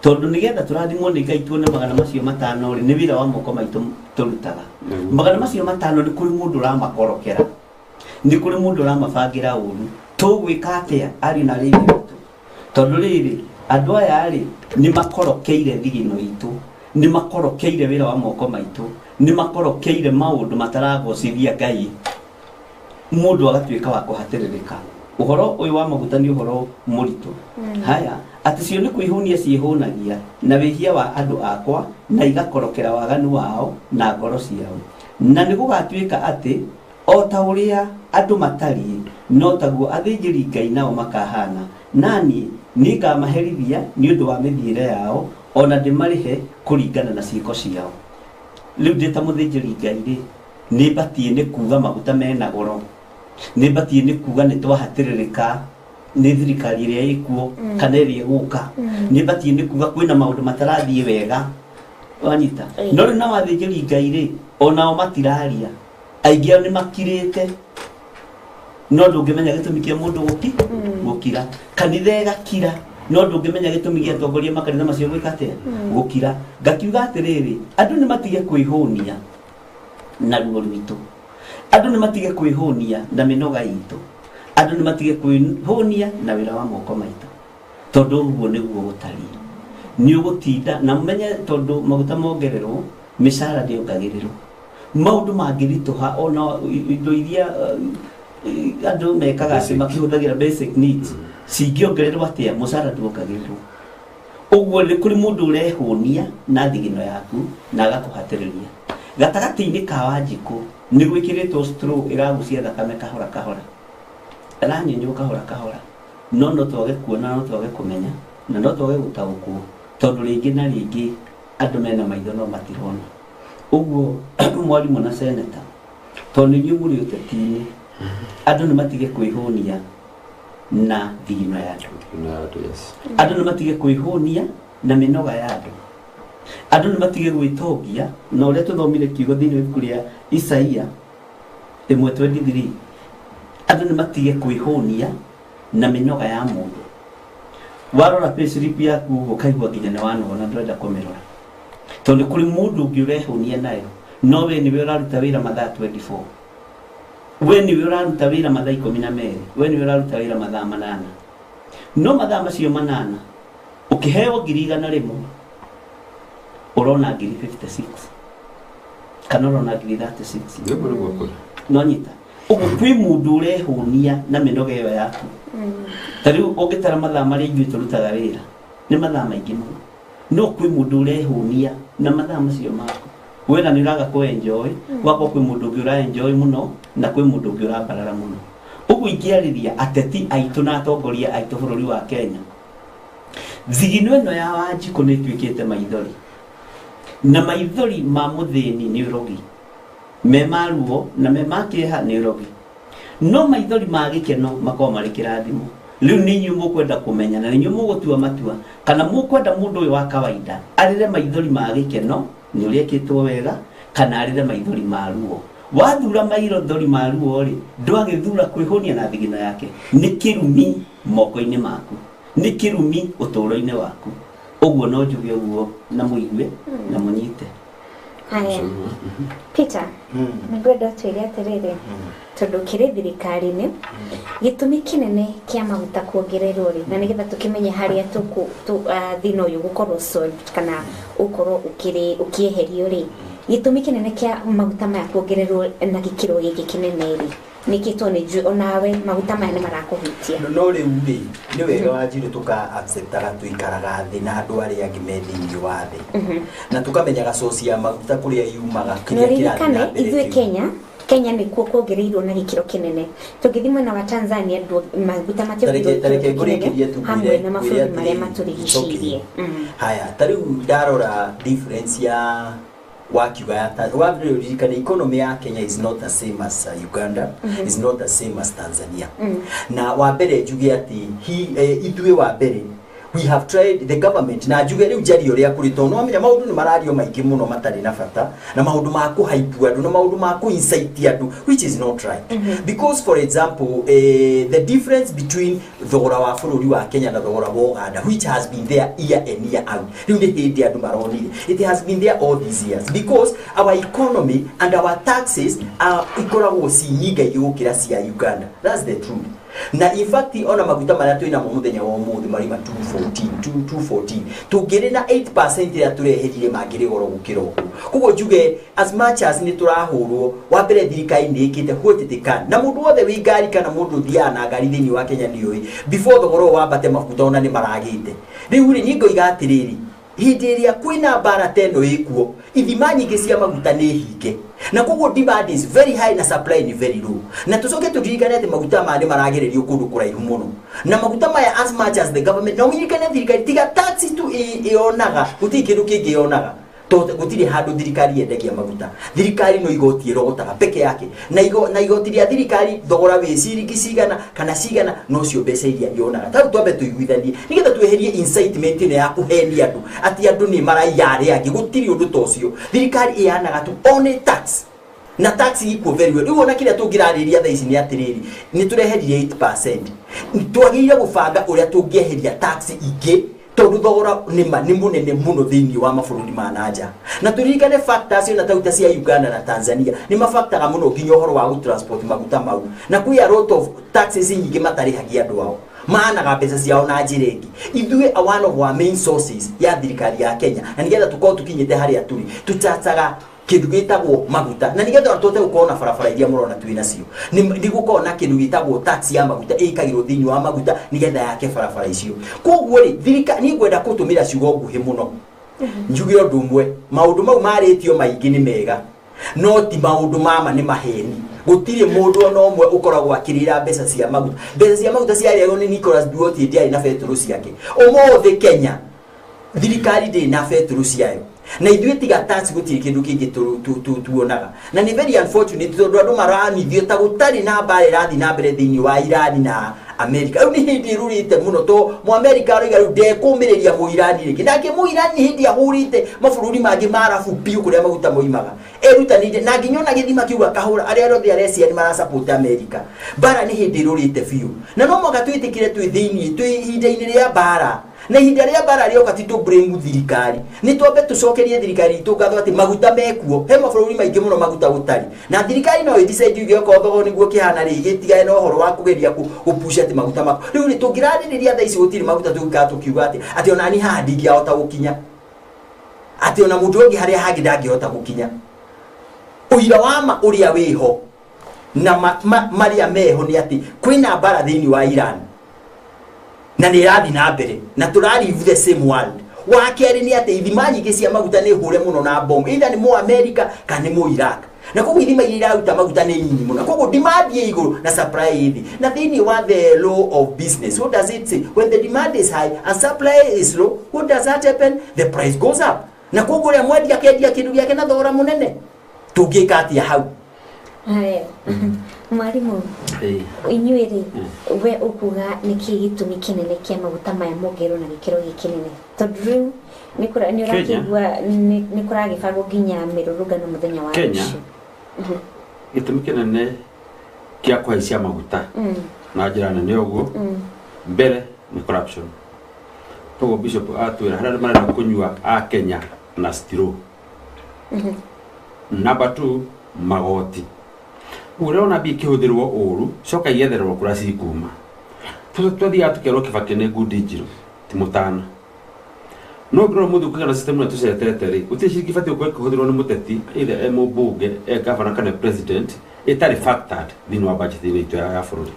Tondu nigetha turathimwo ni Ngai tuone magana macio matano ri ni wira wa moko maitu turutaga. Magana macio matano ni kuri mundu ramakorokera. Ni kuri mundu ramabangira uru. Tugwika atia ari na riri tu. Tondu riri andu aya ari ni makorokeire thigino itu. Ni makorokeire wira wa moko maitu. Ni makorokeire maundu mataragocithia Ngai. Mundu agatuika wa kuhatiririka. Uhoro uyu wa maguta ni uhoro muritu. Haya ati cio ni kwihunia ciehunagia na wihia wa andu akwa na igakorokera waganu wao na ngoro ciao. Na ni gugatuika ati o ta uria andu matari no taguo athinjiri Ngai nao makahana. Nani ni ngamaherithia ni undu wa mithiire yao ona ndimarihe kuringana na ciiko ciao. Riu ndita muthinjiri Ngai ri ni batie ni kuga maguta mena goro. Ni batie ni kuga ni twahatiririka ni thirikari iria ikuo kana iria guka. Ni batie ni kuga kwina maundu matarathie wega wanyita. No ri na wathinjiri Ngai ri onao matiraria aingi ni makirite no ndungimenya gitumi kia mundu gukira kanitha igakira no ndungimenya gitumi gia atongoria makanitha macio gwikatia gukira ngakiuga atiriri andu ni matige kwihunia na ruo rwitu andu ni matige kwihunia na minoga itu andu ni matige kwihunia na wira wa moko maitu tondu uguo niguo gutari ni ugutinda na menye tondu maguta mongererwo mishara ndiongagirirwo maundu mangirituha ona indo iria andu mekaga makihuthagira basic needs cingiongererwo atia mucara nduongagirirwo uguo ni kuri mundu urehunia na thigino yaku na agakuhatiriria gatagati-ini ka Wanjiku ni gwikiritwo straw iragucia thakame kahora kahora aranyinyo kahora kahora no twage kuona no twage kumenya na no twage gutaguku tondu ringi na ringi andu mena maitho no matirona. Uguo mwalimu na senator tondu nyu muri utetini andu ni matige kwihunia na thigino ya andu andu ni matige kwihunia na minoga ya andu andu ni matige gwitongia na uria tuthomire kiugo thiini wa kuria Isaia 1:23 andu ni matige kwihunia na minoga ya mundu warora payslip yaku ukaigua nginya ni wanona ndwenda kumirora tondu kuri mundu ngiurehunia nayo no we niwe uraruta wira mathaa 24 we niwe uraruta wira mathaa 12 we niwe uraruta wira mathaa 8 no mathaa macio 8 ukiheo 100 urona 56 kana urona 36 no nyita ugu kwi mundu urehunia na minoga iyo yaku tariu ungitara mathaa mari ingi turutaga wira ni mathaa maingi muno no kwi mundu urehunia na mathaa macio maku wena ni uraga ku enjoy wako kwi mundu ungi ura enjoy muno na kwi mundu ungi ura barara muno ugu ingiariria ateti aitu na atongoria aitu bururi wa Kenya thigino ino ya Wanjiku ni twikite maithori na maithori ma muthini ni urogi me maruo na me makiha ni urogi no maithori ma gikeno makoma mari kirathimo riu ni nyu mukwenda kumenya na nyu mugutua matua kana mukwenda mundu uyu wa kawaida arire maithori ma gikeno ni uriekitwo wega kana arire maithori ma ruo wathura maithori ma ruo ri ndwagithura kwihunia na thigino yake ni kirumi moko-ini maku ni kirumi uturo-ini waku uguo no njuge uguo na muigue na munyite. Haya Peter nigwenda twire atiriri tondu kiri thirikari-ini gitumi kinene kia maguta kuongererwo ri na nigetha tukimenya haria thina uyu gukorwo solved kana ukorwo ukieherio ri gitumi kinene kia maguta maya kuongererwo na gikiro giki kinene ri nikito ni onawe maguta maya ni marakuhitia no riu ri ni wega Wanjiru tuka acceptara tuikaraga thi na andu aria angi me thiini wa thi na tukamenya source ya maguta kuria yumaga kiria ithuĩ Kenya Kenya ni kuo kuongereirwo na gikiro kinene tungithimwe na wa Tanzania maguta mationgereirwo hamwe na mabũrũri marĩa maturigicĩirie haya tariu ndarora difference ya wakiuga ya wabiririkana economy ya Kenya is not the same as Uganda is not the same as Tanzania na wa mbere njuge ati ithuĩ wa mbere we have tried the government na njuge riu njari uria kuri tono amenya maundu ni marario maingi muno matari na bata na maundu ma ku hype andu na maundu ma ku insight andu which is not right because for example the difference between thogora wa bururi wa Kenya na thogora wa Uganda which has been there year and year out riu ni hindi andu maronire it has been there all these years because our economy and our taxes are ikoragwo cinyinga yukira cia Uganda that's the truth na in fact ona maguta maria twina mo muthenya wa umuthi marima 214 tugire na 8% ya tureherire mangire goro gukira uku kugo njuge as much as ni turahurwo wa mbere thirikari ni ikite hwetetekana na mundu wothe wi ngari kana mundu thia na ngari thini wa Kenya nioi before thogoro wa bate mafuta ona ni maragite riu ri ningo igatiriri hindi iria kwina bara teno ikuo ithima nyingi cia maguta ni hinge na koguo demand is very high na supply ni very low na tucoke tudirikane ati maguta mari maragererio kundu kuraihu muno na maguta maya as much as the government no wirikane thirikari tiga tax tu ionaga guti kindu kingi ionaga to gutiri handu thirikari yendagia maguta thirikari no igoti rogotaga peke yake na igoti ria thirikari thogora we ciringi cigana kana cigana no cio mbeca iria ionaga tatu twambe tuiguithanie nigetha tweherie incitement ino ya kuhenia andu ati andu ni maraiare angi gutiri undu tocio thirikari ianaga tu only tax na tax iko very well uona kile tungirariria tha ici ni atiriri ni tureherie 8% twagire gubanga uria tungieheria tax ingi tondu thogora ni munene muno thini wa mabũrũri ma nanja na turirikane factors na tauta cia Uganda na Tanzania ni mafactor muno nginya uhoro wa transport maguta mau na kwi a lot of taxes nyingi matarihagia andu ao maanaga mbeca ciao na njĩra ĩngĩ ithuĩ one of our main sources ya thirikari ya Kenya na nigetha tukorwo tukinyite haria turi tutacaga kindu gitagwo maguta na nigetha tũte gũkorwo na barabara iria mũrona twina cio ni gũkorwo na kindu gitagwo tax ya maguta ĩkagĩrwo thĩinĩ wa maguta nigetha yake barabara icio koguo ri thirikari ni ngwenda gũtũmĩra ciugo nguhĩ mũno njuge ũndũ ũmwe maũndũ mau marĩtio maingĩ ni mega no ti maũndũ mama ni maheni gutire mundu ona umwe ukoragwo akirira mbeca cia maguta ciarĩagwo ni Nicholas Duoti ndiarĩ na betũrũ ciake ũmũthĩ Kenya thirikari ndĩ na betũrũ ciayo na ithuĩ tiga tax gutire kindu kingi tuonaga na ni very unfortunate tondu andu maranithio ta gutari na mbara irathi na mbere thini wa Iran na America riu ni hindi rurite muno to mu America roiga riu ndekumiriria mu Iran ringi ndake mu Iran ni hindi ahurite mabũrũri mangi marabu piu kuria maguta moimaga erutanire na nginyona githima kiuga kahura aria rothe arecia ni mara support America bara ni hindi rurite fiu na no moga twitikire twi thini twi hinda-ini ria bara na hinda ria bara rio katitu blame thirikari ni twambe tucokerie thirikari itu ngatho ati maguta mekuo he mabũrũri maingi muno maguta gutari na thirikari no decide uge ko thogo niguo kihana rigi tiga no horo wa kugeria kupusha ati maguta mako riu ni tungiraririria tha ici gutiri maguta tuka tukiuga ati ona ni handi ngiahota gukinya ati ona mundu ungi haria hangi ndangihota gukinya uira wama uria wiho na maria meho ni ati kwina bara thini wa Iran na ni rathi na mbere na turari the same world wa keri ni ati ithima nyingi cia maguta ni hure muno na bomb either ni mu America kana ni mu Iraq na koguo ithima iria irauta maguta ni nyingi muno koguo demand ye iguru na supply ithi na thini wa the law of business what does it say when the demand is high and supply is low what does that happen the price goes up na koguo ria mwendia kendia kindu giake na thogora munene tungika atia hau haya mwalimu inyuĩrĩ we ukuga niki gitumi kinene kia maguta maya mongerwo na gikiro gikinene tondu riu ni urakigua ni kuragibagwo nginya mirurungano muthenya wa Kenya gitumi kinene kia kuhaicia maguta na njira nene uguo mbere ni corruption togo bishop atwira haria marenda kunyua a Kenya na stiro number 2 magoti urona bi kihudhirwo uru coka yetherwo kura cikuma twathia tukerwo Kibaki ne good digital timutana no gro muthu kugana system na tucetete ri utici kibati ukwe kuhudhirwo ni muteti ile emo bunge governor kana president itari factored thini wa budget ile itu ya bururi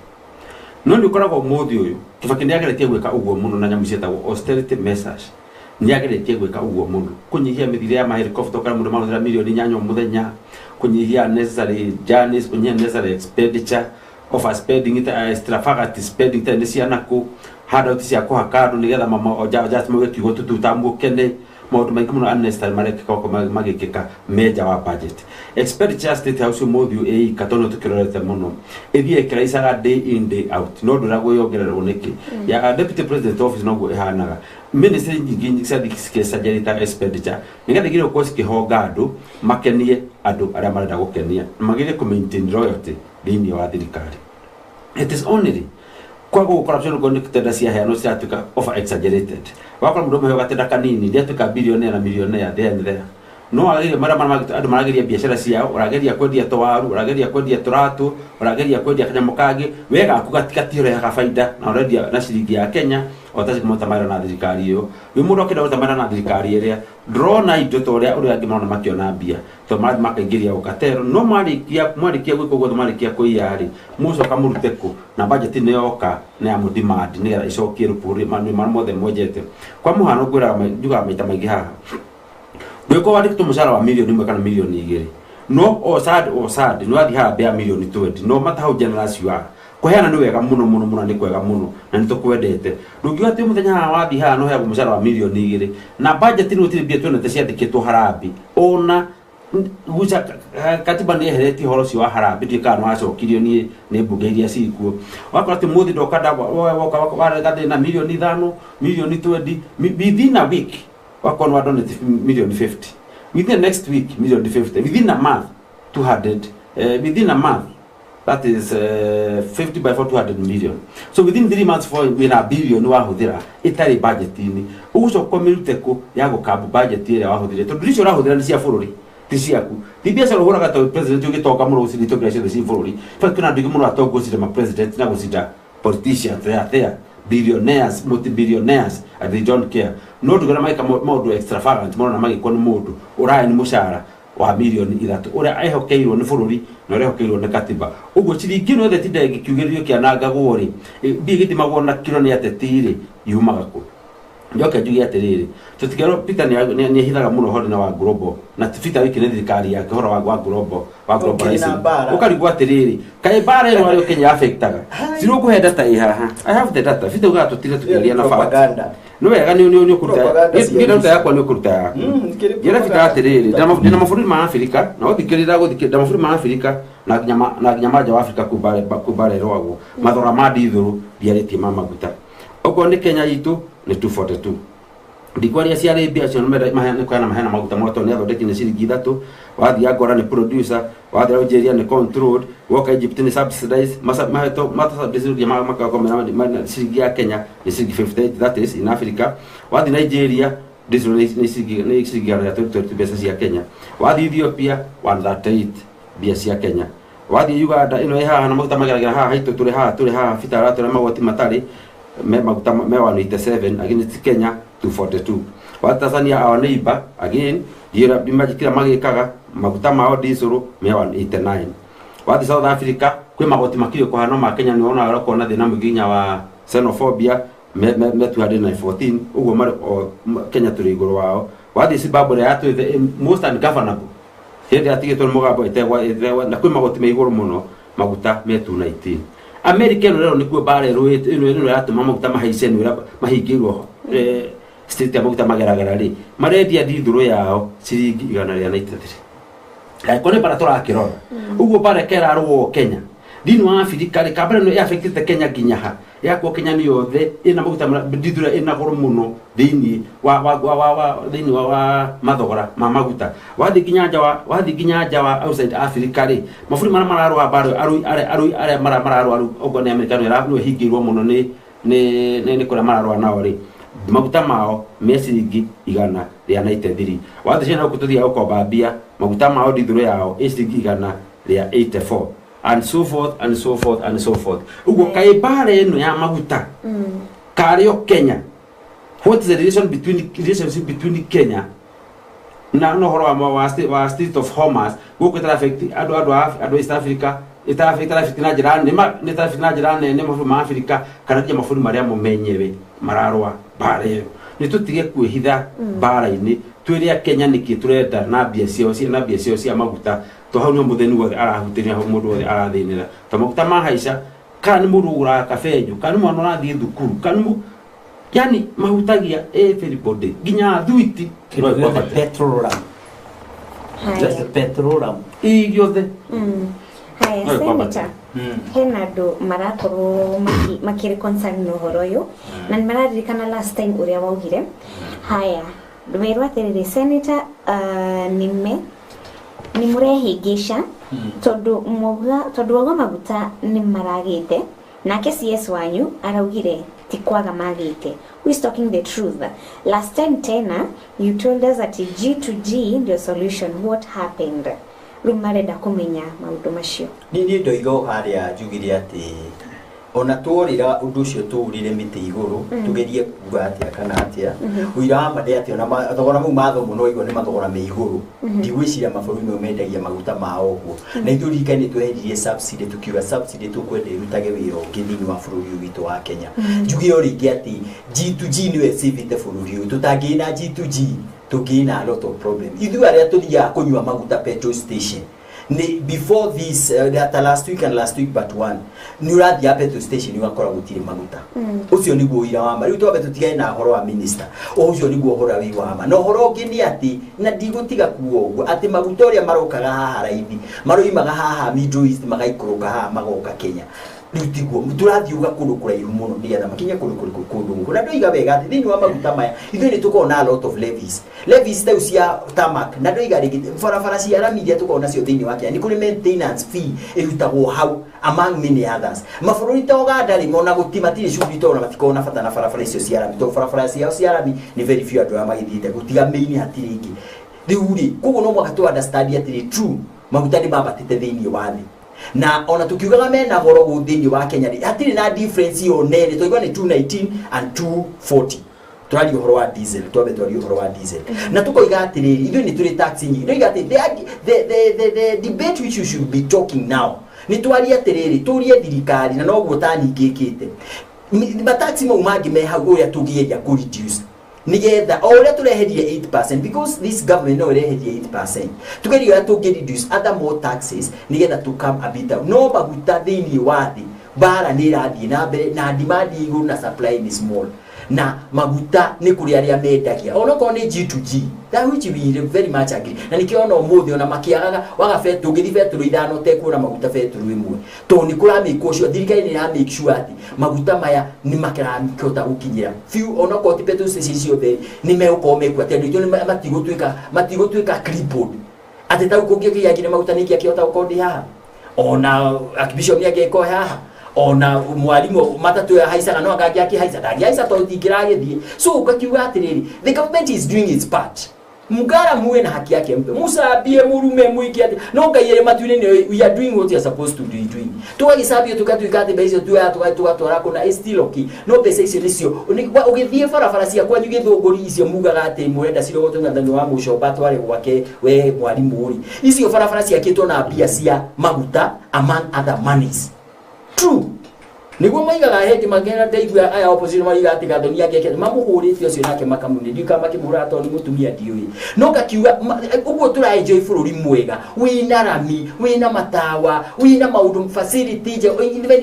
no ni ukoragwo muthi uyu Kibaki ndiageretie gwika uguo muno na nyamu cietagwo austerity measures ndiageretie gwika uguo muno kunyihia mithire ya helicopter kana mundu maruthira milioni 8 muthenya kunyihia necessary journeys, kunyihia necessary expenditure, overspending it, extravagant spending it, ni ciana ku handout cia kuhakando nigetha mama oja tumuge kigo tutamukene maundu maingi muno unnecessary marekeka ko magikika meja wa budget. Expenditure state house mothiu katono tukirorete muno ithie kiraisaga day in day out no ndura guyongererwo niki ya deputy president office no ihanaga ministry nyingi cia general expenditure nigetha gire ko cikihonga andu makenie andu aria marenda gukenia magire ku maintain royalty thini wa thirikari. It is only kwa corruption connected cia heano cia tuka over exaggerated wakora mundu mwe gatenda kanini ndia tuka billionaire na millionaire there no agire mara andu marageria biashara ciao urageria kwendia towaru urageria kwendia turatu urageria kwendia kanyamukage wega akugatikati ore ya faida na already na shilingi ya Kenya otazi kumutamara na thirikari yo wi mundu akenda gutamara na thirikari iria drona indo to ria uri angi marona makiona mbia to mari makaingiria ukatero no mwarikia gwiko gotho mwarikia kuiyari muco kamurute ku na budget ne yoka ne amu demand ne ra icokie rupuri manu mothe mwejete kwa muhano gwira juga maita maingi haha gwiko wadi kutumusara wa milioni 1 kana milioni 2 no o sad no adi ha bea milioni 20 no mata how generous you are kuheana ni wega muno ni kwega muno na nitukwendete ndungiwa ti muthenya wathi ha no heago mucara wa milioni 2 na budget ni utiri bia twene ciandikitwo harambi ona guca katiba ni hereti horo cio wa harambi ndika no acokirio ni mbunge iria cikuo wakora ti muthi ndokada woka gathi na milioni 5 milioni 20 within a week wakona donate milioni 50 within next week milioni 50 within a month 200 within a month that is 50 by 400 million. So within 3 months for we na billion wa huthira itari budget ini uguco komirute ko ya gukabu budget ire wa huthire to ndicho ra huthira ni cia bururi ti ciaku ti biacara huraga to president ugitoka muno ucini to gracia ci bururi fa kuna ndigi muno atongo cire ma president na gucida politicians there billionaires multi-billionaires and they don't care no ndugana maika modu extravagant mono na magiko ni mundu urai ni mushara wa milioni 3 ura aihokeirwo ni bururi na ura aihokeirwo ni katiba uguo ciringi no theti ndegi kiugerio kiananga gori bigiti magona kiro ni atetire yumaga ku njoke njugi atiriri tutikero Peter ni hithaga muno hori na wa global na Peter wiki ni thirikari ya horo wa global ukarigwa atiriri kai bara ino ayo Kenya affectaga siro kuhenda ta ihaha I have the data Peter uga tutire tukiria na propaganda no wega ni kuruta ni data yakwa ni kuruta gira Peter atiriri na mafuri ma Afrika na uthikirira guthikira mafuri ma Afrika na nyama ja Afrika kubare roago mathora madi ithuru diareti mama guta oko ni Kenya yitu ni 242 ndikwaria cia Arabia cio mahena maguta moto ni athondeki ni ciringi 3 wathi agora ni producer wathi Algeria ni controlled woka Egypt ni subsidized maheto subsidize makakomera ciringi ya Kenya ni ciringi 58 that is in Africa wathi Nigeria ni ciringi ya 30 pesa cia Kenya wathi Ethiopia 138 bia cia Kenya wathi Uganda ino ihaha na maguta magera haha haitu turi haha fitara turi magoti matari maguta me 187 against Kenya 242 wa Tanzania our neighbor again dira bimajikira magikaga maguta mao diesel me 189 wa South Africa kwi magoti makio kwa hano ma Kenya ni ona arako na thina muginya wa xenophobia me 214 ugo mari Kenya turi iguru wao wa Zimbabwe ya to the most ungovernable hindi atigitwo mugambo itegwa na kwi magoti me iguru muno maguta me 219 America no ni ku bare ruit ino yatuma maguta mahaice ni mahingirwo state maguta mageragara ri maredia dithuru yao ciringi 193 kone para tora kirora ugo bare kera ruo Kenya dini wa Afrika ri kabare no affected Kenya ginyaha yakwo Kenya ni yothe ina maguta dithura ina goro muno dini wa dini wa mathogora ma maguta wathi ginyanja wa outside Africa ri mafuri mararu abaro aru mararu ogo ni America no hingirwo muno ni kura mararu nao ri maguta mao mesiringi 193 wathi cena kututhia ukomba bia maguta mao dithuru yao esiringi 184 and so forth and so forth and so forth ugo kai bare no ya maguta kario Kenya what is the relationship between Kenya na no horo wa state of Hamas go ko traffic ado East Africa traffic na jirani ne traffic na jirani ne mafu ma Africa kana je mafu maria mo menyewe mararwa bare ni tutige kwihitha bara ini twiria Kenya niki turenda na bia cio cia maguta to hau no mutheni wothe arahutiria hau mundu wothe arathinira to maguta mahaica kana mundu ugura kafenyo kana mwana arathie thukuru kana yani mahutagia everybody ginya thuiti petrol just the petrol igothe haya senator hena andu marakorwo makiri concern no horo uyu na nĩmararirikana last time uria waugire haya ndũmĩrwo atĩrĩrĩ senator nĩ mũrehingisha tondu wauga maguta nĩ maragĩte nake CS wanyu araugire ti kwaga magĩte. Who is talking the truth? Last time tena you told us that G2G ndio solution. What happened? Rumarenda kumenya maundu macio. Ni ndoigo haria njugire ati ona tworira undu ucio tuurire miti iguru tugerie kuga atia kana atia uira wa made atia ona thogora mu matho muno igwo ni mathogora me iguru ndigwiciria mabũrũri no mendagia maguta mao ũguo na ithuĩ ni tweheririe subsidy tukiuga subsidy tukwenda irutage wĩra ũngĩ thĩinĩ wa bũrũri witũ wa Kenya njugire rĩngĩ ati G2G niwe savite bũrũri ũyũ tutangĩna G2G tũkĩna a lot of problem ithuĩ arĩa tuthiaga kũnyua maguta petrol station before this last week but one nurathi ya petrol station wakora gutire maguta ucio niguo uira wa ma riu twabe tutigane na horo wa minister ucio niguo horo wi wa ma no horo ngi ni ati na ndigutiga kuo ati maguta uria marokaga haha raithi maroimaga haha Middle East magaikũrũka haha magoka Kenya rutiguo turathiuga kundu kuraihu muno nigetha makinya kundu na ndoiga wega ati thini wa maguta maya ithuĩ nĩ tukona a lot of levies ta cia tamak na ndoiga rĩngĩ barabara cia rami iria tukona cio thini wa Kenya nĩ kũrĩ maintenance fee ĩrutagwo hau among many others mabũrũri ta Uganda rĩ mona gũtimatire cuguri tona matikona bata na barabara icio cia rami to barabara cia rami nĩ very few andũ magithiĩte gũtiga main hatirĩ ingĩ rĩu rĩ koguo no mwaka tu understand ati true maguta nĩ mabatĩte thĩinĩ wa thĩ na ona tukiugaga mena goro guthini wa Kenya hatiri na difference yo nene toigwa ni 219 and 240 twari uhoro wa diesel twabe twari uhoro wa diesel na tukoiga atiri ithuĩ nĩ turi taxi nyingi ndoiga ati the debate which you should be talking now ni twari atiriri turie thirikari na noguo taningĩkĩte mataxi mau mangi me hau uria tugĩeria ku reduce nigetha oria tureherie 8% because this government no reherie 8% tugeria to get reduce other more taxes nigetha to come a bit down no maguta thini wathi bara ni rathi na mbere na demand iguru na supply ni small na maguta ni kuri aria mendagia ona ko ni G2G that which we very much agree na nikiona umuthi ona makiagaga wagabe tugithi beturu ithano tekuona maguta beturu imwe to ni kura make sure thirikari ni ra make sure ati maguta maya ni makira mikota gukinyira few ona ko tipetu session the ni meuko mekwa ati ndio ni matigotwika crippled ati ta ukogia kile maguta ni kiota ukodi haha ona akibishop ni ageko haha ona mwalimu matatu ya haisa no akagia haisa ndagia haisa to tikiragithie so ukakiuga atiriri the government is doing its part mugara muwe na haki yake mpe musabie murume muiki ati no ngayere matuine ni we are doing what you are supposed to be doing tukagisabie tukatuikate base tu ya tukatwara kuna still okay no pesa icio nicio ugithie barabara cia kwanyu githunguri icio mugaga ati mwenda ciro gotunga thani wa mushoba tware gwake we mwalimu uri icio barabara cia kitwo na bia cia maguta among other monies true niguo maigaga hendi magena ndaigua aya opposition maiga ati gathoni yake mamuhurite ucio nake makamuni ndika makimura to ni mutumia ndiui no gakiuga uguo tura enjoy bururi mwega wina rami wina matawa wina maundu facility je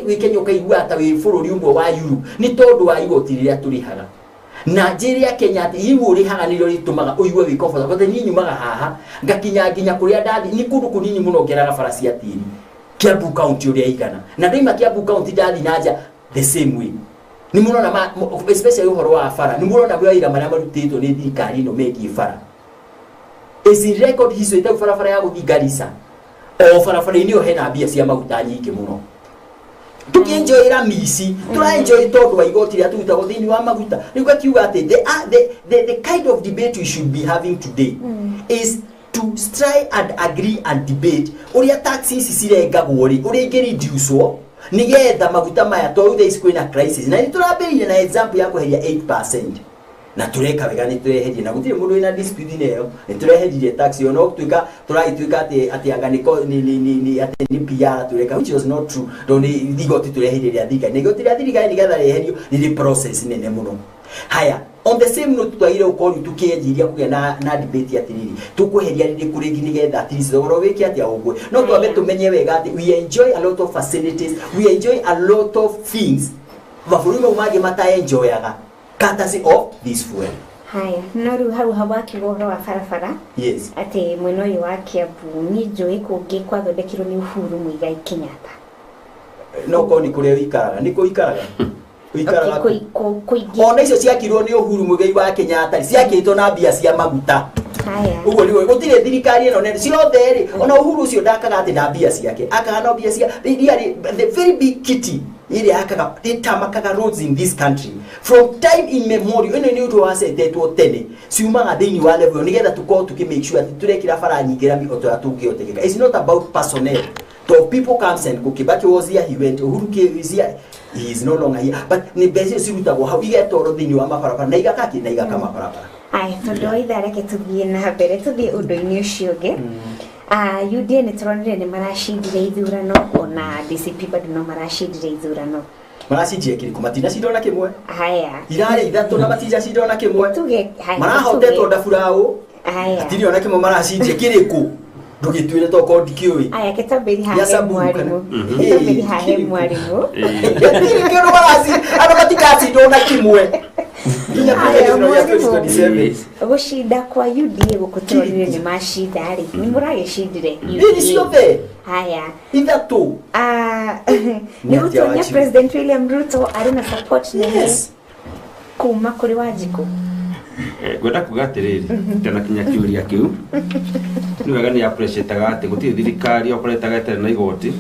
wikenya ukaigua ata wi bururi umwe wa Europe ni tondu wa igoti riria turihaga na Nigeria Kenya ati igu rihaga niro ritumaga uigue wi comfortable but ni nyumaga haha ngakinya nginya kuria ndathi ni kundu kunini muno ngeraga farasi atiri Kiambu County uria igana na ndoima Kiambu County ndathi naja the same way ni murona especially uhoro wa fara ni murona bwa ira maria marutitwo ni thirikari no megi fara ezi record hizo ita fara ya guthi Garissa o fara ni o hena bia cia maguta nyingi muno tukienjoy ra misi tura enjoy todo wa igoti ria tuita gothini wa maguta niguo kiuga ati the kind of debate we should be having today is to try and agree and debate uria taxes cirengagwo ri uria ingiriducewo nigetha maguta maya to there is kwina crisis na niturambirire na example ya kuheria 8% na tureka wega ni tureherie na gutire mundu ina dispute neyo ni tureherie tax yo no tuika turaituika ati anganiko ni ati ni PR tureka which was not true don't igoti tureherie thika ni igoti thika nigetha reherio ni process nene muno haya on the same note twaire ukori tukienjiria kugia na debate atiriri tukuheria riri kurigi nigetha at least thogora wiki atia ugwe no twabe tumenye wega ati we enjoy a lot of facilities, we enjoy a lot of things mabũrũri mau mangĩ mataenjoyaga courtesy of this fuel. Haya, no riu hau hawaki ũhoro wa barabara. Yes. Ati mwena ũyũ wa Kiambu ni njũĩ kũngĩ kwathondekirwo nĩ Uhuru Muigai Kenyatta. No ko ni kuria wikaraga ni kuikaraga wikaraga ona icio ciakirwo ni Uhuru Muigai wa Kenyatta ciakitwo na mbia cia maguta. Haya. Ugo ni gutire thirikari eno ne ciothe ri ona Uhuru ucio ndakaga ati na mbia ciake akahana mbia cia the very big kitty ile akaga itamakaga roads in this country from time immemorial eno ni uto wasetetwo tene ciumaga thini wa level nigetha tuko make sure ati turekira bara nyingira mi oto atungiotekeka. It's not about personnel. So people comes and Kibaki was here, he went, Uhuru is here, he is no longer here. But ni besi sirutagwo how we get toro thini wa mabarabara na igakaki na igaka mabarabara. Ai tondu ithara ke tuthie na mbere tuthie undu-ini ucio ungi. UDA ni turonire ni maracindire ithurano ona DCP bado no maracindire ithurano. Maracinjire kiriku matina cidona kimwe. Haya. Irare ithatu na matija cidona kimwe. Tuge haya. Marahotetwo ndaburaũ. Haya. Atiri ona kimwe maracinjire kiriku. Ndugitwire toko ndikioi. Aya kitabiri hahe mwarimu. Kitabiri hahe mwarimu. Kero barazi ano katikati ndona kimwe. Gushinda kwa UDA gukutorire ni mashinda ari ni muragicindire ni ciothe haya ithatu ni utonya President William Ruto ari na support nene kuma kuri Wanjiku gwenda kugatiriri tena kinya kiuria kiu ni wega ni appreciate gati guti thirikari operetaga tena na igoti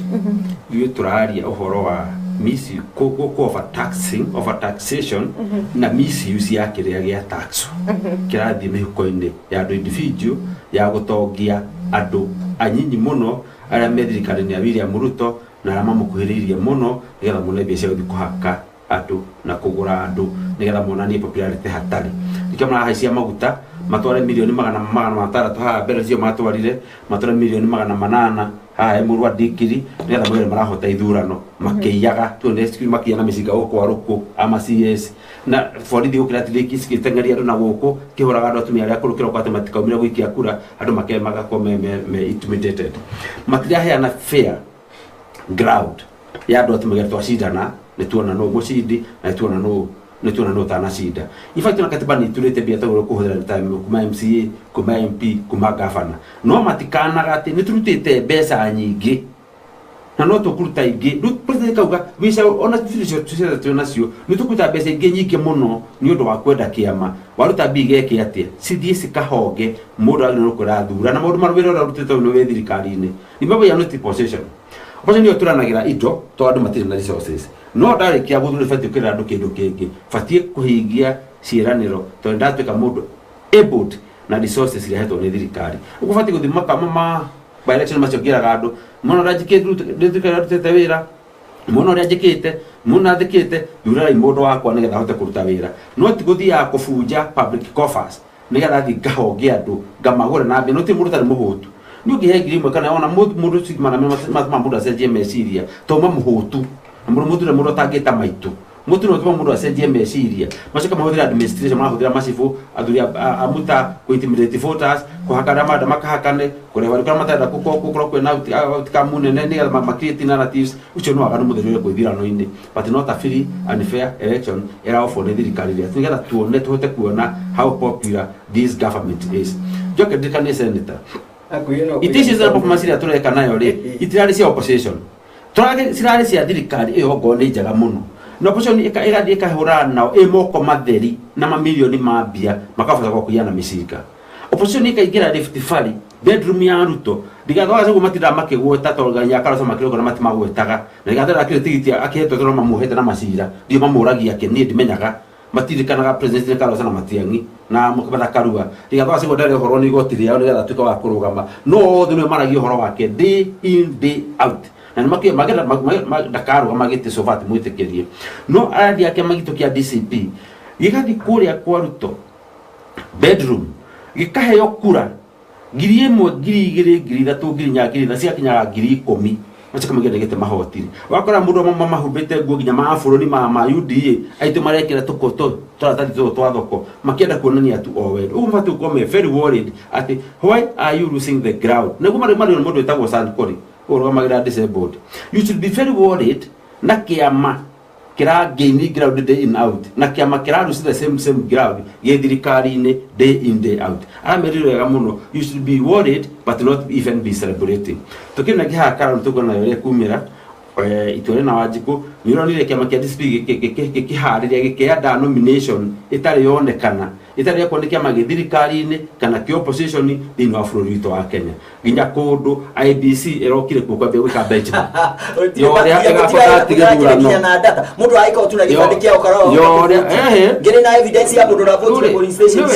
yu turaria uhoro wa misi overtaxation na misuse ya kiria gia tax kirathi mihuko-ini ya andu individual ya gutongia andu anyinyi muno aria methirikari-ini ya William Ruto na arĩa mamukuhĩrĩirie mũno nigetha mone mbia cia gũthiĩ kũhaka andũ na kũgũra andũ nigetha monanie popularity hatarĩ nikĩo marahaicia maguta matware milioni magana matandatũ haha mbere cio matwarire matware milioni magana 800 haha mũrũ wa ndikiri nigetha mwĩre marahota ithurano makĩiyaga tuone makĩiya na mĩcinga gũkũ arũkũ ama CS na borithi gũkĩra tiriki cikĩteng'eria andũ na gũkũ kĩhũraga andũ atumia arĩa akũrũ kĩroko atĩ matikaumire gũikia kura andũ magakorwo me intimidated matiraheana fair ground ya andũ atumia twacindana nĩ tuona no mũcindi na tuona no tanacida ifati na katiba ni turete bia tagoro kuhũthĩra time kuma MCA kuma MP kuma governor no matikanaga atĩ nĩ turutĩte mbeca nyingĩ na no tũkuruta ingĩ rĩu president kauga wica ona tucio tuonacio nĩ tũkuruta mbeca ingĩ nyingĩ mũno nĩ ũndũ wa kwenda kĩama waruta mbia gĩke atĩa cithiĩ cikahonge mũndũ arĩ no kũrathura na maũndũ marũwĩra ũrĩa ũrutĩte no wĩ thirikari-inĩ ni mambo ya not possession Opo ndio turanagira indo to andu matire na resources no ndarikia guthura fati ukira andu kindu kingi fatie kuhingia ciiraniro to ndatwika mundu able na resources ria hetwo ni thirikari ukufati guthima kama by election macokiraga andu muno rajikite rutete wira muno rajikite muno athikite thurai mundu wakwa nigetha hote kuruta wira no ti guthia kufunja public coffers nigetha thi ngahongia andu ngamagura na mbi no ti mundu tari muhutu ni ngihengiri mwe kana ona mundu sigmana mundu acenjie meciria to mamuhutu mundu tangita maitu mutu no tuma mundu acenjie meciria macoka mahuthira administration mahuthira macifu athuri amuta kuintimidate voters kuhakana mada makahakane kurewa rikana matenda kukoro kwena outcome nene ni create narratives ucio no aganu muthiri kwithirano ine but not a free and fair election era of the thirikari ria tugetha tuone tuhote kuona how popular this government is joke dikane senator it is a performance ya tureka nayo ri itirari cia opposition turage sirari cia thirikari iyo ngone njaga muno no opposition ikathie kahurana nao moko matheri na mamilioni ma mbia makabota kwa kuyana micika opposition ikaingira Rift Valley bedroom ya Ruto digathoa cyo matira makigweta torganya karosa makiroko na matima gwetaga na digathoa akiriti akihetwo toro mamuhete na macira dio mamuragia ke ni dimenyaga matirikanaga president Karosa na Matiang'i na mukabata karua digathoa cyo ndare horo ni gotiri yao nigetha tuko wa kurugama no thime maragi horo wake day in day out na magenda Dakaru magite sovati mwitekerie no andi yake magito kia DCP gigathi kuria kwa Ruto bedroom gikaheyo kura ngiri 1 ngiri 2 ngiri 3 ngiri 4 cia kinyaga ngiri 10 macaka magenda gete mahotire wakora mundu mahumbite nguo ginya ma bururi ma UDA aitu marekira tukoto turatari twa thoko makienda kuonania tu owe umatu kome very worried ati why are you losing the ground nego mari mundu etagwo Sankori oro magira disabled you should be very worried na kiama kira gain ground day in out na kiama kira lose the same ground ye thirikari ine day in day out amerire muno you should be worried but not even be celebrating tukina giha kara tuko na yore kumira itore na Wanjiku nironire kiama kia DCP kihariria gikianda nomination itari yonekana itari yakwoneka magithirikari ine kana ki opposition thini wa bururi witũ wa Kenya nginya kundu IBC irokire kuo kwambia gwika benchmark yoria igabota tigithurano mundu aika tu na gibande kia ukaro ngire na evidence ya mundu na vote polling station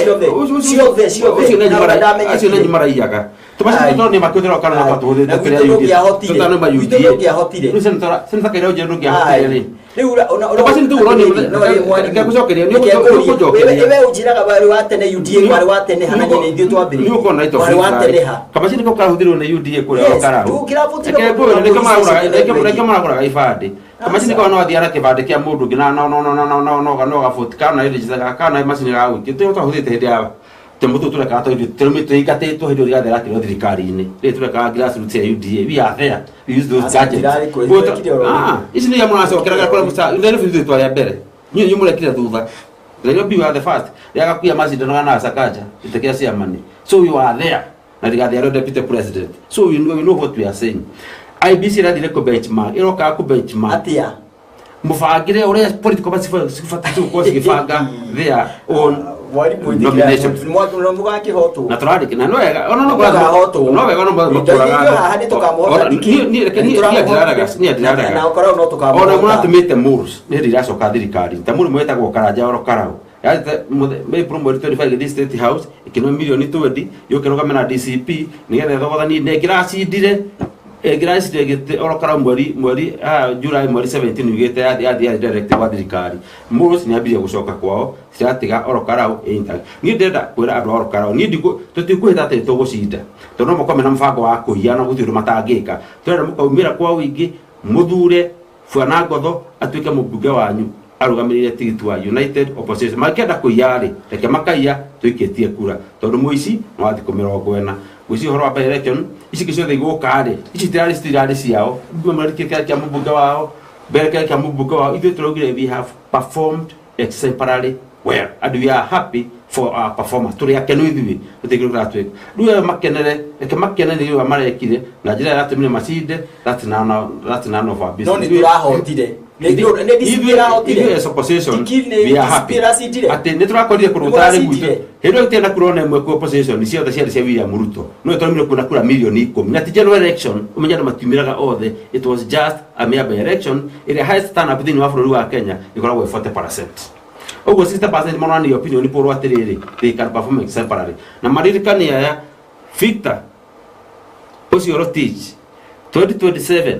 ciothe acio nĩ maraiyaga tũmacini nĩ makũthĩra kana na tũhũthĩte kĩrĩa tũtano ma UDA senata kĩrĩa ũnjĩra ndũngĩahotire tũmacini tu ũroni ngekucokeria nĩ ũkũnjokeria wewe ujiraga wale wa tene UDA wale wa tene hananye nĩ ithuĩ twambĩrĩirie nĩ ũkona ito wale wa tene ha kamacini kau kahũthĩrwo nĩ UDA kũrĩa karau reke maragũraga ibandĩ kamacini kau no athiara kĩbandĩ kĩa mũndũ ũngĩ no gabuti kana register kana macini ga gwĩkĩ tũhũthĩte hĩndĩ ya temutu tureka tuikatetwo hindi ria thera kiro thirikari-ini ri tureka grassroots ya UDA we are there we use those gadgets ici ni yamunacokeraga kora musa ndere bithi twaria mbere nyu murekire thutha Nairobi were the first yagakuya macindano na Sakaja itekia ciamani so you are there na rigathia deputy president so we know what we are saying IBC rathire ku benchmark iroka ku benchmark atia mufagire uria political party sifatu ko sigifanga there on nomination na turariki na no wega ona no wega no muturaga ni adiraga na ukora no tukamo ona muna tumite murs ni riracoka thirikari ta muri mwetagwo Karanja oro karau yaite me promote 25 this state house ikino milioni 20 yokirogamena DCP nigetha thogothani negiracindire egiracindire oro karau mweri July mweri 17 yugite ya directive wa thirikari murs ni abiria gucoka kwao ciratiga oro karau intag ni ndenda kwira andu oro karau ni ndiku tutikuhita ati tugucinda tono mukome na mfango wa kuiya na guthiru matangika twenda mukaumira kwa wingi muthure Bwana Ngotho atuike mubunge wanyu arugamirire tigiti wa United Opposition makenda kuiya ri reke makaiya tuiketie kura tondu muici no athi kumirongwena guci horo wa election ici kicio thiguka ri ici tirari ciao marikike kia mubunge wao bereke kia mubunge wao ithu turugire we have performed exemplary well and we are happy for our performance turi akenu ithui tutigire gratwe duwe makenere yo amarekire na njira yatumire macinde that's none of our business no ni turahotire If opposition, we are happy. Ati niturakorire kurutare gutu. Hero tena kurona mwe ku opposition ni ciothe cia William Ruto. No twarimire kuna kura milioni 10. Na general election umenya matumiraga othe. It was just a mere election. It highest turn up thini wa bururi wa Kenya ikoragwo 40%. Ogo 60% mona ni opinion ni poro atiriri. They can perform exemplary. Na maririkani ya Victor Osioro Teach 2027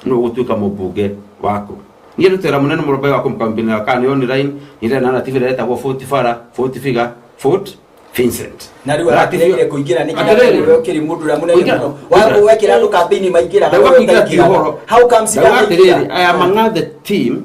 no gutuika mubunge wako. Ngiye tera munene murobe wako mkampeni wa kani online ire na native leta go 40 fara 40 figure 40 Vincent na riwa atirire kuingira ni kanya wewe kiri mundu ra munene muno wako wekira andu campaign maingira how comes I am among the team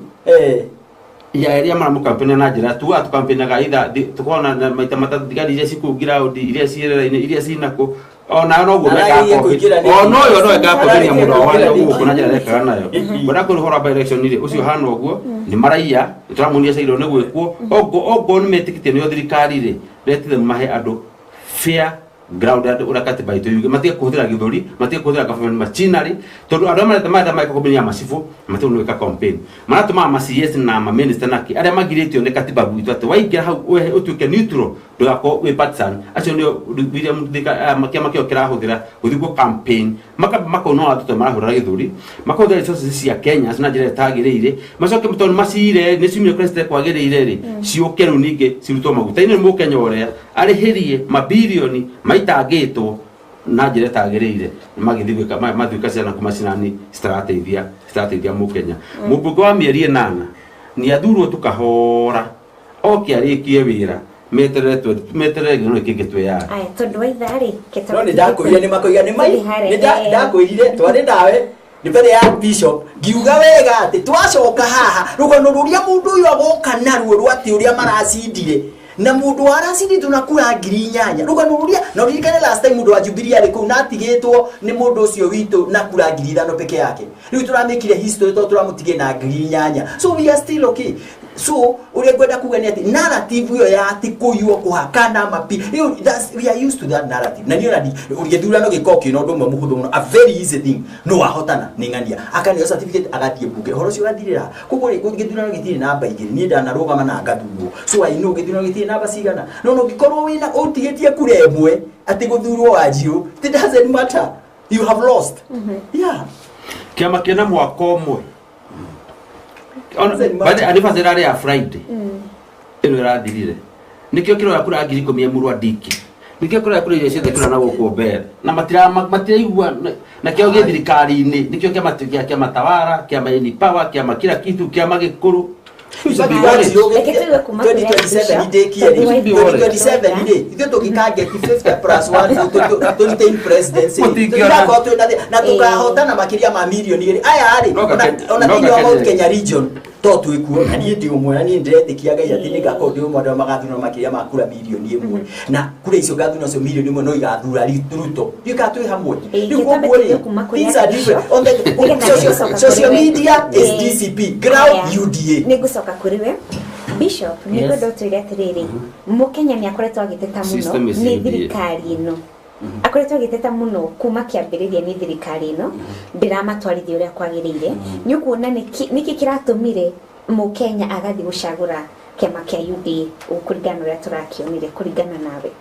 ya area mara mukampeni na njira tu atu kampeni ga ida tukona na maita matatu digari ile siku ground ile sire ile sinako ona no go meka ko no yo no ega ko ni mundu wale ugu kuna njira reka nayo bora ko hora by election ile ucio hana oguo ni maraiya turamunia sairo ne gwekwo ogo ni metikite ni thirikari ri retire mahe andu fair ground at urakati baito yuge matia kuhudira githuri matia kuhudira government machinery tondu andu amara maiko kubinya masifu matia unweka campaign mana tuma CS na ma minister naki aria magiritio ne katiba gwitu ati waigira hau we utuke neutral ndugako we partisan acio ni William Thika makia kira hudira uthigwo campaign maka no atuto marahura githuri makothira resources cia Kenya na njira tagirire macoke mutoni macire ni cimire president kwagirire ri cioke ru ninge ciruto maguta-ini mu Kenya oria arihirie mabilioni maitagitwo na njira tagirire magithigwika mathuika ciana kumacinani strategia mu Kenya mubunge wa mieri 8 ni athurwo tukahora oke arikie wira metere gino kigitwe ya tondu wa ithari no ni ndakuire ni makoiga ni mai ni ndakuirire twari ndawe ni mbere ya bishop ngiuga wega ati twacoka haha rugano ruria mundu uyu agoka naruo rwati uria maracindire na mundu aracindi tunakura 8,000 rugano ruria na ririkane last time mundu wa Jubilee ari ku natigitwo ni mundu ucio witu na kura 5,000 peke yake riu turamikire history to turamutige na 8,000 so we are still okay. So uri gwenda kuga ni ati narrative yo ya ati kuyuo kuhakana mapi we are used to that narrative na niyo nadi uri thurano gikoki no ndumwe muhuthu muno a very easy thing no wahotana ni ngania akani certificate agatie buke horo cio gathirira kuguri githurano gitire namba igiri ni ndana rugama na ngathurwo so I know githurano gitire namba cigana no gikorwo wina utigitie kure emwe ati guthurwo wajio it doesn't matter you have lost yeah kiama kena mwaka omwe bade anifazerare ya Friday ino irathirire nikio kiro yakura 10,000 murwa diki nikio kiro yakura yese thekura na gukumbere na matiraigua na kio githirikari-ini nikio kia matawara kia maini power kia makira kitu kia magikuru 2027 ide ithio tukikage 50 plus 1 to retain presidency na tukahotana makiria ma milioni aya ari ona thini wa Kenya region to twikuo na nie ndi umwe na nie ndetikia Ngai ati ningakondi umwe ndio magathuna makiria ma kura milioni 1 na kura icio gathuna cio milioni 1 no igathura Ruto yuka twi hamwe these are different on the social media is DCP ground UDA nigucoka kuri we Bishop ni kwenda utwire atiriri mukenya ni akoretwo agiteta muno ni thirikari ino akoretwo agiteta muno kuma kiambiriria ni thirikari ino ndiramatwarithia uria kwagirire ni ukuona niki kiratumire mukenya agathi gucagura kiama kia UDA ukurigana uria turakionire kurigana nawe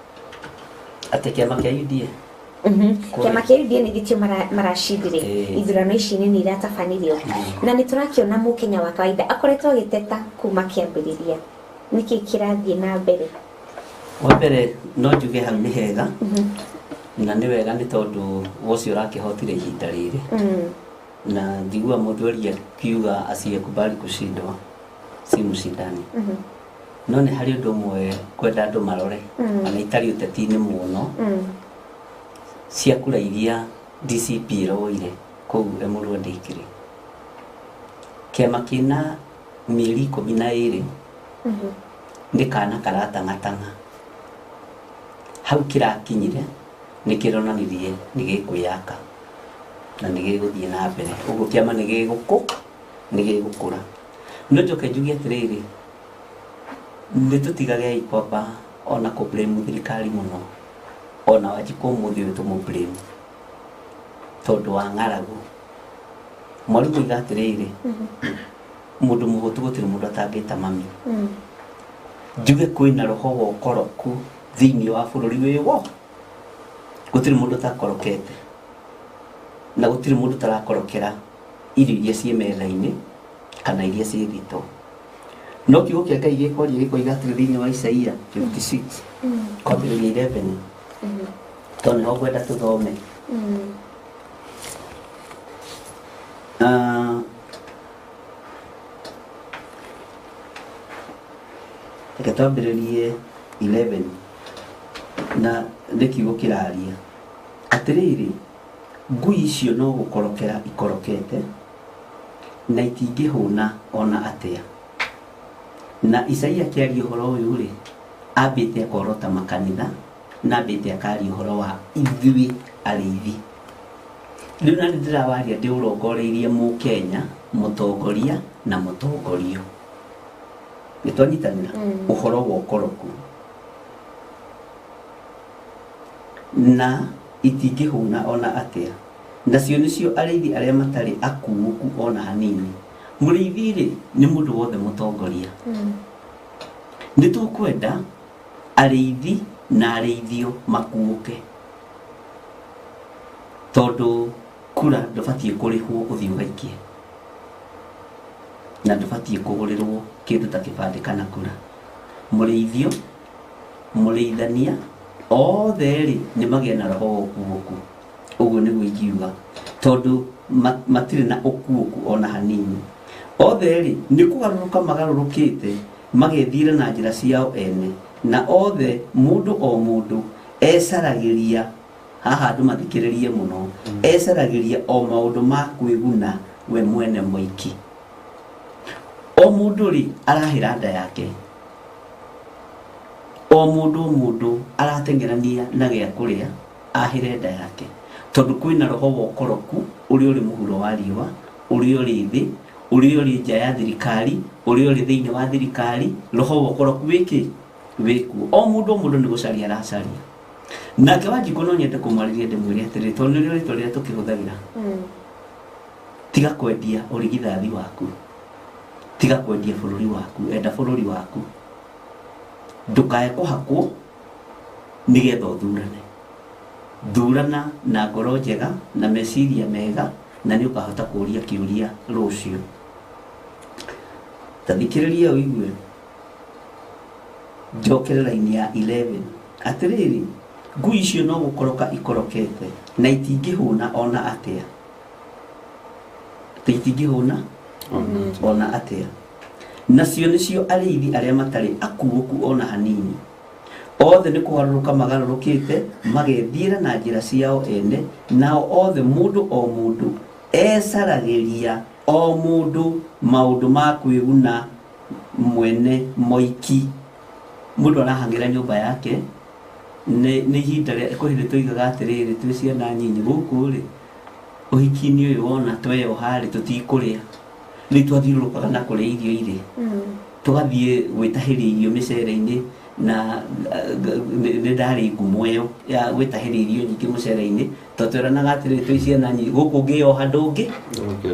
ate kiama kia UDA kiama kia UDA ni gitio marashindire ithurano ici nini iratabanĩrio na nĩ tũrakiona mukenya wa kawaida akoretwo agiteta kuma kiambiriria niki kirathie na mbere wa mbere no njuge hau nĩ hega na nĩ wega nĩ tondu wocio rakihotire ihinda rĩrĩ na ndigua mũndũ ũrĩa kiuga asiyekubali kushindwa si mshindani no nĩ harĩ ũndũ ũmwe kwenda andũ marore na itarĩ ũteti-inĩ mũno cia kura iria DCP roire kũu Emurua Ndikiri kiama kĩna mĩeri 12 nĩ kana karatang'atang'a hau kĩrakinyire nĩ kĩronanirie nĩ gĩkwĩyaka na nĩ gĩgũthiĩ na mbere ũguo kĩama nĩ gĩgũkũra no njoke njuge atĩrĩrĩ nĩ tũtigage ikwamba ona kũ-blame thirikari mũno ona Wanjiku mũthĩ ũyũ tũmũ-blame tondũ wa ng'aragu mwarimũ iga atĩrĩrĩ mũndũ mũhũtu gũtirĩ mũndũ atangĩta mami njuge kwĩna roho wa ũkoroku thĩinĩ wa bũrũri ũyũ wothe gũtirĩ mũndũ ũtakorokete na gũtirĩ mũndũ ũtarakorokera irio iria ciĩ metha-inĩ kana iria ciĩ thito no kiugo kĩa Ngai gĩkwaria gĩkoiga atĩrĩ thĩinĩ wa Isaia 56 kwambĩrĩria 11 tondũ nĩho ngwenda tũthome reke twambĩrĩrie 11 na nĩ kiugo kĩraria atĩrĩrĩ ngui icio no gũkorokera ikorokete na itingĩhũna ona atĩa na Isaia kĩaria ũhoro ũyũ rĩ ambĩte akorota makanitha na ambĩte akaria ũhoro wa ithuĩ arĩithi rĩu na nĩndĩrawaria ndĩũrongoreirie mũkenya mũtongoria na mũtongorio nĩtwanyitanĩra ũhoro wa ũkoroku na itingĩhũna ona atĩa nacio nĩcio arĩithi arĩa matarĩ akuũku ona hanini mũrĩithi rĩ nĩ mũndũ wothe mũtongoria nĩtũkwenda arĩithi na arĩithio makuũke tondũ kura ndũbatiĩ kũrĩhwo ũthiĩ ũgaikie na ndũbatiĩ kũgũrĩrwo kĩndũ ta kĩbandĩ kana kura mũrĩithio mũrĩithania othe rĩ nĩ magĩa na roho wa ũkuũku ũguo nĩguo ingiuga tondũ matirĩ na ũkuũku ona hanini othe rĩ nĩ kũgarũrũka magarũrũkĩte magethire na njĩra ciao ene na othe mũndũ o mũndũ ecaragĩria haha andu mathikiririe muno ecaragiria o maundu ma kwiguna we mwene moiki o mundu ri arahira nda yake o mundu aratengerania na gya kuria ahire nda yake tondu kwina roho wokoroku uri muhuro wa riwa uri thi uri nja ya thirikari uri thiini wa thirikari roho wokoroku wiku o mundu ni gucaria aracaria nake Wanjiku no nyende kumariria ndimwire atiri tondu ni rito ria tukihuthagira tiga kwendia urigithathi waku tiga kwendia bururi waku enda bururi waku ndukae kuhakwo nigetha thurana na ngoro njega na meciria mega na ni ukahota kuria kiuria rucio tathikiriria uigue njokerera-ini ya 11 atiriri ngui icio no gukoroka ikorokete na itingihuna ona atia ona atia nacio nicio arithi aria matari akuuku ona hanini othe ni kugaruruka magarurukite magethiira na njira ciao ene nao othe mundu o mundu ecaragiria o mundu maundu ma kwiguna mwene moiki mundu arahangira nyumba yake ni ihinda ria kuhinde tuigaga atiriri twi ciana nyinyi guku ri uhiki-ini uyu wona tweyo hari tutikuria ni twathiurukaga na kuria irio iri tugathie gwitahiria irio micere-ini na ni ndari ngumweyo ya gwitahiria irio nyingi mucere-ini twatweranaga atiriri twi ciana nyinyi guku ngioha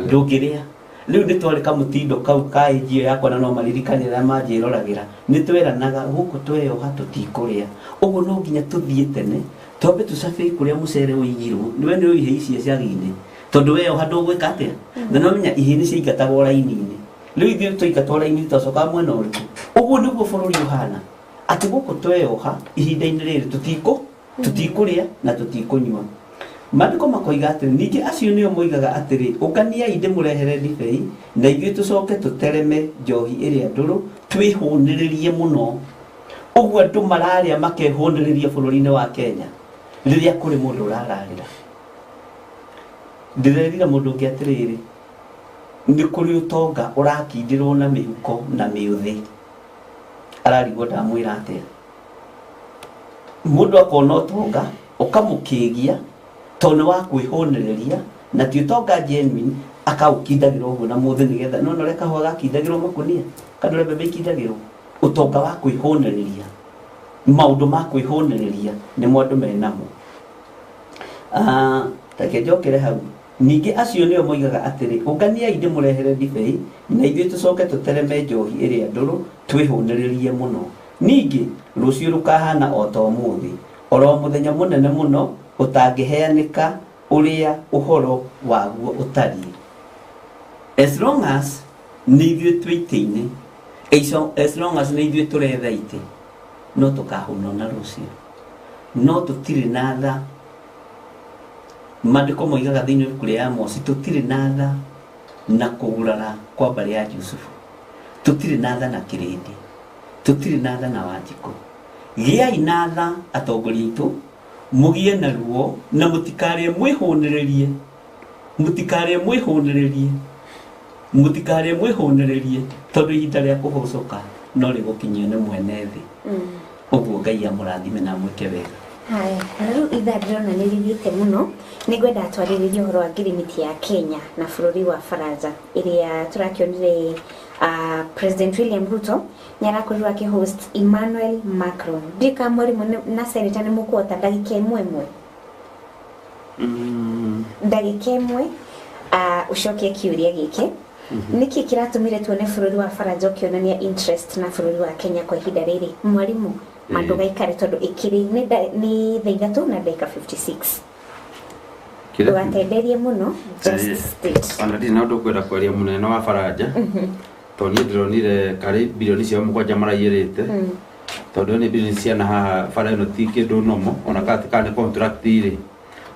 ndungiria riu ni twari kamutindo kau kaijio yakwa na no maririkanira manjirораgira ni tweranaga guku tweyoha tutikuria uguo no nginya tuthie tene twambe tucabe kuria mucere uigirwo niwe ni uihe icio ciagine tondu weyoha ndugwika atia na no menya ihini ciingatagwo raini-ini riu ithuĩ twaingatwo raini twacoka mwena ũrĩkũ uguo niguo bũrũri ũhana ati guku tweyoha ihinda-ini riri tutikuria na tutikunyua Maandiko makoiga atiri ningi acio nio moigaga atiri ukania inde murehere ndibei na ithuĩ tucoke tutereme njohi iria nduru twihuniririe muno uguo andu mararia makehuniriria bũrũri-ini wa Kenya riria kuri mundu urararira ndirerira mundu ungi atiriri ni kuri utonga urakindirwo na mihuko na miuthi ararigwo ndamwira atia mundu akona utonga ukamukigia tondu wa kwihuniriria na ti utonga genuine akaukindagirwo uguo na muthi nigetha no reka ho agakindagirwo makunia kana bebe ikindagirwo utonga wa kwihuniriria maundu ma kwihuniriria ni mwandu menamo take njokere hau ningi acio nio moigaga atiri ungania inde murehere ndibei na ithuĩ tucoke tutereme njohi iria nduru twihuniririe muno ningi rucio rukahana o ta umuthi oro muthenya munene muno utangiheanika uria uhoro waguo utari as long as nithuĩ twĩtĩ-inĩ as long as nithuĩ turetha ite no tukahuna na rucio no tutire na tha Maandiko moigaga thĩinĩ wa ibuku rĩa Amosi tutire na tha na kũgurara kwa mbari ya Jusufu tutire na tha na Kĩrĩndĩ tutire na tha na Wanjiku giai na tha atongoria itu mugie na ruo na mutikarie mwihuniririe tondu ihinda ria kuhucuka no rigukinyio ni mwene thi uguo Ngai amurathime na mwike wega. Haya, riu ithaa ndirona nĩ rĩthiĩte mũno nĩ ngwenda twarĩrĩrie ũhoro wa ngirimiti ya Kenya na bũrũri wa Faranja ĩrĩa tũrakĩonire President William Ruto nĩ arakorirwo akĩhost Emmanuel Macron. Ndika mwarimũ na senator nĩ mũkũhota ndagĩka ĩmwe ũcokie kĩũria gĩkĩ nĩkĩ kĩratũmire tuone bũrũri wa Faranja ũkĩonania interest na bũrũri wa Kenya kwa ihinda rĩrĩ mwarimũ mandu gaikare tondu ikiri ni thaithatu na ndagika 56 watenderie muno just state andati na ndu kwenda kwaria munene wa Faranja tondu ndironire kari bilioni cia mugwanja maraiyirite tondu ni bilioni cia na haha bara ino ti kindu nomo ona kati kana contract iri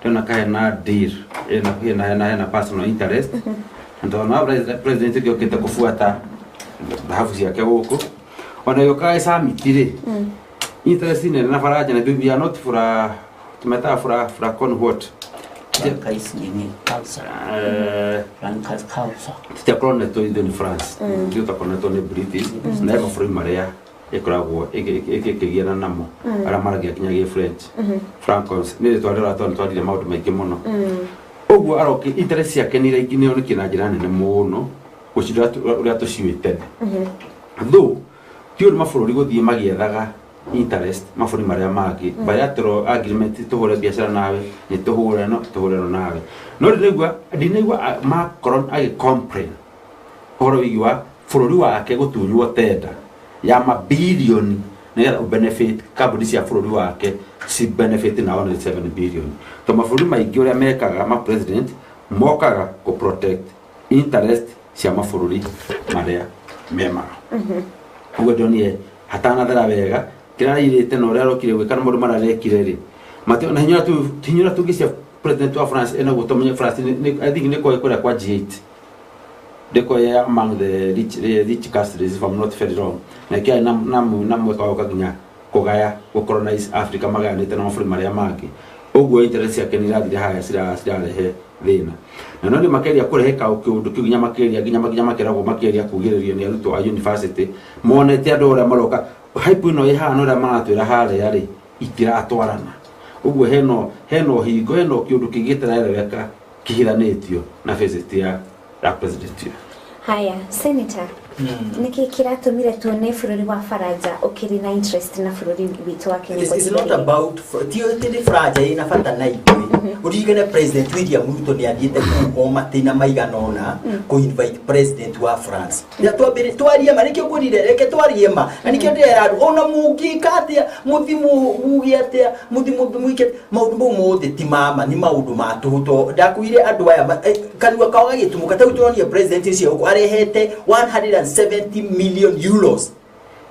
tona kae na deal na personal interest ndo na president kiokita kufuata dhahabu ciake guku ona yoka summit ri interest in na Faranja na we are not for tumeta Fracon what Francais nini culture Francais culture tutakorwo nä tå ithuä nä France tä tutakorwo nä tå nä British na ema bå rå marä a ĩkoragwo ĩkĩgiana namo arĩa maragia kinya gĩ French Francos nĩ rĩtwa rĩratwarwo twarire maũndũ maingĩ mũno ũguo aroki interest ciake nĩ iraingĩ nĩ onekana njĩra nene mũno gũcira ũrĩa tũciũĩ tene though ti ũrĩ mabũrũri gũthiĩ magĩethaga interest mabũrũri marĩa mangĩ bilateral agreement tũhũre biacara nawe nĩ tũhũre no nawe no ndinaigua Macron agĩcomplain ũhoro wĩgiĩ wa bũrũri wake gũtunywo tenda ya mabilioni na benefit kambuni cia bũrũri wake si benefit na only 7 billion to mabũrũri maingĩ ũrĩa mekaga ma president mokaga ku protect interest cia mabũrũri marĩa mema ũguo ndonire hatanathera wega kĩrairĩte na ũrĩa arokire gwĩka na maũndũ mararekire rĩ mateo na hinya tũngĩcia president wa France ena gũtũmenya France I think nĩ kũrĩa kwa G8 Dekoya among the rich countries, if I'm not very wrong. Na kia namu kwa kinya kogaya ko colonize Africa maganite na mafuri maria mangĩ. Ũguo interest yake nĩ irathire haya cirarehe thĩna. Na no nĩ makeria kũrehe kaũndũ kĩu nginya makeragwo makĩria kũgĩrĩrio nĩ arutwo a university. Monete andũ arĩa maroka hype ĩno ĩhana ũrĩa maratwĩra harĩa rĩ itiratwarana. Ũguo heno hingo kĩũndũ kĩgĩterereka kĩhiranĩtio na visit ya president. Haya, Senator. Niki kiratumire tuone bũrũri wa Faranja ukiri na interest na bũrũri witũ wa Kenya. It's not about the Faranja ina fata na itwe. Urigana President William Ruto ni athiete kuoma tina maigana ona ku invite President wa France. Ya twabire twarie marike kurire reke twarie ma. Anikio ndera ona mugi katia muthimu ugiatia muthimu mwike maundu mothe ti mama ni maundu matuto ndakuire andu aya kanwa kawaga gitumuka tautonia president cio arehete 170 million euros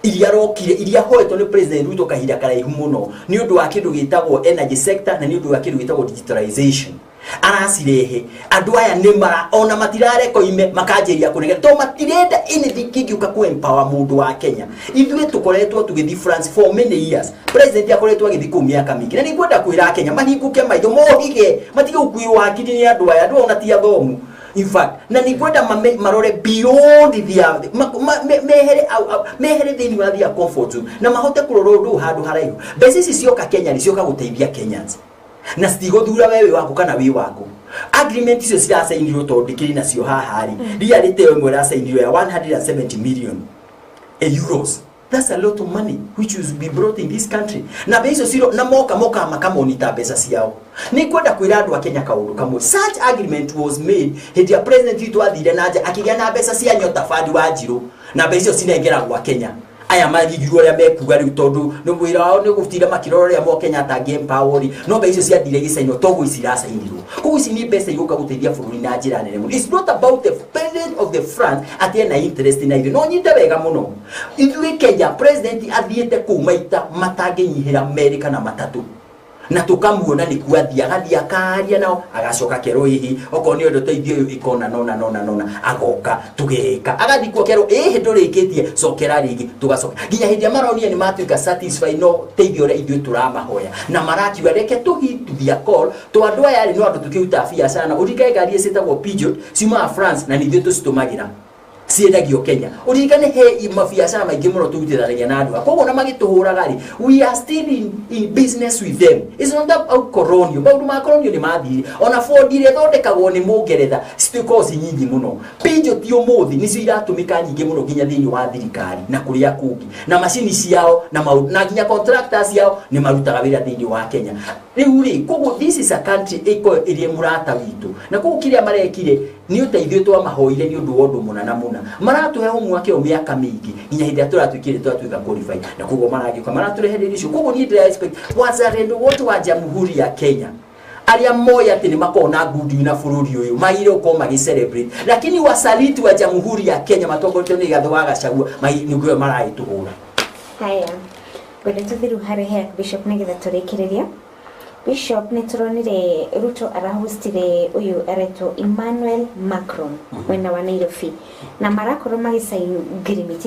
iria rokire iria hoetwo ni president Ruto kahinda karaihu muno ni undu wa kindu gitagwo energy sector na ni undu wa kindu gitagwo digitalization arasirehe andu aya ni mara ona matirare koime makanjeria kunege to matirenda anything kingiuka ku empower mundu wa Kenya ithuĩ tukoretwo tugithi France for many years president akoretwo agithi ku miaka mingi na nĩngwenda kwĩra Kenya mahinguke maitho mohige matige ukuirwo akiri ni andu aya andu ona ti athomu. In fact, na nĩngwenda marore beyond the mehere thĩinĩ wa their comfort zone na mahote kũrora ũndũ handũ haraihu. Mbeca ici cioka Kenya nĩ cioka gũteithia Kenyans na citigũthura wewe waku kana wĩ waku. Agreement icio cirasainirwo tondũ ndikĩrĩ nacio haha rĩ ria rĩteo ĩmwe rasainirwo ya 170 million euros. That's a lot of money which will be brought in this country. Na beso siro na moka makamonita pesa ciao. Ni kwenda kwira andu a Kenya kaundu kamwe. Such agreement was made hedi ya president witu athire naja akigana pesa cia nyota fadi wa Njirũ. Na beso cinengera gwa Kenya. Aya magigirwo ria mekuga riu tondu no mwira wao ni gutira makiroro ria mo Kenya ta game power no beso cia thire gicaino togo iciracainirwo. Kugu ici ni pesa igoka guteithia bururi na njira nene muno. It's not about the president of the France atiena interest na ile no nyite wega muno. Ithuĩ Kenya president athiete kumaita matangĩnyihĩra America na matatu na tukamuona ni kuathia gathia karia nao agacoka kero hihi oko ni undu teithio ikona nona agoka tugeka agathi kwa kero ndurikitie cokera ringi tugacoka nginya hindi amaronia ni matuika satisfy no teithio ria ithuĩ turamahoya na marakiuga reke tuhituthia call to andu aya no andu tukiuta biacara na urikae ngari citagwo Peugeot ciuma France na nithuĩ tucitumagira ciendagio Kenya urigane he mabiacara maingĩ muno tugutithanagia na andu koguo na magituhuraga ri we are still in business with them. It's not about colonial maundu ma colonial ni mathiri ona Ford ile thondekagwo ni Mũngeretha citikosi nyingi muno Peugeot ti umuthi ni cio iratumika nyingi muno nginya thiini wa thirikari na kuria kungi na macini ciao na na nginya contractors ciao ni marutaga wira thiini wa Kenya riu ri koguo this is a country iko irie murata witu na koguo kiria marekire ni uteithio twa mahoire ni undu wondu munana muna maratuhe umwake o miaka mingi nginya hindi aturatuikire twatuika qualify na koguo maragika maraturehereria icio koguo ni respect wazalendo wote wa Jamhuri ya Kenya aria moya ati ni makona ngudi na bururi uyu maire uko magi celebrate lakini wasaliti wa Jamhuri ya Kenya matongotio ni gatho wa Gachagua ni gwe maraituhura. Haya gwenda tuthiru harehe Bishop nigetha turikireria Bishop nituronire Ruto arahustire uyu areto Emmanuel Macron wena wa Nairobi na marakorwo magisaini agreement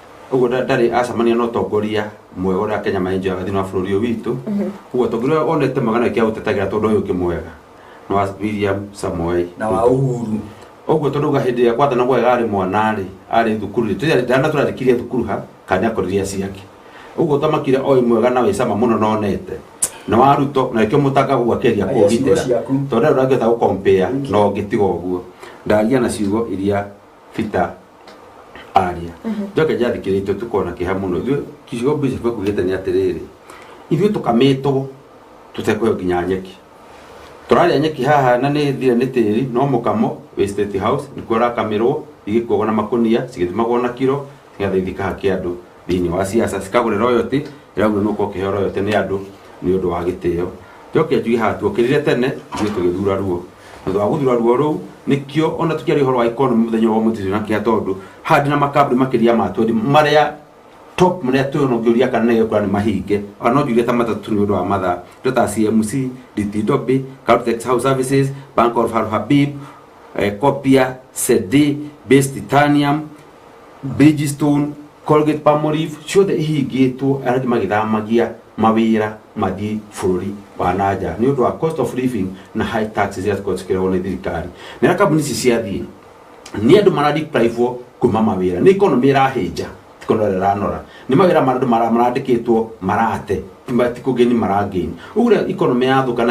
uguo ndari acamania no tongoria mwega uria Kenya mainjia gathi na bururi witu uguo tongoria onete magana kia utetagira tondu uyu kimwega no William Samoei na wa Uhuru uguo tondu gahindi ya kwathana gwega ari mwanari ari thukuru ndana turarikirie thukuru ha kana akoriria ciake uguo tamakire oi mwega na wicama muno no nete na waruto na ikio mutaka gwakeria kugitira tondu urageta gu compare no ngitiga uguo ndagia na ciugo iria Peter aria njoke njathikirite tukona kiha muno ithu kicigo Bishop kugite ni atiriri ithu tukamitwo tutekwe nginya nyeki turaria nyeki haha na ni thire ni tiri no mukamo we State House ni kora kamirwo igikogwo na makunia cigithimagwo na kiro cigathaithika haki andu thini wa siasa cikagure royalty iraugwo nuko kihoro yote ni andu ni undu wa gitio njoke njui haha tuokirire tene ni tugithura ruo thutha wa guthura ruo ruu nikio ona tukiari horo wa economy muthenya wa muthiru na kia tondu handi na makaburi makiria ma 20 maria top maria tuno ngiuria kana ne kwa ni mahinge ona ngiuria ta matatu ni undu wa matha ta CMC DTW Caltex House Services Bank of Habib Copia CD Base Titanium Bridgestone Colgate Palmolive ciothe ihingitwo arĩa magithamagia mawira mathi bururi wa naja ni undu wa cost of living na high taxes ya tũkĩrwo nĩ thirikari na kambuni ici ciathiĩ ni andu maradiprivwo kuma mawira ni economy ĩrahĩnja tikono ranora ni mawira marandũ marandĩkĩtwo marate tikugeni marangeni ũguo economy yathũka.